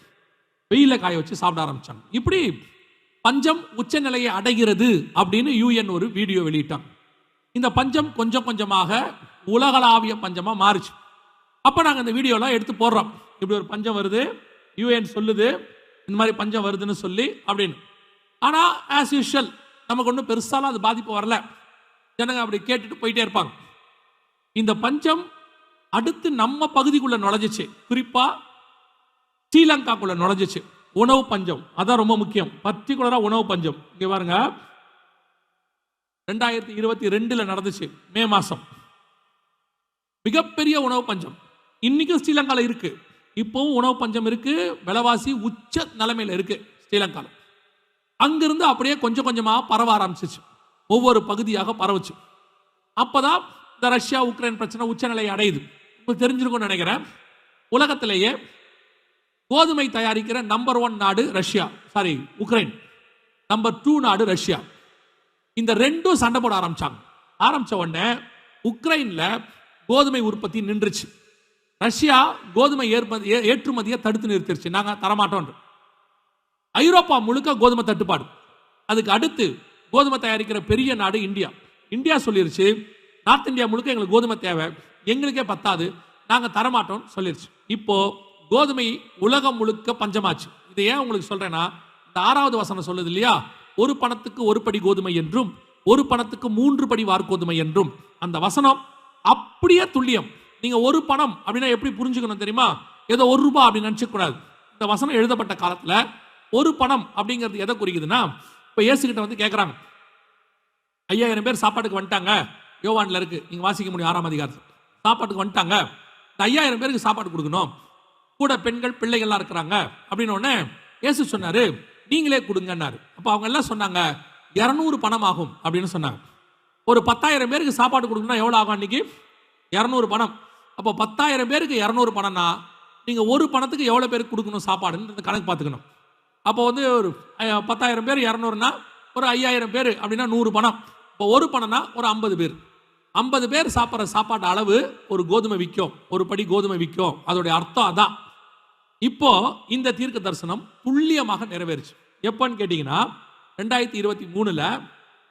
வெயிலில் காய வச்சு சாப்பிட ஆரம்பிச்சாங்க. இப்படி பஞ்சம் உச்ச நிலையை அடைகிறது அப்படின்னு யூஎன் ஒரு வீடியோ வெளியிட்டாங்க. இந்த பஞ்சம் கொஞ்சம் கொஞ்சமாக உலகளாவிய பஞ்சமாக மாறுச்சு. அப்போ நாங்கள் இந்த வீடியோலாம் எடுத்து போடுறோம். இப்படி ஒரு பஞ்சம் வருது, யூஎன் சொல்லுது இந்த மாதிரி பஞ்சம் வருதுன்னு சொல்லி அப்படின்னு. ஆனால் ஆஸ் யூஷுவல் நமக்கு ஒன்றும் பெருசாலாம் அது பாதிப்பு வரல. ஜனங்க அப்படி கேட்டுட்டு போயிட்டே இருப்பாங்க. இந்த பஞ்சம் அடுத்து நம்ம பகுதிக்குள்ள நுழைஞ்சிச்சு, குறிப்பா ஸ்ரீலங்காக்குள்ள நுழைஞ்சிச்சு. உணவு பஞ்சம் அதான் ரொம்ப முக்கியம். பர்டிகுலரா உணவு பஞ்சம். இங்க பாருங்க, 2022 நடந்துச்சு மே மாசம். மிகப்பெரிய உணவு பஞ்சம் இன்னைக்கும் ஸ்ரீலங்கால இருக்கு. இப்பவும் உணவு பஞ்சம் இருக்கு. விலைவாசி உச்ச நிலைமையில இருக்கு ஸ்ரீலங்கால. அங்கிருந்து அப்படியே கொஞ்சம் கொஞ்சமா பரவ ஆரம்பிச்சிச்சு, ஒவ்வொரு பகுதியாக பரவுச்சு. அப்பதான் இந்த ரஷ்யா உக்ரைன் பிரச்சனை உச்சநிலையை அடையுது. உங்களுக்கு தெரிஞ்சிருக்கும்னு நினைக்கிறேன், உலகத்திலேயே கோதுமை தயாரிக்கிற நம்பர் 1 நாடு ரஷ்யா, சாரி உக்ரைன். நம்பர் 2 நாடு ரஷ்யா. இந்த ரெண்டும் சண்டை போட ஆரம்பிச்ச உடனே உக்ரைன்ல கோதுமை உற்பத்தி நின்றுச்சு. ரஷ்யா கோதுமை ஏற்றுமதியை தடுத்து நிறுத்திருச்சு, நாங்க தரமாட்டோம். ஐரோப்பா முழுக்க கோதுமை தட்டுப்பாடு. அதுக்கு அடுத்து கோதுமை தயாரிக்கிற பெரிய நாடு இந்தியா. இந்தியா சொல்லிருச்சு, நார்த் இந்தியா முழுக்க எங்களுக்கு கோதுமை தேவை, எங்களுக்கே பத்தாது, நாங்க தரமாட்டோம் சொல்லிருச்சு. இப்போ கோதுமை உலகம் முழுக்க பஞ்சமாச்சு. இதை ஏன் உங்களுக்கு சொல்றேன்னா, இந்த 6வது வசனம் சொல்லுது இல்லையா, ஒரு பணத்துக்கு ஒரு படி கோதுமை என்றும் ஒரு பணத்துக்கு 3 படி வார்கோதுமை என்றும். அந்த வசனம் அப்படியே துல்லியம். நீங்க ஒரு பணம் அப்படின்னா எப்படி புரிஞ்சுக்கணும் தெரியுமா? ஏதோ 1 ரூபாய் அப்படின்னு நினைச்ச கூடாது. இந்த வசனம் எழுதப்பட்ட காலத்துல ஒரு பணம் அப்படிங்கிறது எதை குறிக்குதுன்னா, இப்ப இயேசுகிட்ட வந்து கேட்கறாங்க, 5000 பேர் சாப்பாட்டுக்கு வந்துட்டாங்க, யோவான்ல இருக்கு, நீங்க வாசிக்க முடியும் 6ஆம் அதிகாரத்தில். சாப்பாட்டுக்கு வந்துட்டாங்க, இந்த 5000 பேருக்கு சாப்பாடு கொடுக்கணும், கூட பெண்கள் பிள்ளைகள்லாம் இருக்கிறாங்க அப்படின்னு உடனே இயேசு சொன்னாரு, நீங்களே கொடுங்கன்னாரு. அப்ப அவங்க எல்லாம் சொன்னாங்க 200 பணம் ஆகும் அப்படின்னு சொன்னாங்க. ஒரு 10,000 பேருக்கு சாப்பாடு கொடுக்கணும்னா எவ்வளவு ஆகும் அன்னைக்கு? 200 பணம். அப்போ 10,000 பேருக்கு 200 பணம்னா நீங்க ஒரு பணத்துக்கு எவ்வளவு பேருக்கு கொடுக்கணும் சாப்பாடுன்னு கணக்கு பார்த்துக்கணும். அப்போ வந்து ஒரு 10,000 பேர் 200னா ஒரு 5,000 பேர் அப்படின்னா 100 பணம். இப்போ ஒரு பணம்னா ஒரு 50 பேர். 50 பேர் சாப்பிட்ற சாப்பாட்டு அளவு ஒரு கோதுமை விற்கும், ஒரு படி கோதுமை விற்கும். அதோடைய அர்த்தம் அதான். இப்போ இந்த தீர்க்க தரிசனம் துல்லியமாக நிறைவேறுச்சு. எப்பன்னு கேட்டீங்கன்னா, 2023ல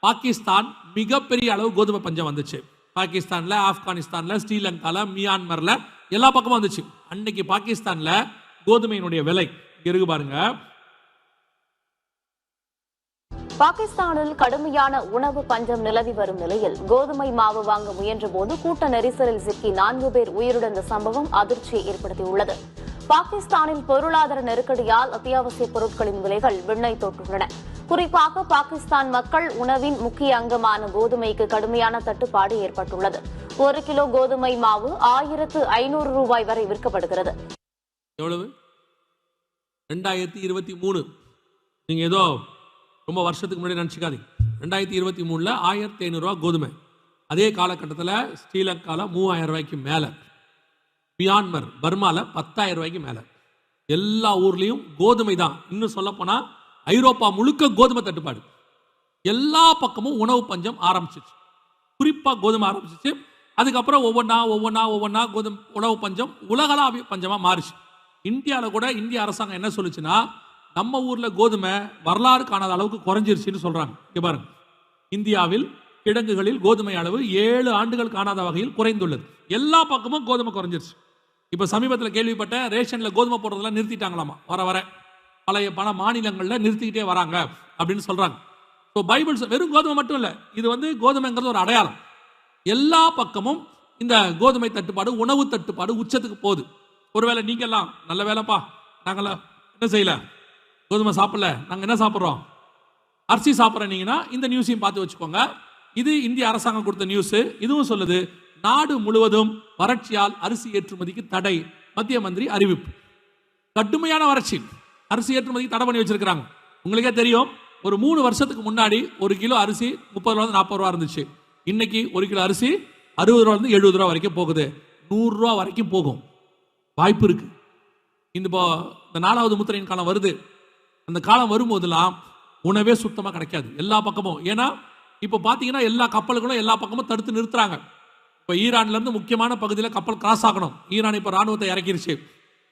பாகிஸ்தான் மிகப்பெரிய அளவு கோதுமை பஞ்சம் வந்துச்சு. பாகிஸ்தான்ல, ஆப்கானிஸ்தான்ல, ஸ்ரீலங்கால, மியான்மர்ல எல்லா பக்கமும் வந்துச்சு. அன்னைக்கு பாகிஸ்தான்ல கோதுமையினுடைய விலை இருக்கு பாருங்க. பாகிஸ்தானில் கடுமையான உணவு பஞ்சம் நிலவி வரும் நிலையில் கோதுமை மாவு வாங்க முயன்ற போது கூட்ட நெரிசலில் சிக்கி 4 பேர் உயிரிழந்த சம்பவம் அதிர்ச்சியை ஏற்படுத்தியுள்ளது. பாகிஸ்தானில் பொருளாதார நெருக்கடியால் அத்தியாவசிய பொருட்களின் விலைகள் விண்ணை தொட்டுள்ளன. குறிப்பாக பாகிஸ்தான் மக்கள் உணவின் முக்கிய அங்கமான கோதுமைக்கு கடுமையான தட்டுப்பாடு ஏற்பட்டுள்ளது. 1 கிலோ கோதுமை மாவு 1500 ரூபாய் வரை விற்கப்படுகிறது. எவ்வளவு? 2023. நீங்க ஏதோ ரொம்ப வருஷத்துக்கு முன்னாடி நினைச்சுக்காதீங்க. 2023ல 1500 ரூபாய் கோதுமை. அதே காலகட்டத்தில் ஸ்ரீலங்கால 3000 ரூபாய்க்கு மேல, மியான்மர் பர்மால 10,000 ரூபாய்க்கு மேல. எல்லா ஊர்லயும் கோதுமை தான். இன்னும் சொல்ல போனா ஐரோப்பா முழுக்க கோதுமை தட்டுப்பாடு. எல்லா பக்கமும் உணவு பஞ்சம் ஆரம்பிச்சிச்சு. குறிப்பா கோதுமை ஆரம்பிச்சிச்சு. அதுக்கப்புறம் ஒவ்வொன்னா கோதுமை உணவு பஞ்சம் உலகளாவிய பஞ்சமா மாறிச்சு. இந்தியாவில் கூட இந்திய அரசாங்கம் என்ன சொல்லுச்சுன்னா, நம்ம ஊர்ல கோதுமை வரலாறு காணாத அளவுக்கு குறைஞ்சிருச்சுன்னு சொல்றாங்க. இங்க பாருங்க, இந்தியாவில் கிடங்குகளில் கோதுமை அளவு 7 ஆண்டுகள் காணாத வகையில் குறைந்துள்ளது. எல்லா பக்கமும் கோதுமை குறைஞ்சிருச்சு. இப்ப சமீபத்தில் கேள்விப்பட்ட ரேஷன்ல கோதுமை போடுறதெல்லாம் நிறுத்திட்டாங்களாமா. வர பழைய பல மாநிலங்கள்ல நிறுத்திக்கிட்டே வராங்க அப்படின்னு சொல்றாங்க. பைபிள் வெறும் கோதுமை மட்டும் இல்ல, இது வந்து கோதுமைங்கிறது ஒரு அடையாளம். எல்லா பக்கமும் இந்த கோதுமை தட்டுப்பாடு, உணவு தட்டுப்பாடு உச்சத்துக்கு போகுது. ஒருவேளை நீங்க எல்லாம் நல்ல வேலைப்பா, நாங்களாம் என்ன செய்யல, கோதுமை சாப்பிடல, நாங்க என்ன சாப்பிட்றோம், அரிசி சாப்பிட்றீங்கன்னா இந்த நியூஸையும் பார்த்து வச்சுக்கோங்க. இது இந்திய அரசாங்கம் கொடுத்த நியூஸ். இதுவும் சொல்லுது, நாடு முழுவதும் வறட்சியால் அரிசி ஏற்றுமதிக்கு தடை. மத்திய மந்திரி அறிவிப்பு. கடுமையான வறட்சி, அரிசி ஏற்றுமதிக்கு தடை பண்ணி வச்சிருக்காங்க. உங்களுக்கே தெரியும், ஒரு 3 வருஷத்துக்கு முன்னாடி 1 கிலோ அரிசி 30 ரூபா 40 ரூபா இருந்துச்சு. இன்னைக்கு 1 கிலோ அரிசி 60 ரூபா 70 ரூபா வரைக்கும் போகுது. 100 ரூபா வரைக்கும் போகும் வாய்ப்பு இருக்கு. இந்த 4வது முத்திரையின் காலம் வருது. அந்த காலம் வரும்போதெல்லாம் உணவே சுத்தமா கிடைக்காது எல்லா பக்கமும். ஏன்னா இப்ப பாத்தீங்கன்னா எல்லா கப்பல்களும் எல்லா பக்கமும் தடுத்து நிறுத்துறாங்க. இப்ப ஈரான்ல இருந்து முக்கியமான பகுதியில் கப்பல் கிராஸ் ஆகணும். ஈரான் இப்ப ராணுவத்தை இறக்கிருச்சு,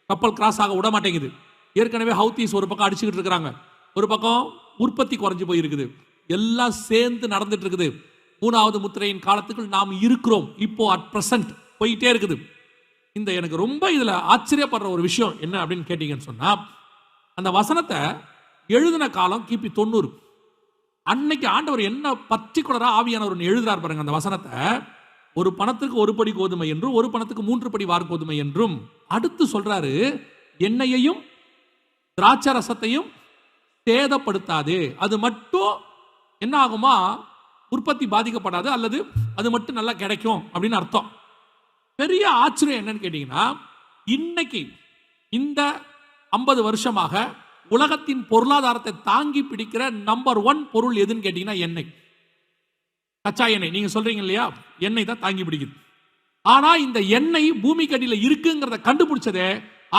கப்பல் கிராஸ் ஆக விட மாட்டேங்குது. ஏற்கனவே ஹவுத்தீஸ் ஒரு பக்கம் அடிச்சுக்கிட்டு இருக்கிறாங்க, ஒரு பக்கம் உற்பத்தி குறைஞ்சு போயிருக்குது. எல்லாம் சேர்ந்து நடந்துட்டு இருக்குது. 3வது முத்திரையின் காலத்துக்குள் நாம் இருக்கிறோம். இப்போ அட் பிரசன்ட் போயிட்டே இருக்குது. இந்த எனக்கு ரொம்ப இதுல ஆச்சரியப்படுற ஒரு விஷயம் என்ன அப்படின்னு கேட்டீங்கன்னு சொன்னா, அந்த வசனத்தை எழுதின காலம் கிபி 90. அன்னைக்கு ஆண்டவர் என்ன பர்டிகுலரா ஆவியானவர் எழுதுறார் பாருங்க அந்த வசனத்தை. ஒரு பணத்துக்கு ஒரு படி கோதுமை என்றும் ஒரு பணத்துக்கு 3 படி வார்கோதுமை என்றும், அடுத்து சொல்றாரு எண்ணெயையும் திராட்சை ரசத்தையும் சேதப்படுத்தாது. அது மட்டும் என்ன ஆகுமா, உற்பத்தி பாதிக்கப்படாது, அல்லது அது மட்டும் நல்லா கிடைக்கும் அப்படின்னு அர்த்தம். பெரிய ஆச்சரியம் என்னன்னு கேட்டீங்கன்னா, இன்னைக்கு இந்த 50 வருஷமாக உலகத்தின் பொருளாதாரத்தை தாங்கி பிடிக்கிற நம்பர் 1 பொருள் எதுன்னு கேட்டீங்கன்னா எண்ணெய், கச்சா எண்ணெய். நீங்க சொல்றீங்க இல்லையா, எண்ணெய் தான் தாங்கி பிடிக்குது. ஆனா இந்த எண்ணெய் பூமிக்கு அடியில இருக்குங்கிறத கண்டுபிடிச்சதே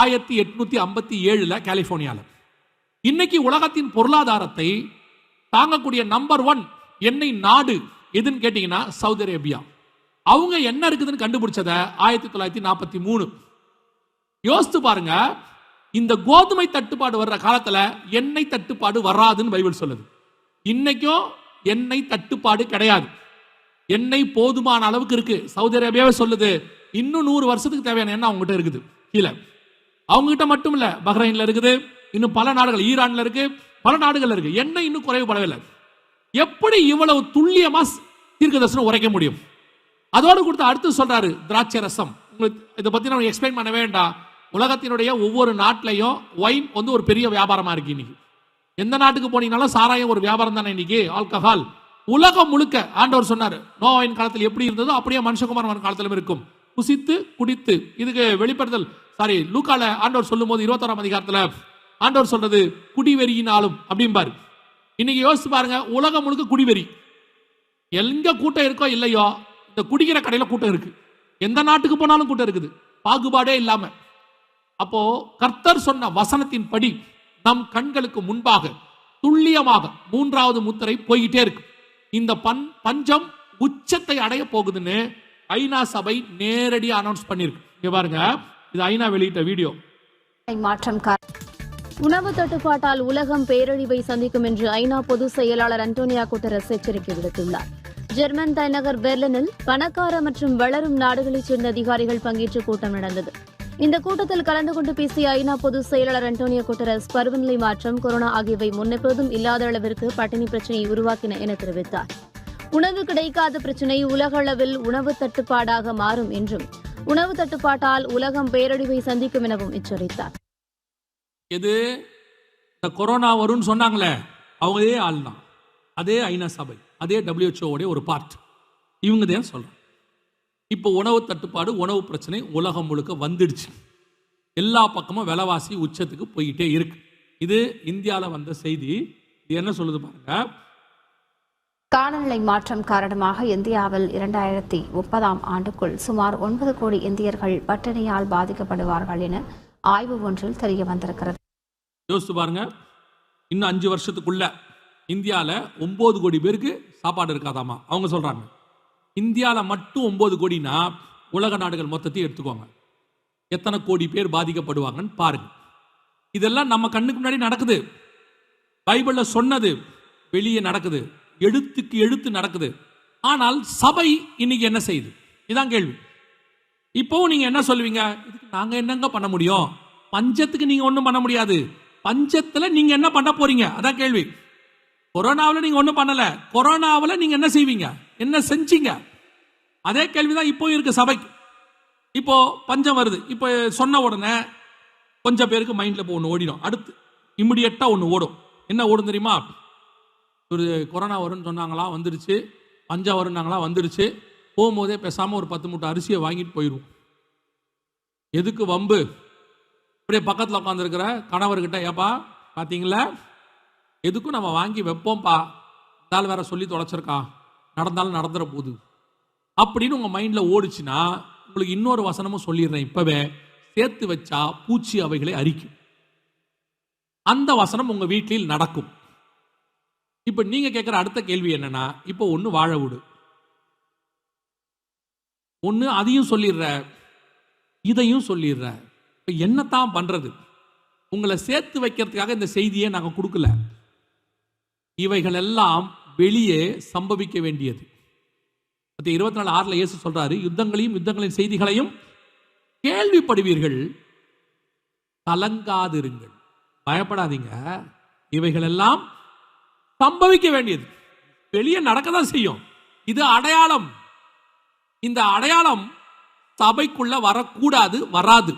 1857 கலிபோர்னியால. இன்னைக்கு உலகத்தின் பொருளாதாரத்தை தாங்கக்கூடிய நம்பர் 1 எண்ணெய் நாடு எதுன்னு கேட்டீங்கன்னா சவுதி அரேபியா. அவங்க என்ன இருக்குதுன்னு கண்டுபிடிச்சத 1943. யோசித்து பாருங்க, இந்த கோதுமை தட்டுப்பாடு வர்ற காலத்துல எண்ணெய் தட்டுப்பாடு வராதுன்னு பைபிள் சொல்லுது. இன்னைக்கும் எண்ணெய் தட்டுப்பாடு கிடையாது. எண்ணெய் போதுமான அளவுக்கு இருக்கு. சவுதி அரேபியாவே சொல்லுது இன்னும் 100 வருஷத்துக்கு தேவையான எண்ணெய் அவங்ககிட்ட இருக்குது. கீழே அவங்க கிட்ட மட்டும் இல்ல, பஹ்ரைன்ல இருக்குது, இன்னும் பல நாடுகள், ஈரான்ல இருக்கு, பல நாடுகள் இருக்கு. எண்ணெய் இன்னும் குறைவுபடவில்லை. எப்படி இவ்வளவு துல்லியமா தீர்க்கதரிசனம் உரைக்க முடியும்? அதோடு கொடுத்து அடுத்து சொல்றாரு திராட்சை ரசம். உங்களுக்கு இதை பத்தி நம்ம எக்ஸ்பிளைன் பண்ண வேண்டாம். உலகத்தினுடைய ஒவ்வொரு நாட்டிலையும் ஒயின் ஒரு பெரிய வியாபாரமா இருக்கு. இன்னைக்கு எந்த நாட்டுக்கு போனீங்கன்னாலும் சாராயம் ஒரு வியாபாரம் தானே இன்னைக்கு, ஆல்கஹால். உலகம் முழுக்க ஆண்டவர் சொன்னார், நோவாவின் காலத்தில் எப்படி இருந்ததோ அப்படியே மனுஷகுமாரன் காலத்திலும் இருக்கும், புசித்து குடித்து. இதுக்கு வெளிப்படுத்தல் லூக்கால ஆண்டவர் சொல்லும் போது 21ஆம் அதிகாரத்துல ஆண்டவர் சொல்றது குடிவெறியினாலும் அப்படிம்பாரு. இன்னைக்கு யோசிச்சு பாருங்க, உலகம் முழுக்க குடிவெறி. எங்க கூட்டம் இருக்கோ இல்லையோ, இந்த குடிக்கிற கடையில கூட்டம் இருக்கு. எந்த நாட்டுக்கு போனாலும் கூட்டம் இருக்குது, பாகுபாடே இல்லாம. அப்போ கர்த்தர் சொன்ன வசனத்தின் படி நம் கண்களுக்கு முன்பாக துல்லியமாக 3வது முத்திரை போய்கிட்டே இருக்கு. இந்த பஞ்சம் உச்சத்தை அடைய போகுதுன்னு ஐநா சபை நேரடியாக அனௌன்ஸ் பண்ணிருக்கு. இங்க பாருங்க, இது ஐநா வெளியிட்ட வீடியோ. மாற்றம் உணவு தட்டுப்பாட்டால் உலகம் பேரழிவை சந்திக்கும் என்று ஐநா பொதுச் செயலாளர் அன்டோனியா குட்டரஸ் எச்சரிக்கை விடுத்துள்ளார். ஜெர்மன் தலைநகர் பெர்லினில் பணக்கார மற்றும் வளரும் நாடுகளைச் சேர்ந்த அதிகாரிகள் பங்கேற்ற கூட்டம் நடந்தது. இந்த கூட்டத்தில் கலந்து கொண்டு பேசிய ஐநா பொதுச் செயலாளர் அன்டோனியா குட்டரஸ், பருவநிலை மாற்றம், கொரோனா ஆகியவை முன்னெப்போதும் இல்லாத அளவிற்கு பட்டினி பிரச்சினையை உருவாக்கின என தெரிவித்தார். உணவு கிடைக்காத பிரச்சினை உலக அளவில் உணவு தட்டுப்பாடாக மாறும் என்றும், உணவு தட்டுப்பாட்டால் உலகம் பேரழிவை சந்திக்கும் எனவும் எச்சரித்தார். எது இந்த கொரோனா வரும்னு சொன்னாங்களே, அவங்களே ஆள் தான், அதே ஐநா சபை, அதே WHO ஒரு பார்ட், இவங்க தான் சொல்றாங்க. இப்போ உணவு தட்டுப்பாடு, உணவு பிரச்சனை உலகம் முழுக்க வந்துடுச்சு. எல்லா பக்கமும் விலைவாசி உச்சத்துக்கு போயிட்டே இருக்கு. இது இந்தியாவில் வந்த செய்தி. இது என்ன சொல்லுது பாருங்க. காலநிலை மாற்றம் காரணமாக இந்தியாவில் 2030ஆம் ஆண்டுக்குள் சுமார் 9 கோடி இந்தியர்கள் பட்டினியால் பாதிக்கப்படுவார்கள் என ஆய்வு ஒன்றில் தெரிய வந்திருக்கிறது. யோசிச்சு பாருங்க, இன்னும் 5 வருஷத்துக்குள்ள இந்தியாவில் 9 கோடி பேருக்கு சாப்பாடு இருக்காதாமா அவங்க சொல்றாங்க. இந்தியாவில் மட்டும் 9 கோடினா உலக நாடுகள் மொத்தத்தையும் எடுத்துக்கோங்க, எத்தனை கோடி பேர் பாதிக்கப்படுவாங்கன்னு பாருங்க. இதெல்லாம் நம்ம கண்ணுக்கு முன்னாடி நடக்குது. பைபிள்ல சொன்னது வெளியே நடக்குது, எழுத்துக்கு எழுத்து நடக்குது. ஆனால் சபை இன்னைக்கு என்ன செய்யுது? இதான் கேள்வி. இப்போ நீங்க என்ன சொல்லுவீங்க? இதுக்கு நாங்க என்னங்க பண்ண முடியும்? பஞ்சத்துக்கு நீங்க ஒன்றும் பண்ண முடியாது. பஞ்சத்துல நீங்க என்ன பண்ண போறீங்க? அதான் கேள்வி. கொரோனாவில் நீங்க ஒன்றும் பண்ணல, கொரோனாவில் நீங்க என்ன செய்வீங்க, என்ன செஞ்சீங்க? அதே கேள்விதான் இப்போ இருக்கு சபைக்கு. இப்போ பஞ்சம் வருது, இப்போ சொன்ன உடனே கொஞ்சம் பேருக்கு மைண்ட்ல இப்போ ஒன்று ஓடிடும். அடுத்து இமிடியட்டா ஒன்று ஓடும். என்ன ஓடும் தெரியுமா? ஒரு கொரோனா வரும்னு சொன்னாங்களா, வந்துடுச்சு. பஞ்சம் வரும்னாங்களா, வந்துடுச்சு. போகும்போதே பேசாமல் ஒரு 10 மூட்டை அரிசியை வாங்கிட்டு போயிடுவோம். எதுக்கு வம்பு? அப்படியே பக்கத்தில் உட்காந்துருக்கிற கணவர்கிட்ட, ஏப்பா பார்த்தீங்களா, எதுக்கும் நம்ம வாங்கி வைப்போம்ப்பா, இருந்தாலும் வேற சொல்லி தொலைச்சிருக்கான், நடந்தாலும் நடந்துற போகுது அப்படின்னு உங்கள் மைண்டில் ஓடிச்சுன்னா, உங்களுக்கு இன்னொரு வசனமும் சொல்லிடுறேன் இப்போவே, சேர்த்து வச்சா பூச்சி அவைகளை அரிக்கும். அந்த வசனம் உங்கள் வீட்டில் நடக்கும். இப்போ நீங்கள் கேட்குற அடுத்த கேள்வி என்னன்னா, இப்போ ஒன்று வாழ விடு, ஒன்று அதையும் சொல்லிடுற, இதையும் சொல்லிடுற. இப்போ என்னத்தான் பண்ணுறது? உங்களை சேர்த்து வைக்கிறதுக்காக இந்த செய்தியை நாங்கள் கொடுக்கல. இவைகள் எல்லாம் வெளியே சம்பவிக்க வேண்டியது. 24:6 இயேசு சொல்றாரு, யுத்தங்களையும் யுத்தங்களின் செய்திகளையும் கேள்விப்படுவீர்கள், கலங்காதிருங்கள், பயப்படாதீங்க, இவைகள் எல்லாம் சம்பவிக்க வேண்டியது. வெளியே நடக்கதான் செய்யும். இது அடையாளம். இந்த அடையாளம் சபைக்குள்ள வரக்கூடாது, வராது,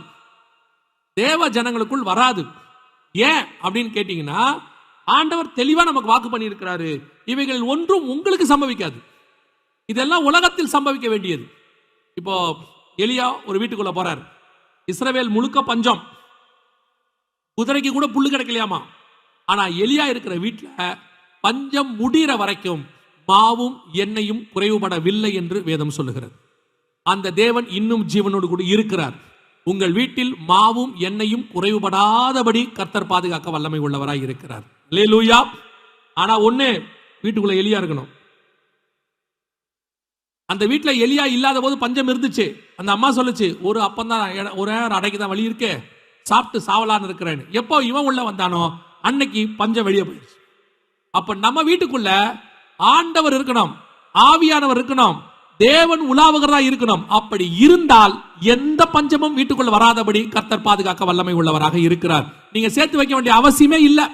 தேவ ஜனங்களுக்குள் வராது. ஏன் அப்படின்னு கேட்டீங்கன்னா, ஆண்டவர் தெளிவா நமக்கு வாக்கு பண்ணி இருக்கிறாரு, இவைகள் ஒன்றும் உங்களுக்கு சம்பவிக்காது. இதெல்லாம் உலகத்தில் சம்பவிக்க வேண்டியது. இப்போ எலியா ஒரு வீட்டுக்குள்ள போறாரு. இஸ்ரவேல் முழுக்க பஞ்சம், குதிரைக்கு கூட புல்லு கிடைக்கலையாமா. ஆனா எலியா இருக்கிற வீட்டுல பஞ்சம் முடிகிற வரைக்கும் மாவும் எண்ணெயும் குறைவுபடவில்லை என்று வேதம் சொல்லுகிறது. அந்த தேவன் இன்னும் ஜீவனோடு கூட இருக்கிறார். உங்கள் வீட்டில் மாவும் எண்ணெயும் குறைவுபடாதபடி கர்த்தர் பாதுகாக்க வல்லமை உள்ளவராய் இருக்கிறார். அல்லேலூயா. ஆனா ஒண்ணு, வீட்டுக்குள்ள எலியா இருக்கணும். அந்த வீட்டுல எலியா இல்லாத போது பஞ்சம் இருந்துச்சு. அந்த அம்மா சொல்லுச்சு, ஒரு அப்பந்தான், ஒரு அடைக்கு தான் வழி இருக்கே, சாப்பிட்டு சாவலான்னு இருக்கிறேன். எப்போ இவன் உள்ள வந்தானோ அன்னைக்கு பஞ்சம் வெளியே போயிடுச்சு. அப்ப நம்ம வீட்டுக்குள்ள ஆண்டவர் இருக்கணும், ஆவியானவர் இருக்கணும், தேவன் உலாவுகிறதா இருக்கணும். அப்படி இருந்தால் எந்த பஞ்சமும் வீட்டுக்குள்ள வராதபடி கர்த்தர் பாதுகாக்க வல்லமை உள்ளவராக இருக்கிறார். நீங்க சேர்த்து வைக்க வேண்டிய அவசியமே இல்லை.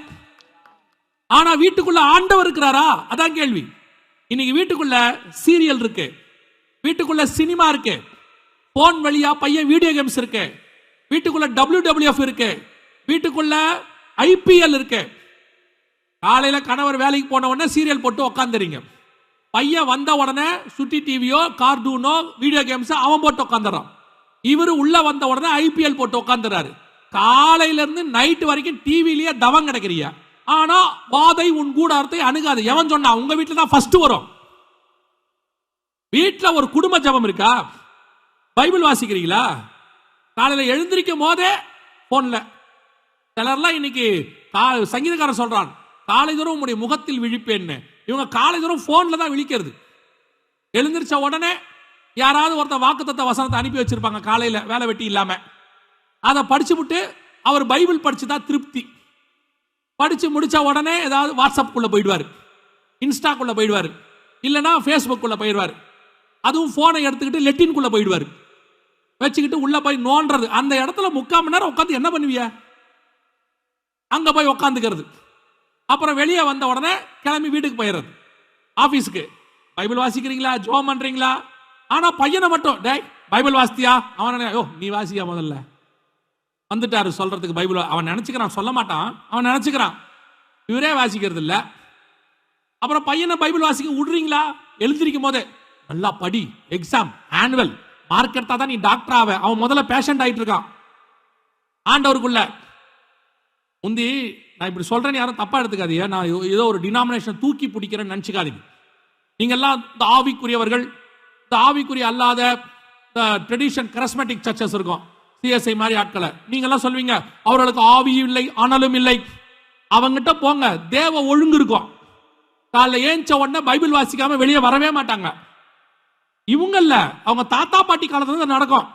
ஆனா வீட்டுக்குள்ள ஆண்டவர் இருக்கிறாரா? அதான் கேள்வி. இன்னைக்கு வீட்டுக்குள்ள சீரியல் இருக்கு, வீட்டுக்குள்ள சினிமா இருக்கு, போன் வழியா பையன் வீடியோ கேம்ஸ் இருக்கு, வீட்டுக்குள்ள WWF இருக்கு, வீட்டுக்குள்ள IPL இருக்கு. காலையில கணவர் வேலைக்கு போன உடனே சீரியல் போட்டு உட்காந்துறீங்க. பையன் வந்த உடனே சுட்டி டிவியோ கார்ட்டூனோ வீடியோ கேம்ஸ் அவன் போட்டு உட்காந்துறான். இவரு உள்ள வந்த உடனே IPL போட்டு உட்காந்துறாரு. காலையில இருந்து நைட் வரைக்கும் டிவிலேயே தவம் கிடைக்கிறியா. ஆனா வாதை உன் கூடாரத்தை அணுகாது. எவன் சொன்னா? உங்க வீட்டுல தான் ஃபர்ஸ்ட் வரும். வீட்டுல ஒரு குடும்ப ஜபம் இருக்கா? பைபிள் வாசிக்கிறீங்களா? காலையில எழுந்திருக்கும் போதே போன்ல. சிலர்லாம் இன்னைக்கு சங்கீதக்காரன் சொல்றான், காலை தூரம் உங்களுடைய முகத்தில் விழிப்பேன்னு. இவங்க காலை தூரம் போன்ல தான் விழிக்கிறது. எழுந்திருச்ச உடனே யாராவது ஒருத்தர் வாக்குத்தத்த வசனத்தை அனுப்பி வச்சிருப்பாங்க காலையில வேலை வெட்டி இல்லாம. அதை படிச்சு விட்டு அவர் பைபிள் படிச்சுதான் திருப்தி. படிச்சு முடிச்ச உடனே ஏதாவது வாட்ஸ்அப்புக்குள்ள போயிடுவாரு, இன்ஸ்டாக்குள்ள போயிடுவாரு, இல்லைன்னா ஃபேஸ்புக்குள்ள போயிடுவாரு. அதுவும் போனை எடுத்துக்கிட்டு லெட்டின்குள்ள போயிடுவாரு, வச்சுக்கிட்டு உள்ள போய் நோன்றது. அந்த இடத்துல 3/4 மணி நேரம் உட்காந்து என்ன பண்ணுவிய? அங்க போய் உட்காந்துக்கிறது. அப்புறம் வெளியே வந்த உடனே கிளம்பி வீட்டுக்கு போயிடுறது, ஆபீஸ்க்கு. பைபிள் வாசிக்கிறீங்களா, ஜெபம் பண்றீங்களா? ஆனா பையனை மட்டும், டேய் பைபிள் வாசித்தியா? அவன் நீ வாசியா முதல்ல வந்துட்டாரு சொல்றதுக்கு பைபிள். அவன் நினைச்சுக்கிறான், சொல்ல மாட்டான், அவன் நினைச்சுக்கிறான், இவரே வாசிக்கிறது இல்ல. அப்புறம் பையனை பைபிள் வாசிக்க விடுறீங்களா? எழுந்திருக்கும் போதே நல்லா படி, எக்ஸாம், ஆனுவல் மார்க் எடுத்தா தான் நீ டாக்டர் ஆவ. அவன் முதல்ல பேஷண்ட் ஆயிட்டு இருக்கான் ஆண்டவருக்குள்ள. முந்தி நான் இப்படி சொல்றேன்னு யாரும் தப்பா எடுத்துக்காதீங்க. நான் ஏதோ ஒரு டினாமினேஷன் தூக்கி பிடிக்கிறேன்னு நினைச்சுக்காதீங்க. நீங்க எல்லாம் இந்த ஆவிக்குரியவர்கள், இந்த ஆவிக்குரிய அல்லாத ட்ரெடிஷன் கரிஸ்மேட்டிக் சர்ச்சஸ் இருக்கும், CSI மாதிரி ஆட்களை நீங்க எல்லாம் சொல்வீங்க, அவர்களுக்கு ஆவியும் இல்லை ஆனாலும் இல்லை. அவங்கிட்ட போங்க, தேவ ஒழுங்கு இருக்கும். காலைல ஏஞ்ச உடனே பைபிள் வாசிக்காம வெளியே வரவே மாட்டாங்க. இவங்க இல்ல, அவங்க தாத்தா பாட்டி காலத்துல நடக்கும்.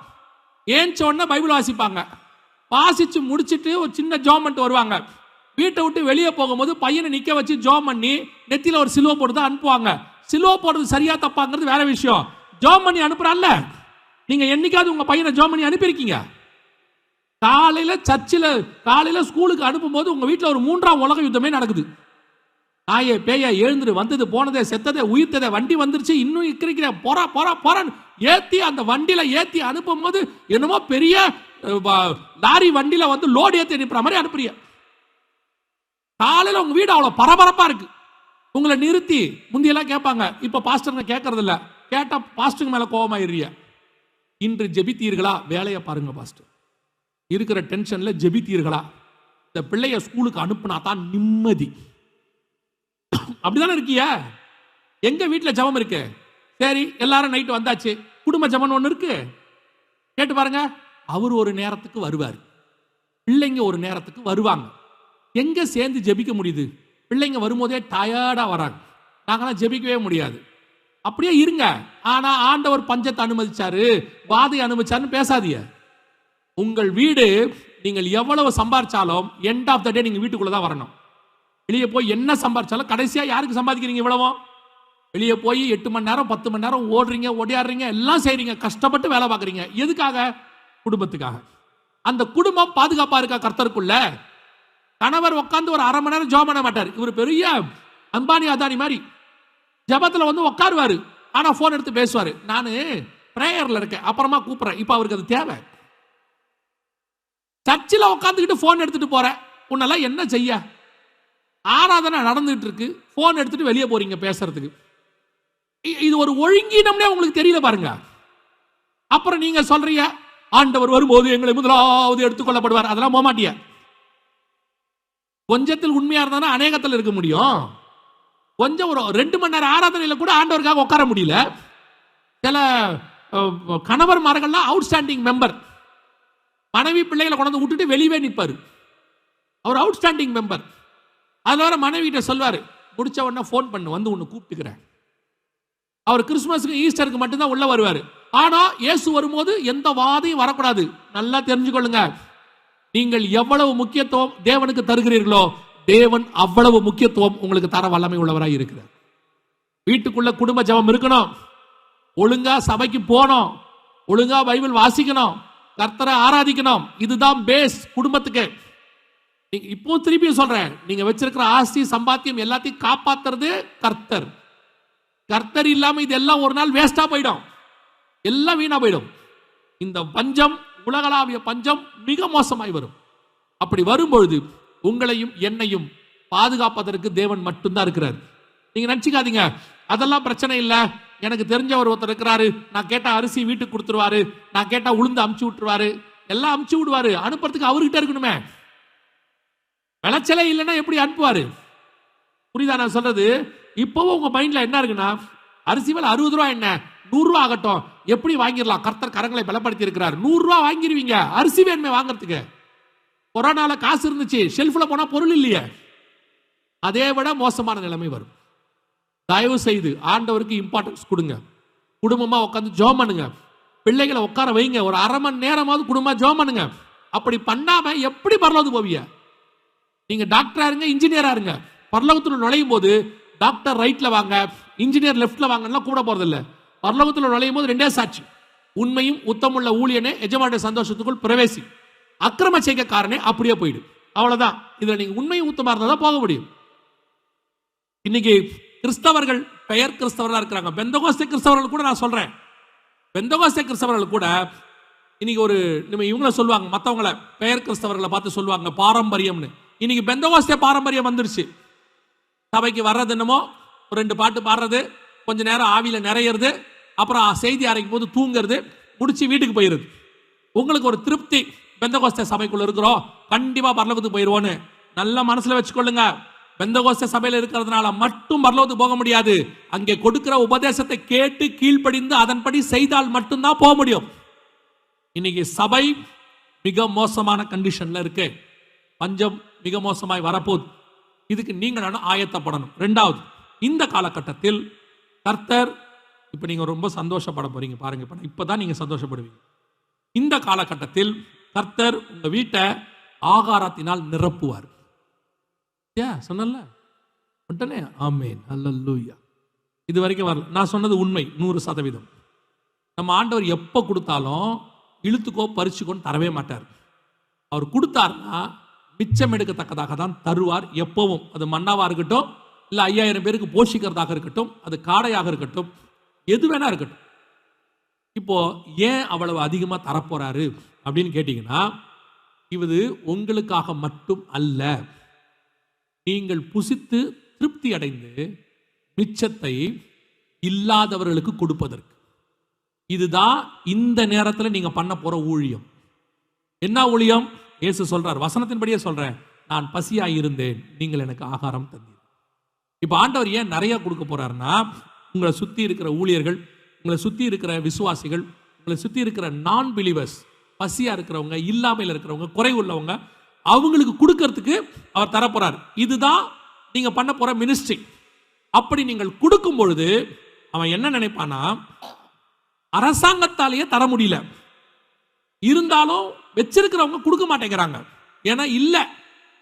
ஏஞ்ச உடனே பைபிள் வாசிப்பாங்க, வாசிச்சு முடிச்சுட்டு ஒரு சின்ன ஜோம் பண்ணிட்டு வருவாங்க. வீட்டை விட்டு வெளியே போகும்போது பையனை நிக்க வச்சு ஜோம் பண்ணி நெத்தியில ஒரு சிலுவை போட்டு தான் அனுப்புவாங்க. சிலுவை போடுறது சரியா தப்பாங்கிறது வேற விஷயம். ஜோம் பண்ணி அனுப்புறான்ல, நீங்க என்னைக்காவது உங்க பையனை ஜோம் பண்ணி அனுப்பியிருக்கீங்க? காலையில சர்ச்சில், காலையில ஸ்கூலுக்கு அனுப்பும் போது உங்க வீட்டில் ஒரு 3ஆம் உலக யுத்தமே நடக்குது. நாயே பேயா எழுந்துரு, வந்தது போனதே செத்ததே உயிர்த்ததே, வண்டி வந்துருச்சு, இன்னும் இருக்கிற போறா போறா போறான்னு ஏத்தி அந்த வண்டியில ஏத்தி அனுப்பும் போது என்னமோ பெரிய லாரி வண்டியில வந்து லோடு ஏத்தி அனுப்புற மாதிரி அனுப்புறிய. காலையில உங்க வீடு அவ்வளவு பரபரப்பா இருக்கு. உங்களை நிறுத்தி முந்தியெல்லாம் கேட்பாங்க, இப்ப பாஸ்டருங்க கேட்கறது இல்ல. கேட்டா பாஸ்டருக்கு மேல கோபமாயிடுறிய. இன்று ஜெபித்தீர்களா? வேலையை பாருங்க பாஸ்டர். இருக்கிற டென்ஷன்ல ஜெபித்தீர்களா? இந்த பிள்ளைய ஸ்கூலுக்கு அனுப்புனா தான் நிம்மதி. அப்படிதானே இருக்கிய? எங்க வீட்டுல ஜபம் இருக்கு? சரி, எல்லாரும் நைட்டு வந்தாச்சு, குடும்ப ஜபம் ஒண்ணு இருக்கு, கேட்டு பாருங்க. அவர் ஒரு நேரத்துக்கு வருவார், பிள்ளைங்க ஒரு நேரத்துக்கு வருவாங்க. எங்க சேர்ந்து ஜெபிக்க முடியுது? பிள்ளைங்க வரும்போதே டயர்டா வராங்க, நாங்களாம் ஜெபிக்கவே முடியாது. அப்படியே இருங்க. ஆனா ஆண்டவர் பஞ்சத்தை அனுமதிச்சாரு, வாதை அனுமதிச்சாருன்னு பேசாதீங்க. உங்கள் வீடு நீங்கள் எவ்வளவு சம்பாதிச்சாலும் எண்ட் ஆஃப் த டே நீங்க வீட்டுக்குள்ளதான் வரணும். வெளியே போய் என்ன சம்பாதிச்சாலும் கடைசியா யாருக்கு சம்பாதிக்கிறீங்க? இவ்வளவோ வெளியே போய் 8 மணி நேரம் 10 மணி நேரம் ஓடுறீங்க, ஓடியாடுறீங்க, எல்லாம் செய்றீங்க, கஷ்டப்பட்டு வேலை பார்க்குறீங்க. எதுக்காக? குடும்பத்துக்காக. அந்த குடும்பம் பாதுகாப்பா இருக்கா கர்த்தருக்குள்ள? கணவர் உட்காந்து ஒரு 1/2 மணி நேரம் ஜெபம் பண்ண மாட்டார். இவர் பெரிய அம்பானி அதானி மாதிரி ஜபத்துல வந்து உட்காருவாரு, ஆனா போன் எடுத்து பேசுவாரு. நானு பிரேயர்ல இருக்கேன், அப்புறமா கூப்பிடுறேன். இப்ப அவருக்கு அது தேவை. சர்ச்சில் உட்காந்துக்கிட்டு போன் எடுத்துட்டு போற உன்னெல்லாம் என்ன செய்ய? ஆராதனை நடந்துட்டு இருக்கு, போன் எடுத்துட்டு வெளியே போறீங்க பேசுறதுக்கு. இது ஒரு ஒழுங்கீனம்னே உங்களுக்கு தெரியல பாருங்க. அப்புறம் நீங்க சொல்றீங்க ஆண்டவர் வரும்போது எங்களை முதலாவது எடுத்துக்கொள்ளப்படுவார். அதெல்லாம் போக மாட்டிய. கொஞ்சத்தில் உண்மையா இருந்தா அநேகத்தில் இருக்க முடியும். கொஞ்சம் ஒரு 2 மணி நேரம் ஆராதனையில கூட ஆண்டவருக்காக உட்கார முடியல. சில கணவர்மார்கள்லாம் அவுட்ஸ்டாண்டிங் மெம்பர், மனைவி பிள்ளைகளை கொண்டு விட்டுட்டு வெளியே நிற்பாரு. அவர் அவுட்ஸ்டாண்டிங் மெம்பர். அதுல வர மனைவி கிட்ட சொல்வாரு, முடிச்ச உடனே போன் பண்ணு, வந்து உன்னை கூப்பிட்டுக்கிறேன். அவர் கிறிஸ்துமஸுக்கு ஈஸ்டருக்கு மட்டும்தான் உள்ள வருவாரு. ஆனா இயேசு வரும்போது எந்த வாதையும் வரக்கூடாது. நல்லா தெரிஞ்சுக்கொள்ளுங்க, நீங்கள் எவ்வளவு முக்கியத்துவம் தேவனுக்கு தருகிறீர்களோ தேவன் அவ்வளவு முக்கியத்துவம் உங்களுக்கு தர வல்லமை உள்ளவராய் இருக்கிறார். வீட்டுக்குள்ள குடும்ப ஜெபம் இருக்கணும், ஒழுங்கா சபைக்கு போனோம், ஒழுங்கா பைபிள் வாசிக்கணும், கர்த்தரை ஆராதிக்கணும். இதுதான் பேஸ் குடும்பத்துக்கு. இப்போ திருப்பியும் சொல்றேன், நீங்க வச்சிருக்கிற ஆஸ்தி சம்பாத்தியம் எல்லாத்தையும் காப்பாத்துறது கர்த்தர். கர்த்தர் இல்லாம இதெல்லாம் ஒரு நாள் வேஸ்டா போயிடும், எல்லாம் வீணா போயிடும். இந்த பஞ்சம், உலகளாவிய பஞ்சம் மிக மோசமாய் வரும். அப்படி வரும்பொழுது உங்களையும் என்னையும் பாதுகாப்பதற்கு தேவன் மட்டும்தான் இருக்கிறார். நீங்க நினைச்சுக்காதீங்க அதெல்லாம் பிரச்சனை இல்லை, எனக்கு தெரிஞ்சவர் ஒருத்தர் இருக்கிறாரு, நான் கேட்டா அரிசி வீட்டுக்கு கொடுத்துருவாரு, நான் கேட்டா உளுந்து அமுச்சு விட்டுருவாரு, எல்லாம் அமுச்சு விடுவாரு. அனுப்புறதுக்கு அவர்கிட்ட இருக்கணுமே. விளைச்சலே இல்லைன்னா எப்படி அனுப்புவாரு? புரியுதா நான் சொல்றது? இப்பவும் உங்க மைண்ட்ல என்ன இருக்குன்னா, அரிசி மேல 60 ரூபாய் என்ன 100 ரூபாய் ஆகட்டும், எப்படி வாங்கிடலாம்? கர்த்தர் கரங்களை பலப்படுத்தி இருக்கிறார். 100 ரூபாய் வாங்கிடுவீங்க. அரிசி வேணுமே வாங்கறதுக்கு. கொரோனால காசு இருந்துச்சு, ஷெல்ஃப்ல போனா பொருள் இல்லையே. அதே விட மோசமான நிலைமை வரும். தயவு செய்து ஆண்டவருக்கு இம்பார்ட்டன்ஸ் கொடுங்க. குடும்பமா உட்காந்து ஜெபம் பண்ணுங்க. பிள்ளைகளை உட்கார வைங்க. ஒரு 1/2 மணி நேரமாவது குடும்பமா ஜெபம் பண்ணுங்க. அப்படி பண்ணாம எப்படி பரலோகத்துக்கு போவீங்க? நீங்க டாக்டரா இருங்க, இன்ஜினியரா இருங்க. பரலோகத்துல நுழையும் போது டாக்டர் ரைட்ல வாங்க, இன்ஜினியர் லெஃப்ட்ல வாங்கன்னா கூட போறது இல்ல. பரலோகத்துல நுழையும் போது 2 சாட்சி, உண்மையும் உத்தமுள்ள ஊழியனே எஜமானுடைய சந்தோஷத்துக்குள் பிரவேசி, அக்கிரம செய்கைக்காரனே அப்படியே போயிடு. அவ்வளவுதான். இதுல நீங்க உண்மையும் உத்தமா இருந்தா தான் போக முடியும். இன்னைக்கு கிறிஸ்தவர்கள் பெயர் கிறிஸ்தவர்களா இருக்கிறாங்க. பெந்தகோஸ்தே கிறிஸ்தவர்கள் கூட நான் சொல்றேன், பெந்தகோஸ்தே கிறிஸ்தவர்கள் கூட இன்னைக்கு ஒரு இவங்கள சொல்லுவாங்க, மற்றவங்கள பெயர் கிறிஸ்தவர்களை பார்த்து சொல்லுவாங்க பாரம்பரியம்னு. இன்னைக்கு பெந்தகோஸ்தே பாரம்பரியம் வந்துருச்சு. சபைக்கு வர்றது என்னமோ ஒரு 2 பாட்டு பாடுறது, கொஞ்ச நேரம் ஆவியில நிறையிறது, அப்புறம் செய்தி அறைக்கும் போது தூங்குறது, முடிச்சு வீட்டுக்கு போயிருது. உங்களுக்கு ஒரு திருப்தி, பெந்தகோஸ்தே சபைக்குள்ள இருக்கிறோம், கண்டிப்பா பரலோகத்துக்கு போயிருவோன்னு நல்ல மனசுல வச்சுக்கொள்ளுங்க. பெந்தகோஸ்தே சபையில இருக்கிறதுனால மட்டும் பரலோகத்துக்கு போக முடியாது. அங்கே கொடுக்கிற உபதேசத்தை கேட்டு கீழ்ப்படிந்து அதன்படி செய்தால் மட்டும்தான் போக முடியும். இன்னைக்கு சபை மிக மோசமான கண்டிஷன்ல இருக்கு. பஞ்சம் மிக மோசமாய் வரப்போகுது. இதுக்கு நீங்க ஆயத்தப்படணும். 2வது, இந்த காலகட்டத்தில் கர்த்தர், இப்ப நீங்க ரொம்ப சந்தோஷப்பட போறீங்க பாருங்க. இப்பதான் நீங்க சந்தோஷப்படுவீங்க. இந்த காலகட்டத்தில் கர்த்தர் உங்க வீட்டை ஆகாரத்தினால் நிரப்புவார். சொன்னல உடனே ஆமென் அல்லேலூயா. இது வரைக்கும் வரல. நான் சொன்னது உண்மை 100%. நம்ம ஆண்டவர் எப்ப கொடுத்தாலும் இழுத்துக்கோ பறிச்சுக்கோன்னு தரவே மாட்டார். அவர் கொடுத்தார்னா மிச்சம் எடுக்கத்தக்கதாக தான் தருவார் எப்பவும். அது மன்னாவா இருக்கட்டும், இல்ல 5000 பேருக்கு போஷிக்கிறதாக இருக்கட்டும், அது காடையாக இருக்கட்டும், எது வேணா இருக்கட்டும். இப்போ ஏன் அவ்வளவு அதிகமா தரப்போறாரு அப்படின்னு கேட்டீங்கன்னா, இது உங்களுக்காக மட்டும் அல்ல, நீங்கள் புசித்து திருப்தி அடைந்து மிச்சத்தை இல்லாதவர்களுக்கு கொடுப்பதற்கு. இதுதான் இந்த நேரத்தில் நீங்க பண்ண போற ஊழியம். என்ன ஊழியம்? இயேசு சொல்றார், வசனத்தின்படியே சொல்றேன், நான் பசியாய் இருந்தேன், நீங்கள் எனக்கு ஆகாரம் தந்தீர். இப்ப ஆண்டவர் ஏன் நிறைய கொடுக்க போறாருன்னா, உங்களை சுத்தி இருக்கிற ஊழியர்கள், உங்களை சுத்தி இருக்கிற விசுவாசிகள், உங்களை சுத்தி இருக்கிற நான் பிலீவர்ஸ், பசியா இருக்கிறவங்க, இல்லாமையில் இருக்கிறவங்க, குறை உள்ளவங்க, அவங்களுக்கு கொடுக்கறதுக்கு அவர் தரப்போறார். இதுதான் நீங்க பண்ண போற மினிஸ்ட்ரி. அப்படி நீங்கள் கொடுக்கும் பொழுது அவன் என்ன நினைப்பானா, அரசாங்கத்தாலேயே தர முடியல, இருந்தாலும் வச்சிருக்கிறவங்க கொடுக்க மாட்டேங்கிறாங்க, ஏன்னா இல்ல.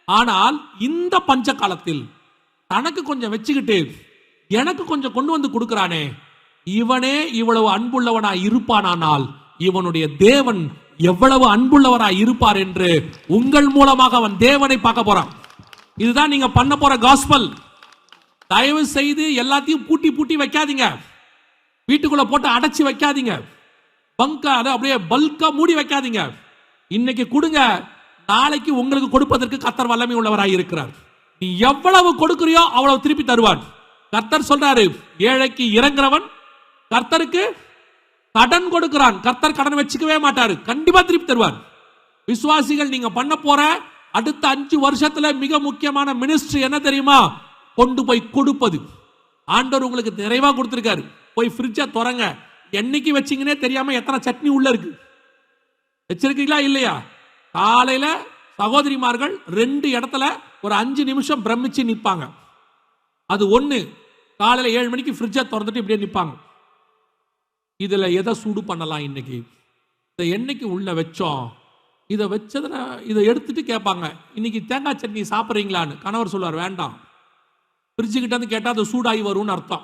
ஆனால் இந்த பஞ்ச காலத்தில் தனக்கு கொஞ்சம் வச்சுக்கிட்டு எனக்கு கொஞ்சம் கொண்டு வந்து கொடுக்கிறானே, இவனே இவ்வளவு அன்புள்ளவனாய் இருப்பானால் இவனுடைய தேவன் எவ்வளவு அன்புள்ளவராய் இருப்பார் என்று உங்கள் மூலமாக அவன் தேவனை பார்க்க போறான். இதுதான் நீங்க பண்ண போற காஸ்பல். தயவு செய்து எல்லாத்தையும் பூட்டி பூட்டி வைக்காதீங்க, வீட்டுக்குள்ள போட்டு அடைச்சி வைக்காதீங்க, பங்கா அதை அப்படியே பல்கா மூடி வைக்காதீங்க. இன்னைக்கு கொடுங்க, நாளைக்கு உங்களுக்கு கொடுப்பதற்கு கர்த்தர் வல்லமை உள்ளவராய் இருக்கிறார். நீ எவ்வளவு கொடுக்கிறியோ அவ்வளவு திருப்பி தருவான். கர்த்தர் சொல்றாரு, ஏழைக்கு இறங்குறவன் கர்த்தருக்கு கடன் கொடுக்கிறான். கர்த்தர் கடன் வச்சுக்கவே மாட்டாரு, கண்டிப்பா திருப்பி தருவார். விசுவாசிகள், நீங்க பண்ண போற அடுத்த 5 வருஷத்துல மிக முக்கியமான மினிஸ்ட்ரி என்ன தெரியுமா? கொண்டு போய் கொடுப்பது. ஆண்டவர் உங்களுக்கு நிறைவா கொடுத்திருக்காரு. போய் ஃப்ரிட்ஜை திறங்க, என்னைக்கு வச்சீங்கன்னே தெரியாம எத்தனை சட்னி உள்ள இருக்கு. வச்சிருக்கீங்களா இல்லையா? காலையில சகோதரிமார்கள் 2 இடத்துல ஒரு 5 நிமிஷம் பிரமிச்சு நிற்பாங்க. அது ஒண்ணு, காலையில 7 மணிக்கு ஃப்ரிட்ஜை திறந்துட்டு இப்படியே நிற்பாங்க. இதுல எதை சூடு பண்ணலாம், இன்னைக்கு இதை என்னைக்கு உள்ள வச்சோம், இதை வச்சதுன்னா இதை எடுத்துட்டு கேட்பாங்க, இன்னைக்கு தேங்காய் சட்னி சாப்பிட்றீங்களான்னு. கணவர் சொல்லுவார், வேண்டாம். ஃப்ரிட்ஜு கிட்ட இருந்து கேட்டால் அது சூடாகி வரும்னு அர்த்தம்.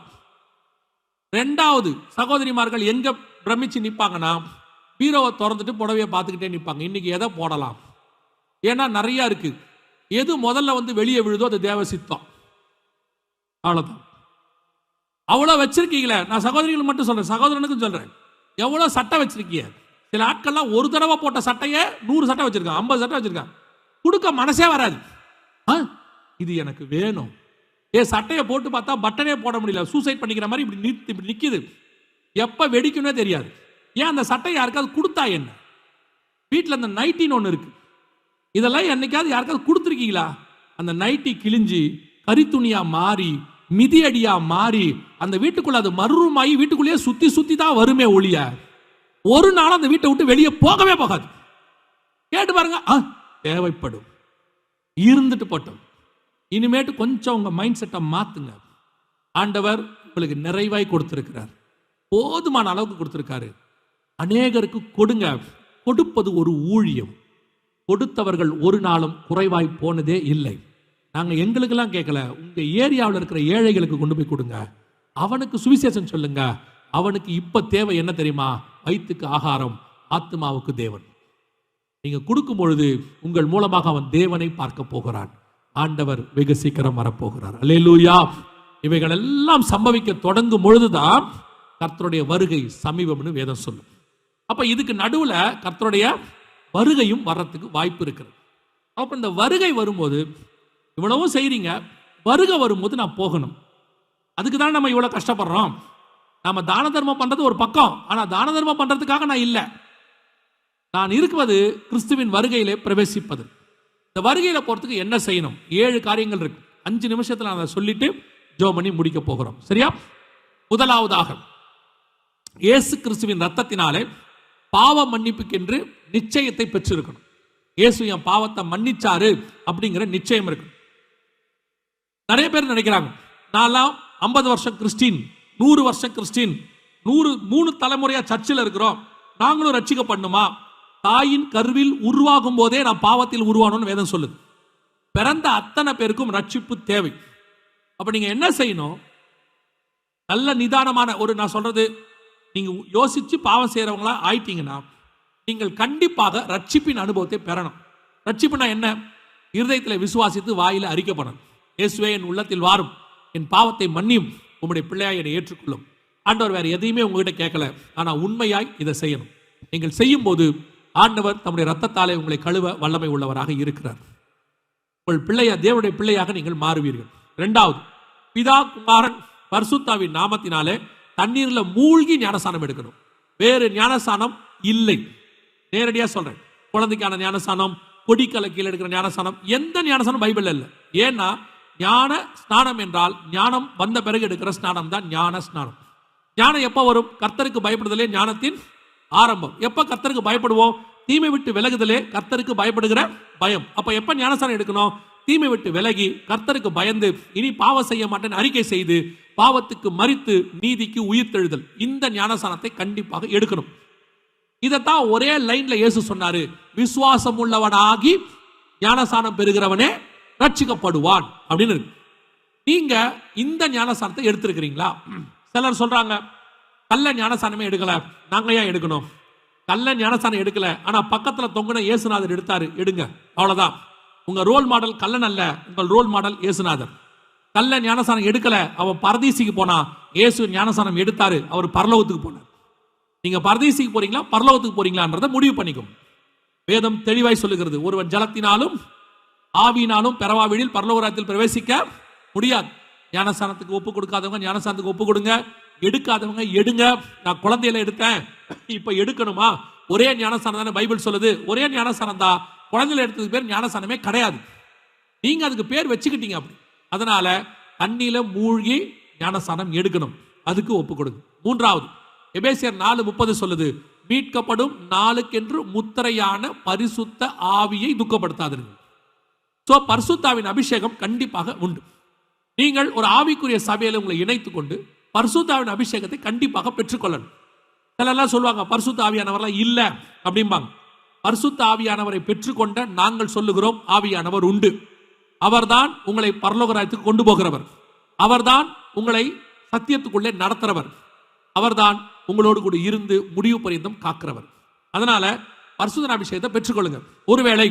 2வது, சகோதரிமார்கள் எங்க பிரமிச்சு நிற்பாங்கன்னா, பீரோவை திறந்துட்டு புடவையை பார்த்துக்கிட்டே நிற்பாங்க, இன்னைக்கு எதை போடலாம். ஏன்னா நிறைய இருக்கு. எது முதல்ல வந்து வெளியே விழுதோ அது தேவ சித்தம். அவ்வளவுதான். அவ்வளோ வச்சிருக்கீங்களே, நான் சகோதரிகள் மட்டும் சொல்றேன், சகோதரனுக்கும் சொல்றேன். எவ்வளோ சட்டை வச்சிருக்கீங்க. சில ஆட்கள்லாம் ஒரு தடவை போட்ட சட்டையை 100 சட்டை வச்சிருக்காங்க, 50 சட்டை வச்சிருக்காங்க. கொடுக்க மனசே வராது. இது எனக்கு வேணும். சட்டையை போட்டு பார்த்தா பட்டனே போட முடியல, சூசைட் பண்ணிக்கிற மாதிரி இப்படி நிக்குது. எப்ப வெடிக்கும்னே தெரியாது. ஏன் அந்த சட்டை யாருக்காவது கொடுத்தா என்ன? வீட்டில் அந்த நைட்டின்னு ஒன்று இருக்கு, இதெல்லாம் என்னைக்காவது யாருக்காவது கொடுத்துருக்கீங்களா? அந்த நைட்டி கிழிஞ்சி கரித்துணியா மாறி மிதியடியா மாறி அந்த வீட்டுக்குள்ள அது மறுரூமாயி வீட்டுக்குள்ளேயே சுத்தி சுத்தி தான் வருமே ஒழிய ஒரு நாள் அந்த வீட்டை விட்டு வெளியே போகவே போகாது. கேட்டு பாருங்க, தேவைப்படும். இருந்துட்டு போட்டோம். இனிமேட்டு கொஞ்சம் உங்க மைண்ட் செட்டை மாத்துங்க. ஆண்டவர் உங்களுக்கு நிறைவாய் கொடுத்திருக்கிறார், போதுமான அளவுக்கு கொடுத்திருக்காரு. அநேகருக்கு கொடுங்க. கொடுப்பது ஒரு ஊழியம். கொடுத்தவர்கள் ஒரு நாளும் குறைவாய் போனதே இல்லை. நாங்க எங்களுக்கெல்லாம் கேட்கல, உங்க ஏரியாவில் இருக்கிற ஏழைகளுக்கு கொண்டு போய் கொடுங்க. அவனுக்கு சுவிசேஷம் சொல்லுங்க. அவனுக்கு இப்ப தேவை என்ன தெரியுமா? வயிற்றுக்கு ஆகாரம், ஆத்மாவுக்கு தேவன். நீங்க கொடுக்கும் பொழுது உங்கள் மூலமாக அவன் தேவனை பார்க்க போகிறான். ஆண்டவர் வெகு சீக்கிரம் வரப்போகிறார். அல்லேலூயா. இவைகள் எல்லாம் சம்பவிக்க தொடங்கும் பொழுதுதான் கர்த்தருடைய வருகை சமீபம்னு வேதம் சொல்லும். அப்ப இதுக்கு நடுவுல கர்த்தருடைய வருகையும் வர்றதுக்கு வாய்ப்பு இருக்கிறது. அப்ப இந்த வருகை வரும்போது இவ்வளவும் செய்றீங்க, வருகை வரும்போது நான் போகணும். அதுக்கு தான் நம்ம இவ்வளவு கஷ்டப்படுறோம். நாம தான தர்மம் பண்றது ஒரு பக்கம், ஆனா தான தர்மம் பண்றதுக்காக நான் இல்லை. நான் இருக்குவது கிறிஸ்துவின் வருகையிலே பிரவேசிப்பது. இந்த வருகையில போறதுக்கு என்ன செய்யணும்? 7 காரியங்கள் இருக்கு. 5 நிமிஷத்துல நான் அதை சொல்லிட்டு ஜெபம் பண்ணி முடிக்க போகிறோம். சரியா? முதலாவதாக, இயேசு கிறிஸ்துவின் ரத்தத்தினாலே பாவ மன்னிப்புக்கென்று நிச்சயத்தை பெற்றிருக்கணும். இயேசு என் பாவத்தை மன்னிச்சாரு அப்படிங்கிற நிச்சயம் இருக்கு. நிறைய பேர் நினைக்கிறாங்க, நான்லாம் 50 வருஷம் கிறிஸ்டின், 100 வருஷம் கிறிஸ்டின், 3 தலைமுறையா சர்ச்சில் இருக்கிறோம், நாங்களும் ரட்சிக்கப்படணுமா? தாயின் கருவில் உருவாகும் போதே நான் பாவத்தில் உருவானோன்னு வேதம் சொல்லுது. பிறந்த அத்தனை பேருக்கும் ரட்சிப்பு தேவை. அப்ப நீங்க என்ன செய்யணும்? நல்ல நிதானமான நான் சொல்றது, நீங்க யோசிச்சு பாவம் செய்யறவங்களா ஆயிட்டீங்கன்னா நீங்கள் கண்டிப்பாக ரட்சிப்பின் அனுபவத்தை பெறணும். ரட்சிப்புனா என்ன? இருதயத்தில் விசுவாசித்து வாயில அறிக்கப்படணும். இயேசுவே என் உள்ளத்தில் வாரும், என் பாவத்தை மன்னியும், உங்களுடைய பிள்ளையாய் என்னை ஏற்றுக்கொள்ளும். ஆண்டவர் வேற எதையுமே உங்ககிட்ட கேட்கல, ஆனா உண்மையாய் இதை செய்யணும். நீங்கள் செய்யும் போது ஆண்டவர் தம்முடைய ரத்தத்தாலே உங்களை கழுவ வல்லமை உள்ளவராக இருக்கிறார். உங்கள் பிள்ளையா, தேவனுடைய பிள்ளையாக நீங்கள் மாறுவீர்கள். 2வது, பிதா குமாரன் பரிசுத்தாவின் நாமத்தினாலே தண்ணீர்ல மூழ்கி ஞானஸ்நானம் எடுக்கணும். வேறு ஞானஸ்நானம் இல்லை. நேரடியா சொல்றேன், குழந்தைக்கான ஞானஸ்நானம், கொடிக்கலை கீழே எடுக்கிற ஞானஸ்நானம், எந்த ஞானஸ்நானம் பைபிள் இல்லை. ஏன்னா ஞான ஸ்நானம் என்றால் ஞானம் வந்த பிறகு எடுக்கிற ஸ்நானம் தான் ஞான ஸ்நானம். ஞானம் எப்ப வரும்? கர்த்தருக்கு பயப்படுதலே ஞானத்தின் ஆரம்பம். எப்ப கர்த்தருக்கு பயப்படுவோம்? தீமை விட்டு விலகுதலே கர்த்தருக்கு பயப்படுகிற பயம். அப்ப எப்ப ஞானஸ்நானம் எடுக்கணும்? தீமை விட்டு விலகி கர்த்தருக்கு பயந்து இனி பாவம் செய்ய மாட்டேன் அறிக்கை செய்து பாவத்துக்கு மரித்து நீதிக்கு உயிர்த்தெழுதல். இந்த ஞானஸ்நானத்தை கண்டிப்பாக எடுக்கணும். இதைத்தான் ஒரே லைன்ல இயேசு சொன்னாரு, விசுவாசம் உள்ளவனாகி ஞானஸ்நானம் பெறுகிறவனே ரட்சிக்கப்படுவான் அப்படின்னு இருக்கு. நீங்க இந்த ஞானஸ்நானத்தை எடுத்திருக்கிறீங்களா? சிலர் சொல்றாங்க, கள்ள ஞானஸ்நானமே எடுக்கல, நாங்க ஏன் எடுக்கணும்? கள்ள ஞானஸ்நானம் எடுக்கல, ஆனா பக்கத்துல தொங்குன இயேசுநாதர் எடுத்தாரு, எடுங்க, அவ்வளவுதான். உங்க ரோல் மாடல் கள்ளன் அல்ல, உங்கள் ரோல் மாடல் இயேசுநாதர். கல்ல ஞானசானம் எடுக்கல, அவன் பரதீசிக்கு போனா. இயேசு ஞானசானம் எடுத்தாரு, அவர் பரலோகத்துக்கு போனார். நீங்க பரதீசிக்கு போறீங்களா பரலோகத்துக்கு போறீங்களான்றதை முடிவு பண்ணிக்கும். வேதம் தெளிவாய் சொல்லுகிறது, ஒருவன் ஜலத்தினாலும் ஆவியினாலும் பெறவாவிடில் பரலோகத்தில் பிரவேசிக்க முடியாது. ஞானசானத்துக்கு ஒப்பு கொடுக்காதவங்க ஞானசானத்துக்கு ஒப்பு கொடுங்க, எடுக்காதவங்க எடுங்க. நான் குழந்தையில எடுத்தேன், இப்ப எடுக்கணுமா? ஒரே ஞானசானம் தானே பைபிள் சொல்லுது. ஒரே ஞானசானம் தான், குழந்தையில எடுத்ததுக்கு பேர் ஞானசானமே கிடையாது. நீங்க அதுக்கு பேர் வச்சுக்கிட்டீங்க அப்படி. அதனால தண்ணியில மூழ்கி ஞானசானம் எடுக்கணும், அதுக்கு ஒப்பு கொடுங்க. மூன்றாவது எபேசியர் 4:30 சொல்லுது, மீட்கப்படும் நாளுக்கென்று முத்திரையான பரிசுத்த ஆவியை துக்கப்படுத்தாதீர்கள். சோ பரிசுத்தாவின் அபிஷேகம் கண்டிப்பாக உண்டு. நீங்கள் ஒரு ஆவிக்குரிய சபையில உங்களை இணைத்துக் கொண்டு பரிசுத்தாவின் அபிஷேகத்தை கண்டிப்பாக பெற்றுக்கொள்ளணும். சிலர்லாம் சொல்லுவாங்க பரிசுத்த ஆவியானவர்லாம் இல்ல அப்படிம்பாங்க. பரிசுத்த ஆவியானவரை பெற்றுக்கொண்ட நாங்கள் சொல்லுகிறோம், ஆவியானவர் உண்டு. அவர்தான் உங்களை பரலோக ராஜ்யத்துக்கு கொண்டு போகிறவர். அவர்தான் உங்களை சத்தியத்துக்குள்ளே நடத்துறவர். அவர்தான் உங்களோடு கூட இருந்து முடிவு பரியந்தம் காக்கிறவர். அதனால பரிசுத்த அபிஷேகத்தை பெற்றுக்கொள்ளுங்க. ஒருவேளை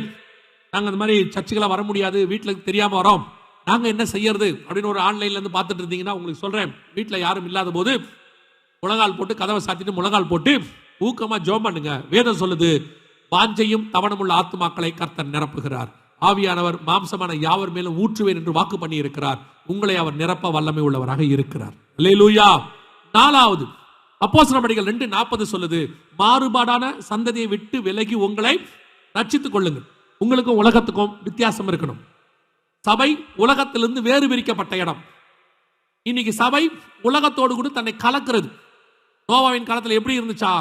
நாங்க இந்த மாதிரி சர்ச்சுக்கெல்லாம் வர முடியாது, வீட்டில் தெரியாம வரோம், நாங்க என்ன செய்யறது அப்படின்னு ஒரு ஆன்லைன்ல இருந்து பார்த்துட்டு இருந்தீங்கன்னா உங்களுக்கு சொல்றேன், வீட்டில் யாரும் இல்லாத போது முழங்கால் போட்டு கதவை சாத்திட்டு முழங்கால் போட்டு ஊக்கமா ஜெபம் பண்ணுங்க. வேதம் சொல்லுது, வாஞ்சையும் தவணமுள்ள ஆத்துமாக்களை கர்த்தர் நிரப்புகிறார். ஆவியானவர் மாம்சமான யாவர் மேலும் ஊற்றுவேன் என்று வாக்கு பண்ணி இருக்கிறார். உங்களை அவர் நிரப்ப வல்லமை உள்ளவராக இருக்கிறார். அல்லேலூயா. நாலாவது அப்போஸ்தலர் நடபடிகள் 2:40 சொல்லுது, மாறுபாடான சந்ததியை விட்டு விலகி உங்களை ரட்சித்துக் கொள்ளுங்கள். உங்களுக்கும் உலகத்துக்கும் வித்தியாசம் இருக்கணும். சபை உலகத்திலிருந்து வேறு பிரிக்கப்பட்ட இடம். இன்னைக்கு சபை உலகத்தோடு கூட தன்னை கலக்கிறது. நோவாவின் காலத்தில் எப்படி இருந்துச்சா,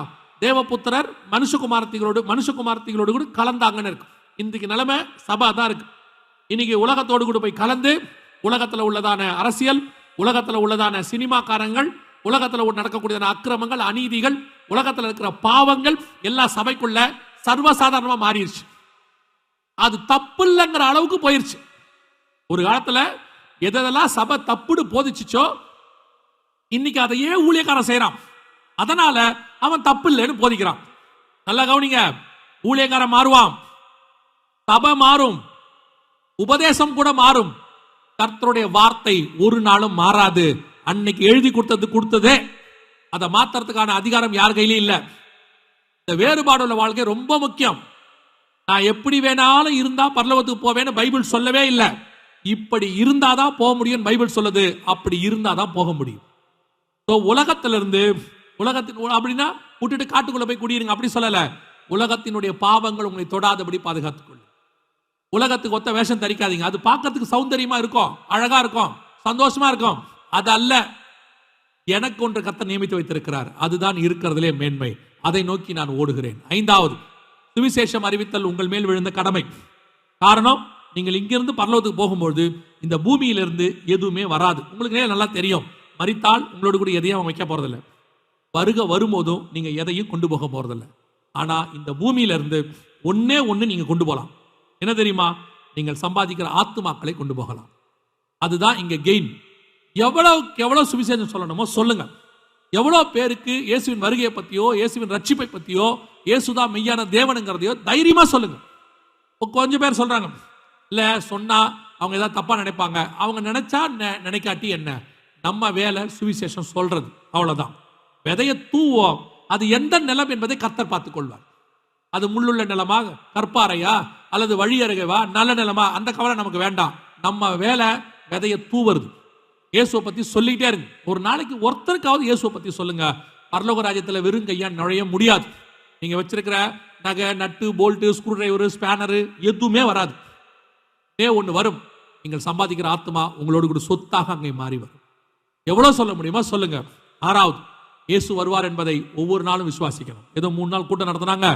தேவபுத்திரர் மனுஷகுமாரத்திகளோடு கூட கலந்தாங்கன்னு இருக்கு. இன்றைக்கு நிலைமை சபை தான் இருக்கு. இன்னைக்கு உலகத்தோடு கூட போய் கலந்து உலகத்தில் உள்ளதான அரசியல், உலகத்தில் உள்ளதான சினிமாக்காரங்கள், உலகத்தில் நடக்கக்கூடியதான அக்கிரமங்கள், அநீதிகள், உலகத்தில் இருக்கிற பாவங்கள் எல்லாம் சபைக்குள்ள சர்வசாதாரணமா மாறிடுச்சு. அது தப்பு இல்லைங்கிற அளவுக்கு போயிருச்சு. ஒரு காலத்துல எதெல்லாம் சபை தப்புன்னு போதிச்சுச்சோ இன்னைக்கு அதையே ஊழியக்காரன் செய்யறான். அதனால அவன் தப்பு இல்லைன்னு போதிக்கிறான். நல்லா கவனிங்க, ஊழியக்காரன் மாறுவான், சபை மாறும், உபதேசம் கூட மாறும். கர்த்தருடைய வார்த்தை ஒரு நாளும் மாறாது. அன்னைக்கு எழுதி கொடுத்ததே அதை மாத்துறதுக்கான அதிகாரம் யார் கையிலும் இல்ல. இந்த வேறுபாடு உள்ள வாழ்க்கை ரொம்ப முக்கியம். நான் எப்படி வேணாலும் இருந்தா பரலோகத்துக்கு போவேன்னு பைபிள் சொல்லவே இல்லை. இப்படி இருந்தாதான் போக முடியும் பைபிள் சொல்லுது. அப்படி இருந்தாதான் போக முடியும். உலகத்திலிருந்து உலகத்தின் அப்படின்னா விட்டுட்டு காட்டுக்குள்ள போய் குடியிருங்க அப்படி சொல்லல. உலகத்தினுடைய பாவங்கள் உங்களை தொடாதபடி பாதுகாத்துக் கொள்ளுங்க. உலகத்துக்கு ஒத்த வேஷம் தரிக்காதீங்க. அது பார்க்கறதுக்கு சௌந்தரியமா இருக்கும், அழகா இருக்கும், சந்தோஷமா இருக்கும். அது அல்ல. எனக்கு ஒன்று கர்த்தர் நியமித்து வைத்திருக்கிறார், அதுதான் இருக்கிறதுலே மேன்மை. அதை நோக்கி நான் ஓடுகிறேன். ஐந்தாவது, சுவிசேஷம் அறிவித்தல் உங்கள் மேல் விழுந்த கடமை. காரணம், நீங்கள் இங்கிருந்து பரலோகத்துக்கு போகும்போது இந்த பூமியிலிருந்து எதுவுமே வராது. உங்களுக்கு நல்லா தெரியும், மரித்தால் உங்களோட கூட எதையும் வைக்க போறதில்லை. வரும்போதும் நீங்க எதையும் கொண்டு போக போறதில்லை. ஆனா இந்த பூமியிலிருந்து ஒன்னே ஒண்ணு நீங்க கொண்டு போகலாம். என்ன தெரியுமா? நீங்கள் சம்பாதிக்கிற ஆத்துமாக்களை கொண்டு போகலாம். அதுதான் இங்க கெயின். எவ்வளவு சுவிசேஷம் சொல்லணுமோ சொல்லுங்க. எவ்வளவு பேருக்கு இயேசுவின் வருகையை பத்தியோ, இயேசுவின் ரட்சிப்பை பத்தியோ, இயேசுதான் மெய்யான தேவனுங்கிறதையோ தைரியமா சொல்லுங்க. கொஞ்சம் பேர் சொல்றாங்க, இல்ல சொன்னா அவங்க ஏதாவது தப்பா நினைப்பாங்க. அவங்க நினைச்சா நினைக்காட்டி என்ன, நம்ம வேலை சுவிசேஷம் சொல்றது, அவ்வளவுதான். விதைய தூவோம், அது எந்த நிலம் என்பதை கர்த்தர் பார்த்துக் கொள்வார். அது முள்ளுள்ள நிலமா, கற்பாறையா, அல்லது வழி அருகேவா, நல்ல நிலமா, அந்த கவலை நமக்கு வேண்டாம். நம்ம வேலை விதைய தூவுறது. இயேசுவை பத்தி சொல்லிட்டே இருங்க. ஒரு நாளைக்கு ஒருத்தருக்காவது இயேசுவை பத்தி சொல்லுங்க. பரலோக ராஜ்யத்தில் வெறும் கையா நுழைய முடியாது. நீங்க வச்சிருக்கிற நகை, நட்டு, போல்ட்டு, ஸ்க்ரூ டிரைவரு, ஸ்பேனரு எதுவுமே வராது. ஒன்று வரும், நீங்கள் சம்பாதிக்கிற ஆத்மா உங்களோடு கூட சொத்தாக அங்கே மாறி வரும். எவ்வளவு சொல்ல முடியுமா சொல்லுங்க. ஆறாவது, இயேசு வருவார் என்பதை ஒவ்வொரு நாளும் விசுவாசிக்கணும். ஏதோ 3 நாள் கூட்டம் நடத்தினாங்க,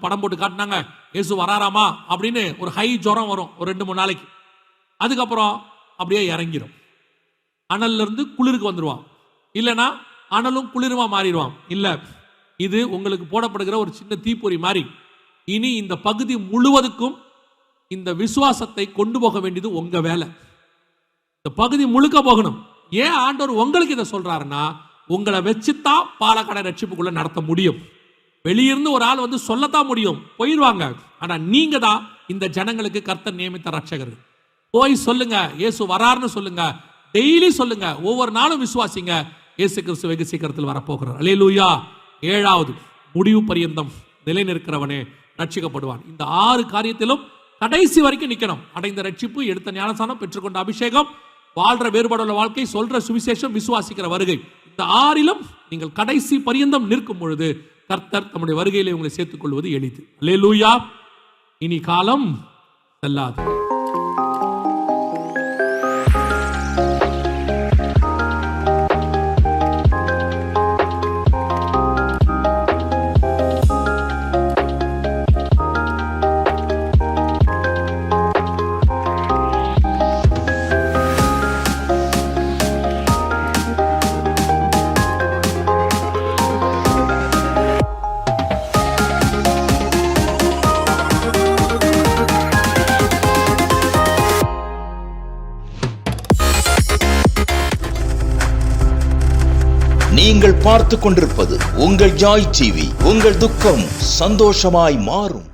படம் போட்டு காட்டினாங்க, இயேசு வராராமா அப்படின்னு ஒரு ஹை ஜுரம் வரும் ஒரு 2-3 நாளைக்கு. அதுக்கப்புறம் அப்படியே இறங்கிடும். அனல்ல இருந்து குளிருக்கு வந்துருவான், இல்லைன்னா அனலும் குளிருமா மாறிடுவான். இல்ல, இது உங்களுக்கு போடப்படுகிற ஒரு சின்ன தீப்பொறி மாதிரி. இனி இந்த பகுதி முழுவதுக்கும் இந்த விசுவாசத்தை கொண்டு போக வேண்டியது உங்க வேலை. இந்த பகுதி முழுக்க போகணும். ஏன் ஆண்டவர் உங்களுக்கு இதை சொல்றாருன்னா, உங்களை வச்சுதான் பாலக்காடு ரட்சிப்புக்குள்ள நடத்த முடியும். வெளியிருந்து ஒரு ஆள் வந்து சொல்லத்தான் முடியும், போயிடுவாங்க. ஆனா நீங்க தான் இந்த ஜனங்களுக்கு கர்த்தர் நியமித்த ரட்சகர்கள். போய் சொல்லுங்க, இயேசு வராருன்னு சொல்லுங்க. டெய்லி சொல்லுங்க, ஒவ்வொரு நாளும் விசுவாசிங்க, இயேசு கிறிஸ்து வெகு சீக்கிரத்தில் வரப்போகிறார். அல்லேலூயா. 7வது, முடிவு பரியந்தம் நிலை நிற்கிறவனே ரட்சிக்கப்படுவான். இந்த 6 காரியத்திலும் கடைசி வரைக்கும் நிக்கணும். அடைந்த ரட்சிப்பு, எடுத்த ஞானசானம், பெற்றுக்கொண்ட அபிஷேகம், வாழ்ற வேறுபாடுள்ள வாழ்க்கை, சொல்ற சுவிசேஷம், விசுவாசிக்கிற வருகை, இந்த 6லும் நீங்கள் கடைசி பரியந்தம் நிற்கும் பொழுது கர்த்தர் தம்முடைய வருகையிலே உங்களை சேர்த்துக் கொள்வது எளிது. அல்லேலூயா. இனி காலம் செல்லாது. நீங்கள் பார்த்து கொண்டிருப்பது உங்கள் ஜாய் டிவி. உங்கள் துக்கம் சந்தோஷமாய் மாறும்.